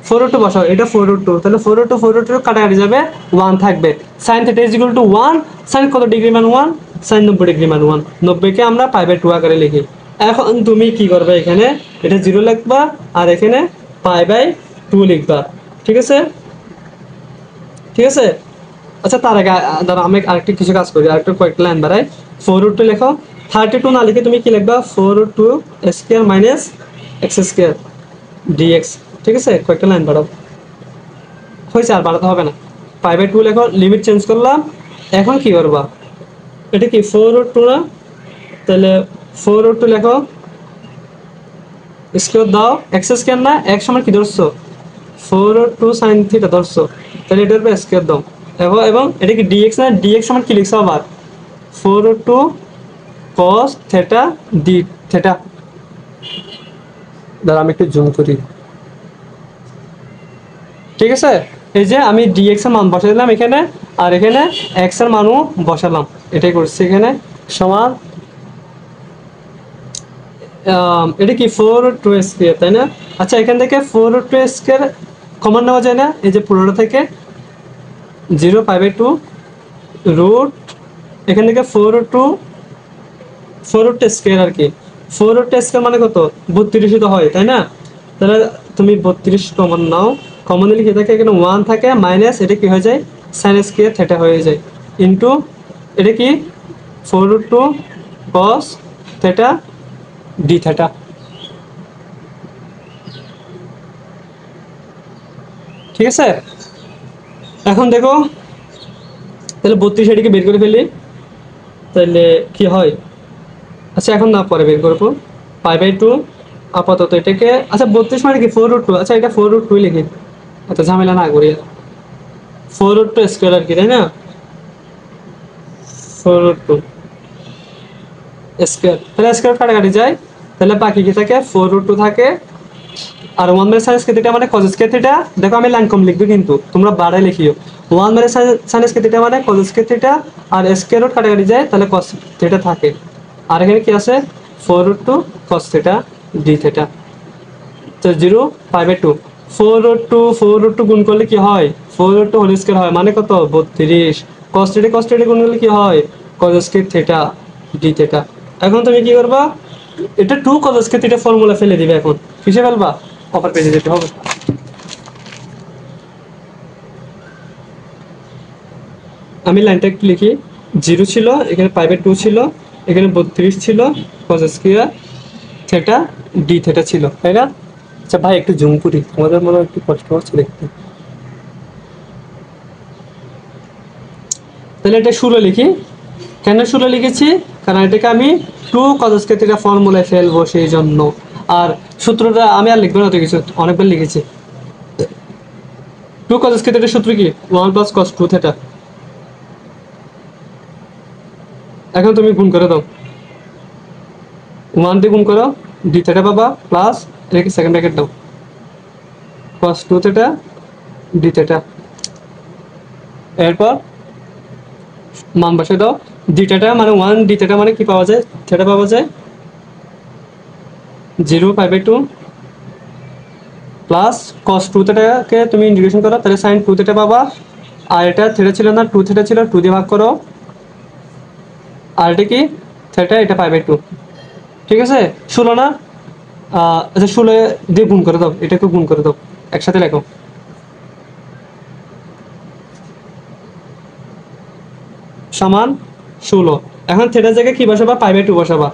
4√2 বসাও, এটা 4√2, তাহলে 4√2 কাটাকাটি যাবে, 1 থাকবে। Sine theta is equal to 1, sine কত ডিগ্রি মান 1, সাইন 90 ডিগ্রি মান 1, 90 কে আমরা π/2 আকারে লিখি। এখন তুমি কি করবে, এখানে এটা 0 লিখবা, আর এখানে π/2 লিখবা, ঠিক আছে, ঠিক আছে। আচ্ছা, তার আগে দাঁড়া, আমি আরেকটা কিছু কাজ করি, আরেকটা কয়েকটা লাইন বাড়াই। 4√2 লেখো, 32 না লিখে তুমি কি লিখবা 4√2 square minus x square dx, ঠিক আছে, কয়েকটা লাইন বাড়াও, হয়েছে, আর বাড়াতে হবে না। π/2 লেখো, লিমিট চেঞ্জ করলাম। এখন কি করবা, এটা কি 4√2 না, তাহলে 4√2 লেখো, স্কয়ার দাও, এক্স স্কয়ার না, এক সময় কি ধরছো 4√2 সাইন থিটা ধরছো, তাহলে এটার উপর স্কয়ার দাও। এবং এটা কি ডিএক্স না, ডিএক্স সমান কি লিখছো আবার 4√2 cos থেটা ডি থেটা। দাঁড়া আমি একটু জুম করি, ঠিক আছে। এই যে আমি ডিএক্স এর মান বসাই দিলাম এখানে, আর এখানে এক্স এর মানও বসালাম, এটাই করছি এখানে, সমান এটা কি 4√2 স্কয়ার, তাই না? আচ্ছা, এখান থেকে 4√2 স্কয়ার কমন নেওয়া যায় না, এই যে পুরোটা থেকে 0 π/2 রুট, এখান থেকে 4√2 স্কয়ার আর কি, 4√2 স্কয়ার মানে কত 32 তো হয়, তাই না? তাহলে তুমি 32 কমন নাও, কমন নিলে কি থাকে, এখানে 1 থাকে, মাইনাস এটা কি হয়ে যায় সাইন স্কয়ার থেটা হয়ে যায়, ইনটু এটা কি 4√2 cos থেটা ডি থেটা, ঠিক আছে। এখন দেখো, তাহলে 32 এটিকে বের করে ফেলি, তাহলে কি হয়, আচ্ছা এখন না পরে বের করবো, π/2 আপাতত এটাকে, আচ্ছা 32 মানে কি 4√2, আচ্ছা এটা 4√2 লিখি, আচ্ছা ঝামেলা না করি, 4√2 স্কয়ার আর কি, তাই না, 4√2 স্কয়ার, তাহলে স্কয়ার কাটাকাটি যায়, তাহলে বাকি কি থাকে 4√2 থাকে, আর 1 মানে সাইন স্কয়ার থিটা মানে cos স্কয়ার থিটা, দেখো আমি লাইন কম লিখবো কিন্তু তোমরা বাড়াই লিখিও, 1 মানে সাইন স্কয়ার থিটা মানে cos স্কয়ার থিটা, আর স্কয়ার রুট কাটাকাটি যায়, তাহলে cos থিটা থাকে, আর এখানে কি আছে 4√2 cos থিটা ডি থিটা, তো 0 π/2, 4√2 গুণ করলে কি হয় 4√2 হোল স্কয়ার হয়, মানে কত 32, cos থিটা গুণ করলে কি হয় cos square theta D theta. এখন তুমি কি করবা, এটা 2 cos স্কয়ার থিটা ফর্মুলা ফেলে দিবে, এখন কিসে ফেলবা, অপর পেজে যেতে হবে। আমি লাইনটা একটু লিখি, 0 ছিল, এখানে π/2 ছিল, এখানে 32 ছিল, cos square theta D theta ছিল, তাই না? আচ্ছা ভাই একটু জুম করি, তোমাদের মনে হয় একটু কষ্ট হচ্ছে দেখতে, তাহলে এটা 16 লিখি, কেন 16 লিখেছি, কারণ এটাকে আমি 2 cos স্কয়ার থিটা ফর্মুলায় ফেলবো সেই জন্য, আর সূত্রটা আমি আর লিখবো না, তো কিছু অনেকবার লিখেছি। 2 cos স্কয়ার থিটার সূত্র কি 1 + cos 2 থিটা, এখন তুমি গুণ করে দাও, 1 দিয়ে গুণ করো ডি থিটা পাবা, প্লাস এটাকে সেকেন্ড ব্র্যাকেট দাও, cos 2 থিটা d থিটা। এরপর মান বসে দাও, d থিটা মানে 1, d থিটা মানে কি পাওয়া যায়, থিটা পাওয়া যায় 0 π/2 প্লাস cos 2 থিটাকে তুমি ইন্টিগ্রেশন করো তাহলে sin 2 থিটা পাবা। আর এটা থিটা ছিল না, 2 থিটা ছিল, 2 দিয়ে ভাগ করো। আর এটা কি থিটা, এটা π/2। ঠিক আছে, 16 না, আচ্ছা 16 দিয়ে গুণ করে দাও, এটাকে গুণ করে দাও, একসাথে লেখো সমান 16। এখন থিটার জায়গায় কি বসাবা, π/2 বসাবা,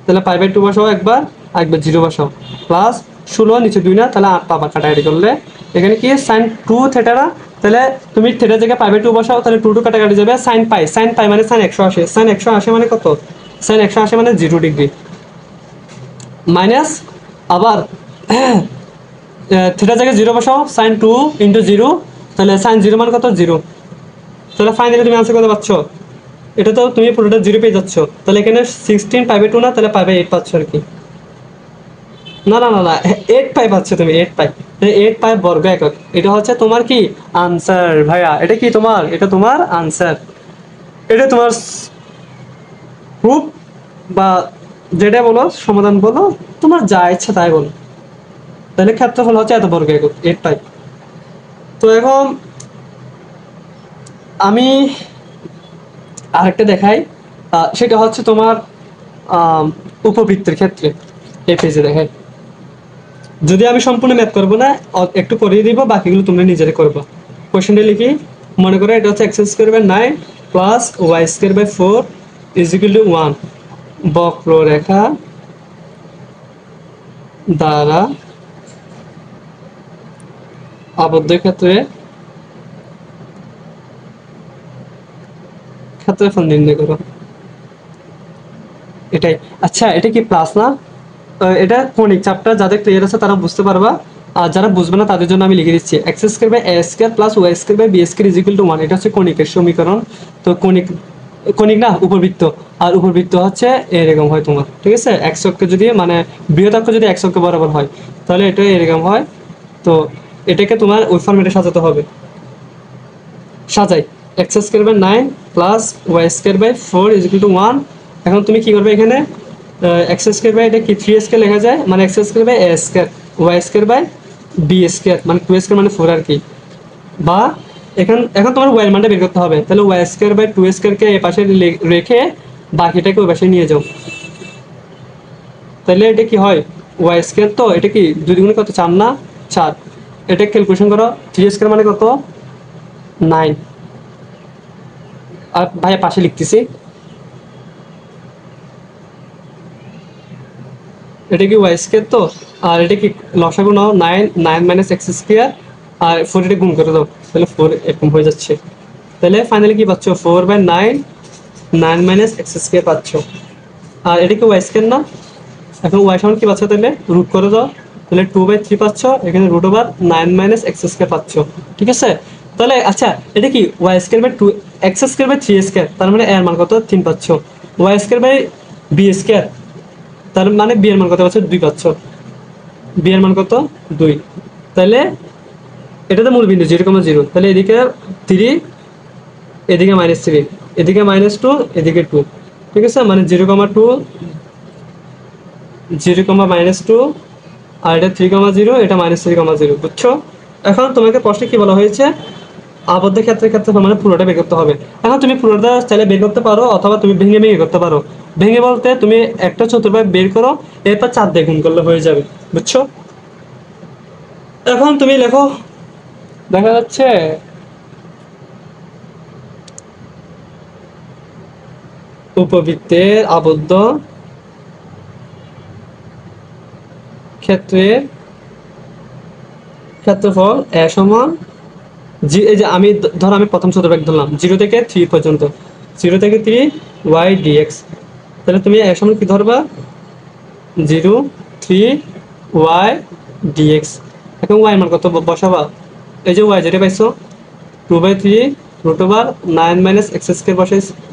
তাহলে π/2 বসাও একবার, একবার 0 বসাও, প্লাস 16 নিচে 2 না, তাহলে 8 পাবা কাটাকাটি করলে। এখানে কি sin 2 থিটা না, তাহলে তুমি থিটার জায়গায় π/2 বসাও, তাহলে 2 কাটাকাটি যাবে, sin π, sin π মানে sin 180, sin 180 মানে কত, sin 180 মানে 0 ডিগ্রি, মাইনাস আবার থিটার জায়গায় 0 বসাও, sin 2 × 0, তাহলে sin 0 মান কত, 0। তাহলে ফাইনালি তুমি আনসার কত পাচ্ছ, এটা তো তুমি পুরোটা 0 পেয়ে যাচ্ছ, তাহলে এখানে 16 π/2 না, তাহলে π/8 পাচ্ছ আর কি। না না না না, 8 পাই পাচ্ছ তুমি, 8 পাই, 8 পাই বর্গ একক, এটা হচ্ছে তোমার কি আনসার ভাইয়া, এটা কি তোমার, এটা তোমার আনসার, এটা তোমার প্রুফ বা যেটা বলো সমাধান বলো, তোমার যা ইচ্ছা তাই বলো। তাহলে ক্ষেত্রফল হচ্ছে এত বর্গ একক, 8 পাই। তো এখন আমি আরেকটা দেখাই, সেটা হচ্ছে তোমার উপবৃত্তের ক্ষেত্রে এই পেজে দেখাই। যদি আমি সম্পূর্ণ ম্যাথ করবো না, একটু করিয়ে দিব, বাকিগুলো তোমরা নিজেরা করবো। কোশ্চেনটা লিখি, মনে করো এটা হচ্ছে x² 9 প্লাস y² 4 = 1 বক্ররেখা দ্বারা আবদ্ধ ক্ষেত্রে ক্ষেত্রফল নির্ণয় করো। এটাই। আচ্ছা এটা কি প্লাস না, এটা কনিক চ্যাপ্টার, যাদের ক্লিয়ার আছে তারা বুঝতে পারবা, আর যারা বুঝবে না তাদের জন্য আমি লিখে দিচ্ছি, x² a² plus y² b² = 1, এটা হচ্ছে কনিকের সমীকরণ। তো কনিক, কনিক না উপবৃত্ত, আর উপবৃত্ত হচ্ছে এরকম হয় তোমার, ঠিক আছে, x অক্ষে যদি মানে বৃহৎ অক্ষ যদি x অক্ষ বরাবর হয় তাহলে এটা এরকম হয়। তো এটাকে তোমার ওই ফরম্যাটে সাজাতে হবে, সাজাই x² 9 প্লাস y² 4 = 1। এখন তুমি কি করবে, এখানে x² এটা কি 3² লেখা যায়, মানে x² a² y² b² মানে 2² মানে 4 আর কি। বা এখন তোমার y এর মানটা বের করতে হবে, তাহলে y² 2² কে এই পাশে রেখে বাকিটাকে ওই পাশে নিয়ে যাও, তাহলে এটা কি হয় y², তো এটা কি 2 × 4 কত, 4 না 4, এটা ক্যালকুলেশন করো, 3² মানে কত 9। আর ভাই পাশে লিখতেছি, এটা কি y² তো, আর এটা কি লসাগু নাও 9 - x², আর 4 এটা গুণ করে দাও, তাহলে 4 এরকম হয়ে যাচ্ছে। তাহলে ফাইনালি কি পাচ্ছ, 4/9 9 - x² পাচ্ছ। আর এটা কি y² না, এখন y সমান কি পাচ্ছ, তাহলে রুট করে দাও, তাহলে 2/3 পাচ্ছ, এখানে √9 - x² পাচ্ছ। ঠিক আছে, তাহলে আচ্ছা এটা কি y² 2 x² 3², তার মানে এর মান কত 3 পাচ্ছ, y² b², তার মানে বি এর মান কত পাচ্ছ, 2 পাচ্ছ, বি এর মান কত 2। তাহলে এটা তো মূল বিন্দু 0,0, তাহলে এদিকে 3, এদিকে -3, এদিকে -2, এদিকে 2, ঠিক আছে, মানে 0,2 0,-2, আর এটা 3,0, এটা -3,0, বুঝছো। এখন তোমাকে প্রশ্নে কি বলা হয়েছে, আবদ্ধ ক্ষেত্রের ক্ষেত্রে মানে পুরোটা বের করতে হবে। এখন তুমি পুরোটা চাইলে বের করতে পারো, অথবা তুমি ভেঙে ভেঙে করতে পারো। ভেঙে বলতে তুমি একটা চতুর্ভাগ বের করো, এরপর 4 দিয়ে গুণ করলে হয়ে যাবে, বুঝছো। এখন তুমি লেখো, দেখা যাচ্ছে উপবৃত্তের আবদ্ধ ক্ষেত্রের ক্ষেত্রফল a সমান, এই যে আমি ধরো আমি প্রথম চতুর্ভাগ ধরলাম 0 থেকে 3 পর্যন্ত, 0 থেকে 3 y dx, তাহলে তুমি a সমান কি ধরবা, 0 3 y dx। এখন y মান কত বসাবা, এই যে y যেটা পাইছো 2/3 √9 - x²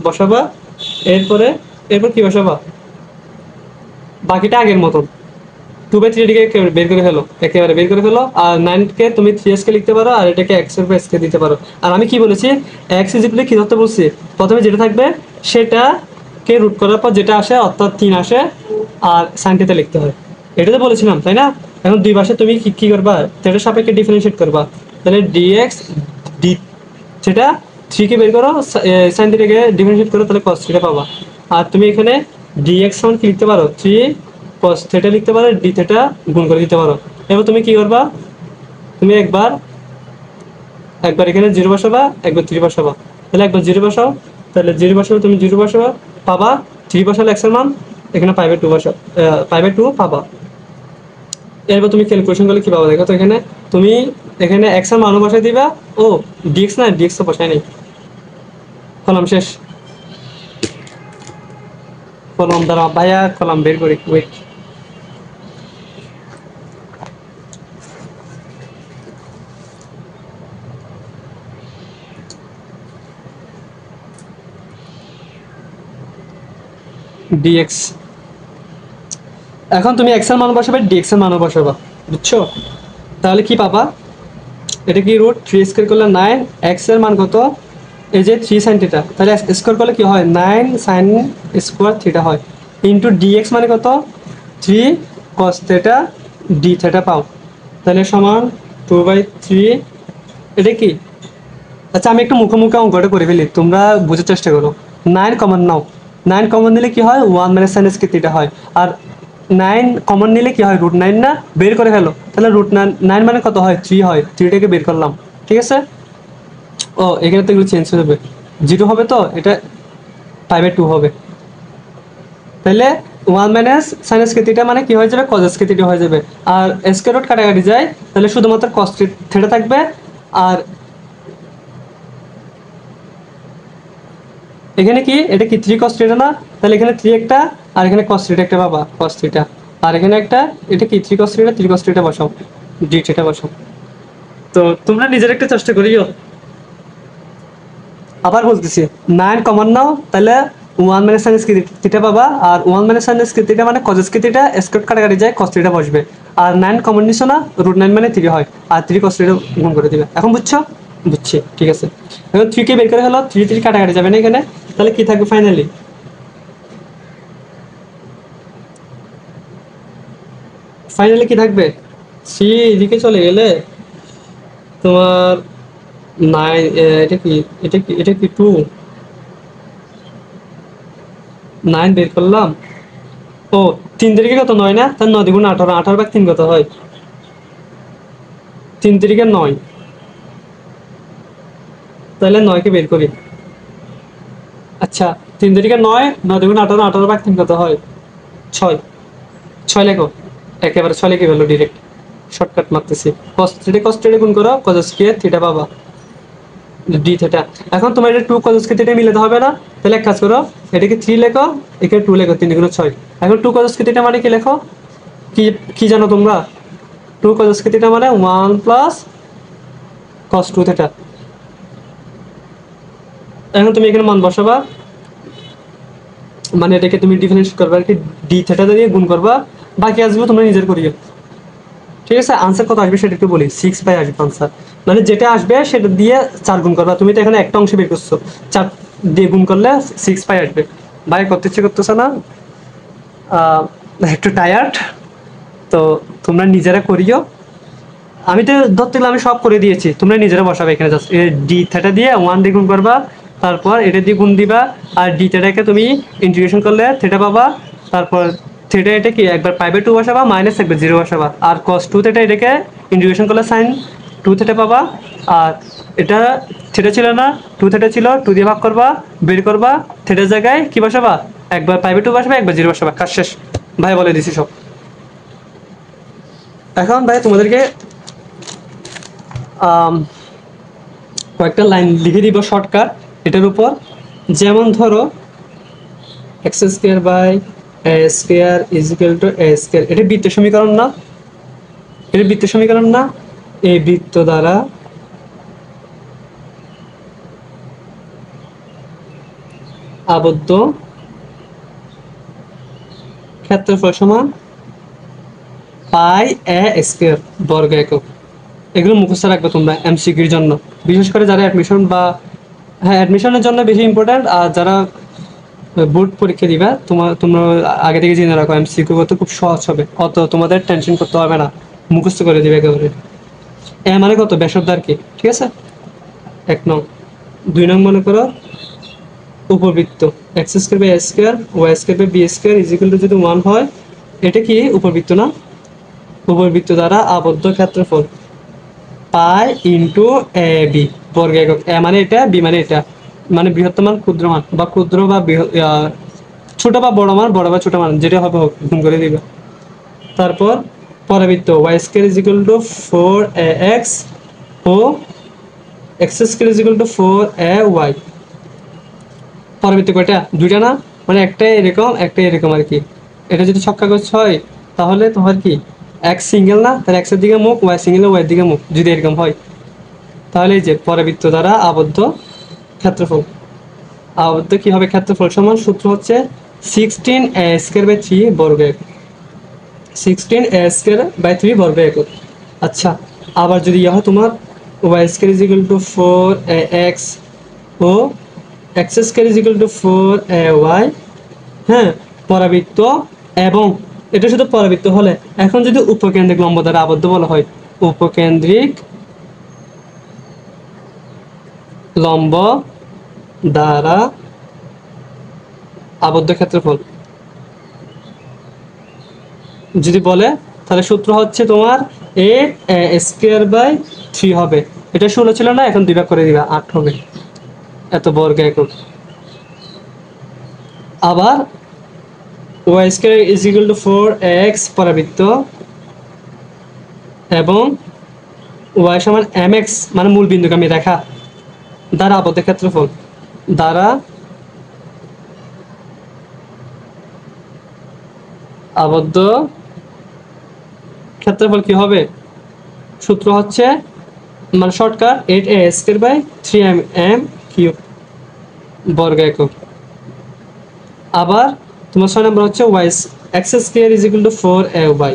বসাবা, এরপর কি বসাবা, বাকিটা আগের মতন 2/3 এটাকে বের করে ফেলো, একেবারে বের করে ফেলো। আর 9 কে তুমি 3s কে লিখতে পারো, আর এটাকে x এর উপর s কে দিতে পারো। আর আমি কি বলেছি, x ইকুয়াল কি ধরতে বলছি, প্রথমে যেটা থাকবে সেটা কে রুট করার পর যেটা আসে অর্থাৎ 3 আসে আর sin থিটা লিখতে হয়, এটা তো বলেছিলাম তাই না। এখন দুই পাশে তুমি কি করবা, থিটার সাপেক্ষে ডিফারেন্সিয়েট করবা, তাহলে dx d সেটা 3 কে বের করো, sin থিটাকে ডিফারেন্সিয়েট করো, তাহলে cos থিটা পাবা। আর তুমি এখানে dx সমান কি লিখতে পারো, 3 cos থিটা লিখতে পারো, d থিটা গুণ করে দিতে পারো। এবার তুমি কি করবা, তুমি একবার এখানে 0 বসাবা, একবার 3 বসাবা, তাহলে একবার 0 বসাও, তাহলে 0 বসাবে, তুমি 0 বসাবা পাবা, 3 বসালে x এর মান এখানে পাইবে 2 বসাও, পাইবে 2 পাবা। এরপর তুমি ক্যালকুলেশন করলে কি পাবা দেখো তো, এখানে তুমি এখানে x এর মান বসাই দিবা, ও dx না, dx তো বসাই নেই, কলম শেষ, কলম দ্বারা ভাইয়া কলম বের করি, ওয়েট। dx, এখন তুমি x এর মান বসাবে, dx এর মানও বসাবা, বুঝছো। তাহলে কি পাবা, এটা কি রুট 3 স্কয়ার করলে 9, x এর মান কত, এই যে 3 sin থিটা, তাহলে স্কয়ার করলে কি হয় 9 sin স্কয়ার থিটা হয়, ইনটু dx মানে কত 3 cos থিটা d থিটা পাও, তাহলে সমান 2/3। এটা কি, আচ্ছা আমি একটু মুখোমুখি অঙ্কটা করে ফেলি, তোমরা বোঝার চেষ্টা করো। 9 কমন নাও, 9 কমন নিলে কি হয় 1 মাইনাস sin স্কয়ার থিটা হয়, আর 9 কমন নিলে কি হয় √9 না, বের করে ফেলো, তাহলে √9 মানে কত হয় 3 হয়, 3টাকে বের করলাম, ঠিক আছে। ও এখানে তো এগুলো চেঞ্জ হয়ে যাবে, 0 হবে, তো এটা 5/2 হবে, তাহলে 1 মাইনাস sin স্কয়ার থিটা মানে কি হয়ে যাবে cos স্কয়ার থিটা হয়ে যাবে, আর স্কয়ার রুট কাটাকাটি যায়, তাহলে শুধুমাত্র cos থিটা থাকবে। আর এখানে কি, এটা কি 3 cos থিটা না, তাহলে এখানে 3 একটা, আর এখানে cos থিটা একটা পাবা, cos থিটা, আর এখানে একটা, এটা কি 3 cos থিটা, 3 cos থিটা বসাও, d থিটা বসাও। তো তোমরা নিজের একটা চেষ্টা করিও। আবার বলতেছি 9 কমন নাও, তাহলে 1 মাইনাস sin স্কয়ার থিটা পাবা, আর 1 মাইনাস sin স্কয়ার থিটা মানে cos স্কয়ার থিটা, স্কয়ার কাটাকাটি যায় cos থিটা বসবে, আর 9 কমন নিছো না, √9 মানে 3 হয়, আর 3 cos থিটা গুণ করে দিবে। এখন বুঝছো, বুঝছি, ঠিক আছে। এখন 3 কে বের করে হলো, 3 3 কাটাকাটি যাবে না এখানে, তাহলে কি থাকবে ফাইনালি, ফাইনালি কি থাকবে, সি এদিকে চলে গেলে তোমার 9, এটা কি, এটা কি 2, 9 বের করলাম, ও 3 তারিখে কত 9 না, তার 9 দ্বিগুণ 18, 18/3 কত হয়, 3 তারিখে 9, তাহলে 9 কে বের করি, আচ্ছা 3 তারিখে 9, 9 দ্বিগুণ 18, 18/3 কত হয় 6, 6 লেখো, একেবারে 6 লিখে ফেলো ডিরেক্ট, শর্টকাট মারতেছি, cos থিটা গুণ করো cos স্কয়ার থিটা পাবা, d থিটা। এখন তোমার এটা 2 cos স্কয়ার থিটা মিলাতে হবে না, তাহলে এক কাজ করো, এটাকে 3 লেখো, এখানে 2 লেখো, 3 গুণ 6। এখন 2 cos স্কয়ার থিটা মানে কি লেখো, কি কি জানো তোমরা, 2 cos স্কয়ার থিটা মানে 1 প্লাস cos 2 থিটা। এখন তুমি এখানে মান বসাবা, মানে এটাকে তুমি ডিফারেন্সিয়েট করবা আর কি, d থিটা দিয়ে গুণ করবা, বাকি আসবে তোমরা নিজের করিও, ঠিক আছে। আনসার কত আসবে সেটা একটু বলি, 6 আসবে আনসার, মানে যেটা আসবে সেটা দিয়ে 4 গুণ করবা, তুমি তো এখানে একটা অংশ বের করছো, 4 দিয়ে গুণ করলে 6 আসবে। ভাই করতে ইচ্ছে করতেছে না, একটু টায়ার্ড, তো তোমরা নিজেরা করিও, আমি তো ধরতে গেলে আমি সব করে দিয়েছি, তোমরা নিজেরা বসাবে এখানে, জাস্ট ডি থিটা দিয়ে 1 দিয়ে গুণ করবা, তারপর এটা দিয়ে গুণ দিবা, আর ডি থিটাকে তুমি ইন্টিগ্রেশন করলে থিটা পাবা, তারপর থিটা এটা কি একবার পাইবে 2 বসাবা, মাইনাস একবার 0 বসাবা, আর cos 2 থিটা এটাকে ইন্টিগ্রেশন করলে sin 2 থিটা পাবা, আর এটা থিটা ছিল না 2 থিটা ছিল, 2 দিয়ে ভাগ করবা, বের করবা, থিটার জায়গায় কি বসাবা, একবার পাইবে 2 বসাবা, একবার 0 বসাবা, কাজ শেষ। ভাই বলে দিছি সব। এখন ভাই তোমাদেরকে কয়েকটা লাইন লিখে দিব শর্টকাট এটার উপর, যেমন ধরো x square by a square is equal to a square, এটা বৃত্ত সমীকরণ না, এটা বৃত্ত সমীকরণ না, এই বৃত্ত দ্বারা আবদ্ধ ক্ষেত্রফল সমান পাই এ স্কয়ার বর্গ একক। এগুলো মুখস্থ রাখবে তোমরা এমসিকিউর জন্য, বিশেষ করে যারা অ্যাডমিশন বা হ্যাঁ অ্যাডমিশনের জন্য বেশি ইম্পর্ট্যান্ট। আর যারা বোর্ড পরীক্ষা দিবা তোমরা আগে থেকে জেনে রাখো এমসিকিউ করতে খুব সহজ হবে, অত তোমাদের টেনশন করতে হবে না, মুখস্থ করে দিবে একেবারে। এ মানে কত, ব্যাসার্ধ আর কি, ঠিক আছে। 1 নং। 2 নং মনে করো উপবৃত্ত x square by a square y square by b square is equal to যদি 1 হয়, এটা কি উপবৃত্ত না? উপবৃত্ত দ্বারা আবদ্ধ ক্ষেত্রফল পাই ইন্টু এ বি বর্গ একক। এ মানে এটা, বি মানে এটা, মানে বৃহত্তম মান ক্ষুদ্র মান বা ক্ষুদ্র বা ছোট বা বড় মান, বড় বা ছোট মান যেটা হবে হোক গুণ করে দিবে। তারপর পরবৃত্ত y square is equal to 4ax ও x square is equal to 4ay। পরবৃত্ত কয়টা? দুইটা না, মানে একটা এরকম একটা এরকম আর কি। এটা যদি ছক্কাগজ হয় তাহলে তোমার কি এক্স সিঙ্গেল না, তাহলে এক্স এর দিকে মুখ, ওয়াই সিঙ্গেল ওয়াই এর দিকে মুখ, যদি এরকম হয় তাহলে এই যে পরবৃত্ত দ্বারা আবদ্ধ ক্ষেত্রফল। আবদ্ধ কি হবে ক্ষেত্রফল সমান, সূত্র হচ্ছে 16a স্কয়ার বাই 3 বর্গ একক। 16a স্কয়ার বাই 3 বর্গ একক। আচ্ছা, আবার যদি ইয়া হয় তোমার y square is equal to 4ax ও x square is equal to 4ay, হ্যাঁ পরাবৃত্ত এবং এটা শুধু পরাবৃত্ত হলে। এখন যদি উপকেন্দ্রিক লম্ব দ্বারা আবদ্ধ বলা হয়, উপকেন্দ্রিক লম্ব দ্বারা আবদ্ধ ক্ষেত্রফল যদি বলে, তাহলে সূত্র হচ্ছে তোমার 8a স্কয়ার বাই 3 হবে। এটা 16 ছিল না, এখন 2 ভাগ করে দিবা 8 হবে, এত বর্গ একক। আবার y square is equal to 4x পরাবৃত্ত এবং ওয়াই সমান mx মানে মূল বিন্দুগামী রেখা দ্বারা আবদ্ধ ক্ষেত্রফল দ্বারা আবদ্ধ ক্ষেত্রফল কি হবে? সূত্র হচ্ছে মানে shortcut 8a square by 3m cube বর্গ একক। আবার তোমার 6 নম্বর হচ্ছে y x square is equal to 4ay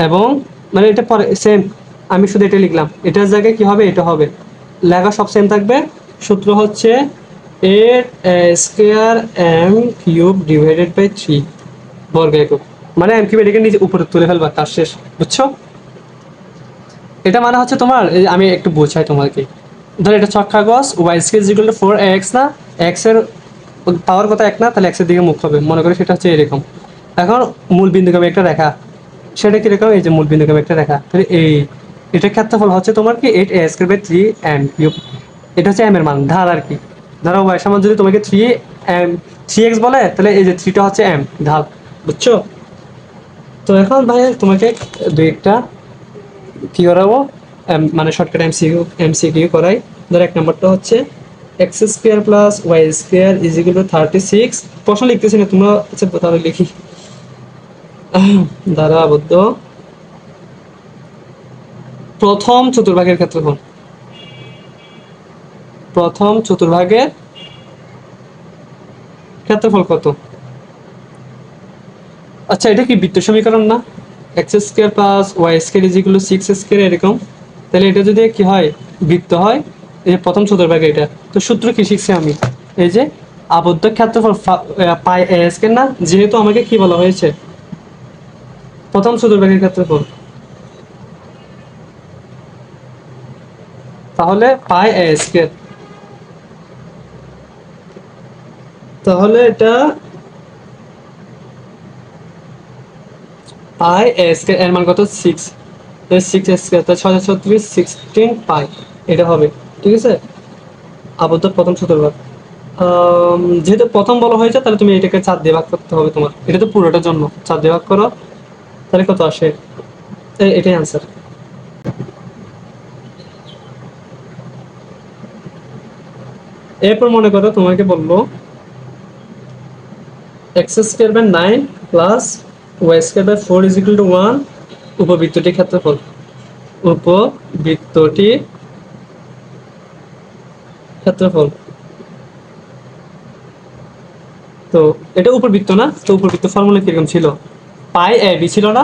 এবং মানে এটা পরে সেম, আমি শুধু এটা লিখলাম, এটার জায়গায় কি হবে, এটা হবে, লেখা সব সেম থাকবে। সূত্র হচ্ছে 8a square m cube divided by 3 বর্গ একক। মানে m কিউব এটাকে নিচে উপরে তুলে ফেলবা, কাজ শেষ, বুঝছো? এটা মানে হচ্ছে তোমার আমি একটু বোঝাই তোমাকে। ধর এটা ছক্কাগজ y square is equal to 4ax না, x এর পাওয়ার কথা 1 না, তাহলে x এর দিকে মুখ হবে, মনে করি সেটা হচ্ছে এরকম। এখন মূল বিন্দুগামী একটা রেখা, সেটা কিরকম, এই যে মূল বিন্দুগামী একটা রেখা, তাহলে এটা ক্ষেত্রফল হচ্ছে তোমার কি 8a square by 3m cube. এটা হচ্ছে m এর মান, ঢাল আর কি। ধরো y সমান যদি তোমাকে 3x বলে, তাহলে এই যে 3টা হচ্ছে m ঢাল, বুঝছো? তো এখন ভাই তোমাকে দুই একটা কি করাবো, মানে শর্টকাট এমসিকিউ করাই। ধর 1 নম্বরটা হচ্ছে x square plus y square is equal to 36। প্রশ্ন লিখতেছি না তোমরা, আচ্ছা তাহলে লিখি। দ্বারা আবদ্ধ প্রথম চতুর্ভাগের ক্ষেত্রফল। প্রথম চতুর্ভাগের ক্ষেত্রফল কত? আচ্ছা এটা কি বৃত্ত সমীকরণ না? X square plus y square is equal to 6 square এরকম। তাহলে এটা যদি কি হয়, বৃত্ত হয়, এই যে প্রথম চতুর্ভাগে এটা, তো সূত্র কি শিখছি আমি, এই যে আবদ্ধ ক্ষেত্রফল পাই এ স্কয়ার না, যেহেতু আমাকে কি বলা হয়েছে প্রথম চতুর্ভাগের ক্ষেত্রফল, তাহলে পাই এ স্কয়ার, তাহলে এটা পাই এ স্কয়ার এর মান কত 6, 6 স্কয়ার, তাহলে 636 16 পাই, এটা হবে, ঠিক আছে। আবদ্ধ প্রথম চতুর্ভাগ, যেহেতু প্রথম বলা হয়েছে তাহলে তুমি এটাকে 4 দিয়ে ভাগ করতে হবে তোমার, এটা তো পুরোটার জন্য 4 দিয়ে ভাগ করো, তাহলে কত আসে, এটাই आंसर। এরপর মনে করো তোমাকে বললো x square by 9 plus y square by 4 is equal to 1 উপবৃত্তটির ক্ষেত্রফল। উপবৃত্তটি ক্ষেত্রফল, তো এটা উপবৃত্ত না, তো উপবৃত্ত ফর্মুলা কিরকম ছিল, পাই এ বি ছিল না,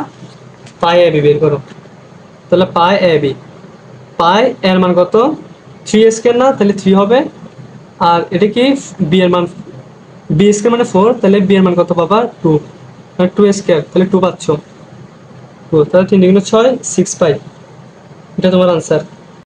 পাই এ বি বের করো। তাহলে পাই এ বি, পাই এর মান কত 3 স্কয়ার না, তাহলে 3 হবে। আর এটা কি বি এর মান, বি স্কয়ার মানে 4, তাহলে বি এর মান কত পাবা 2, মানে 2 স্কয়ার, তাহলে 2 পাচ্ছ। তো তাহলে 3 6 6 পাই, এটা তোমার আনসার।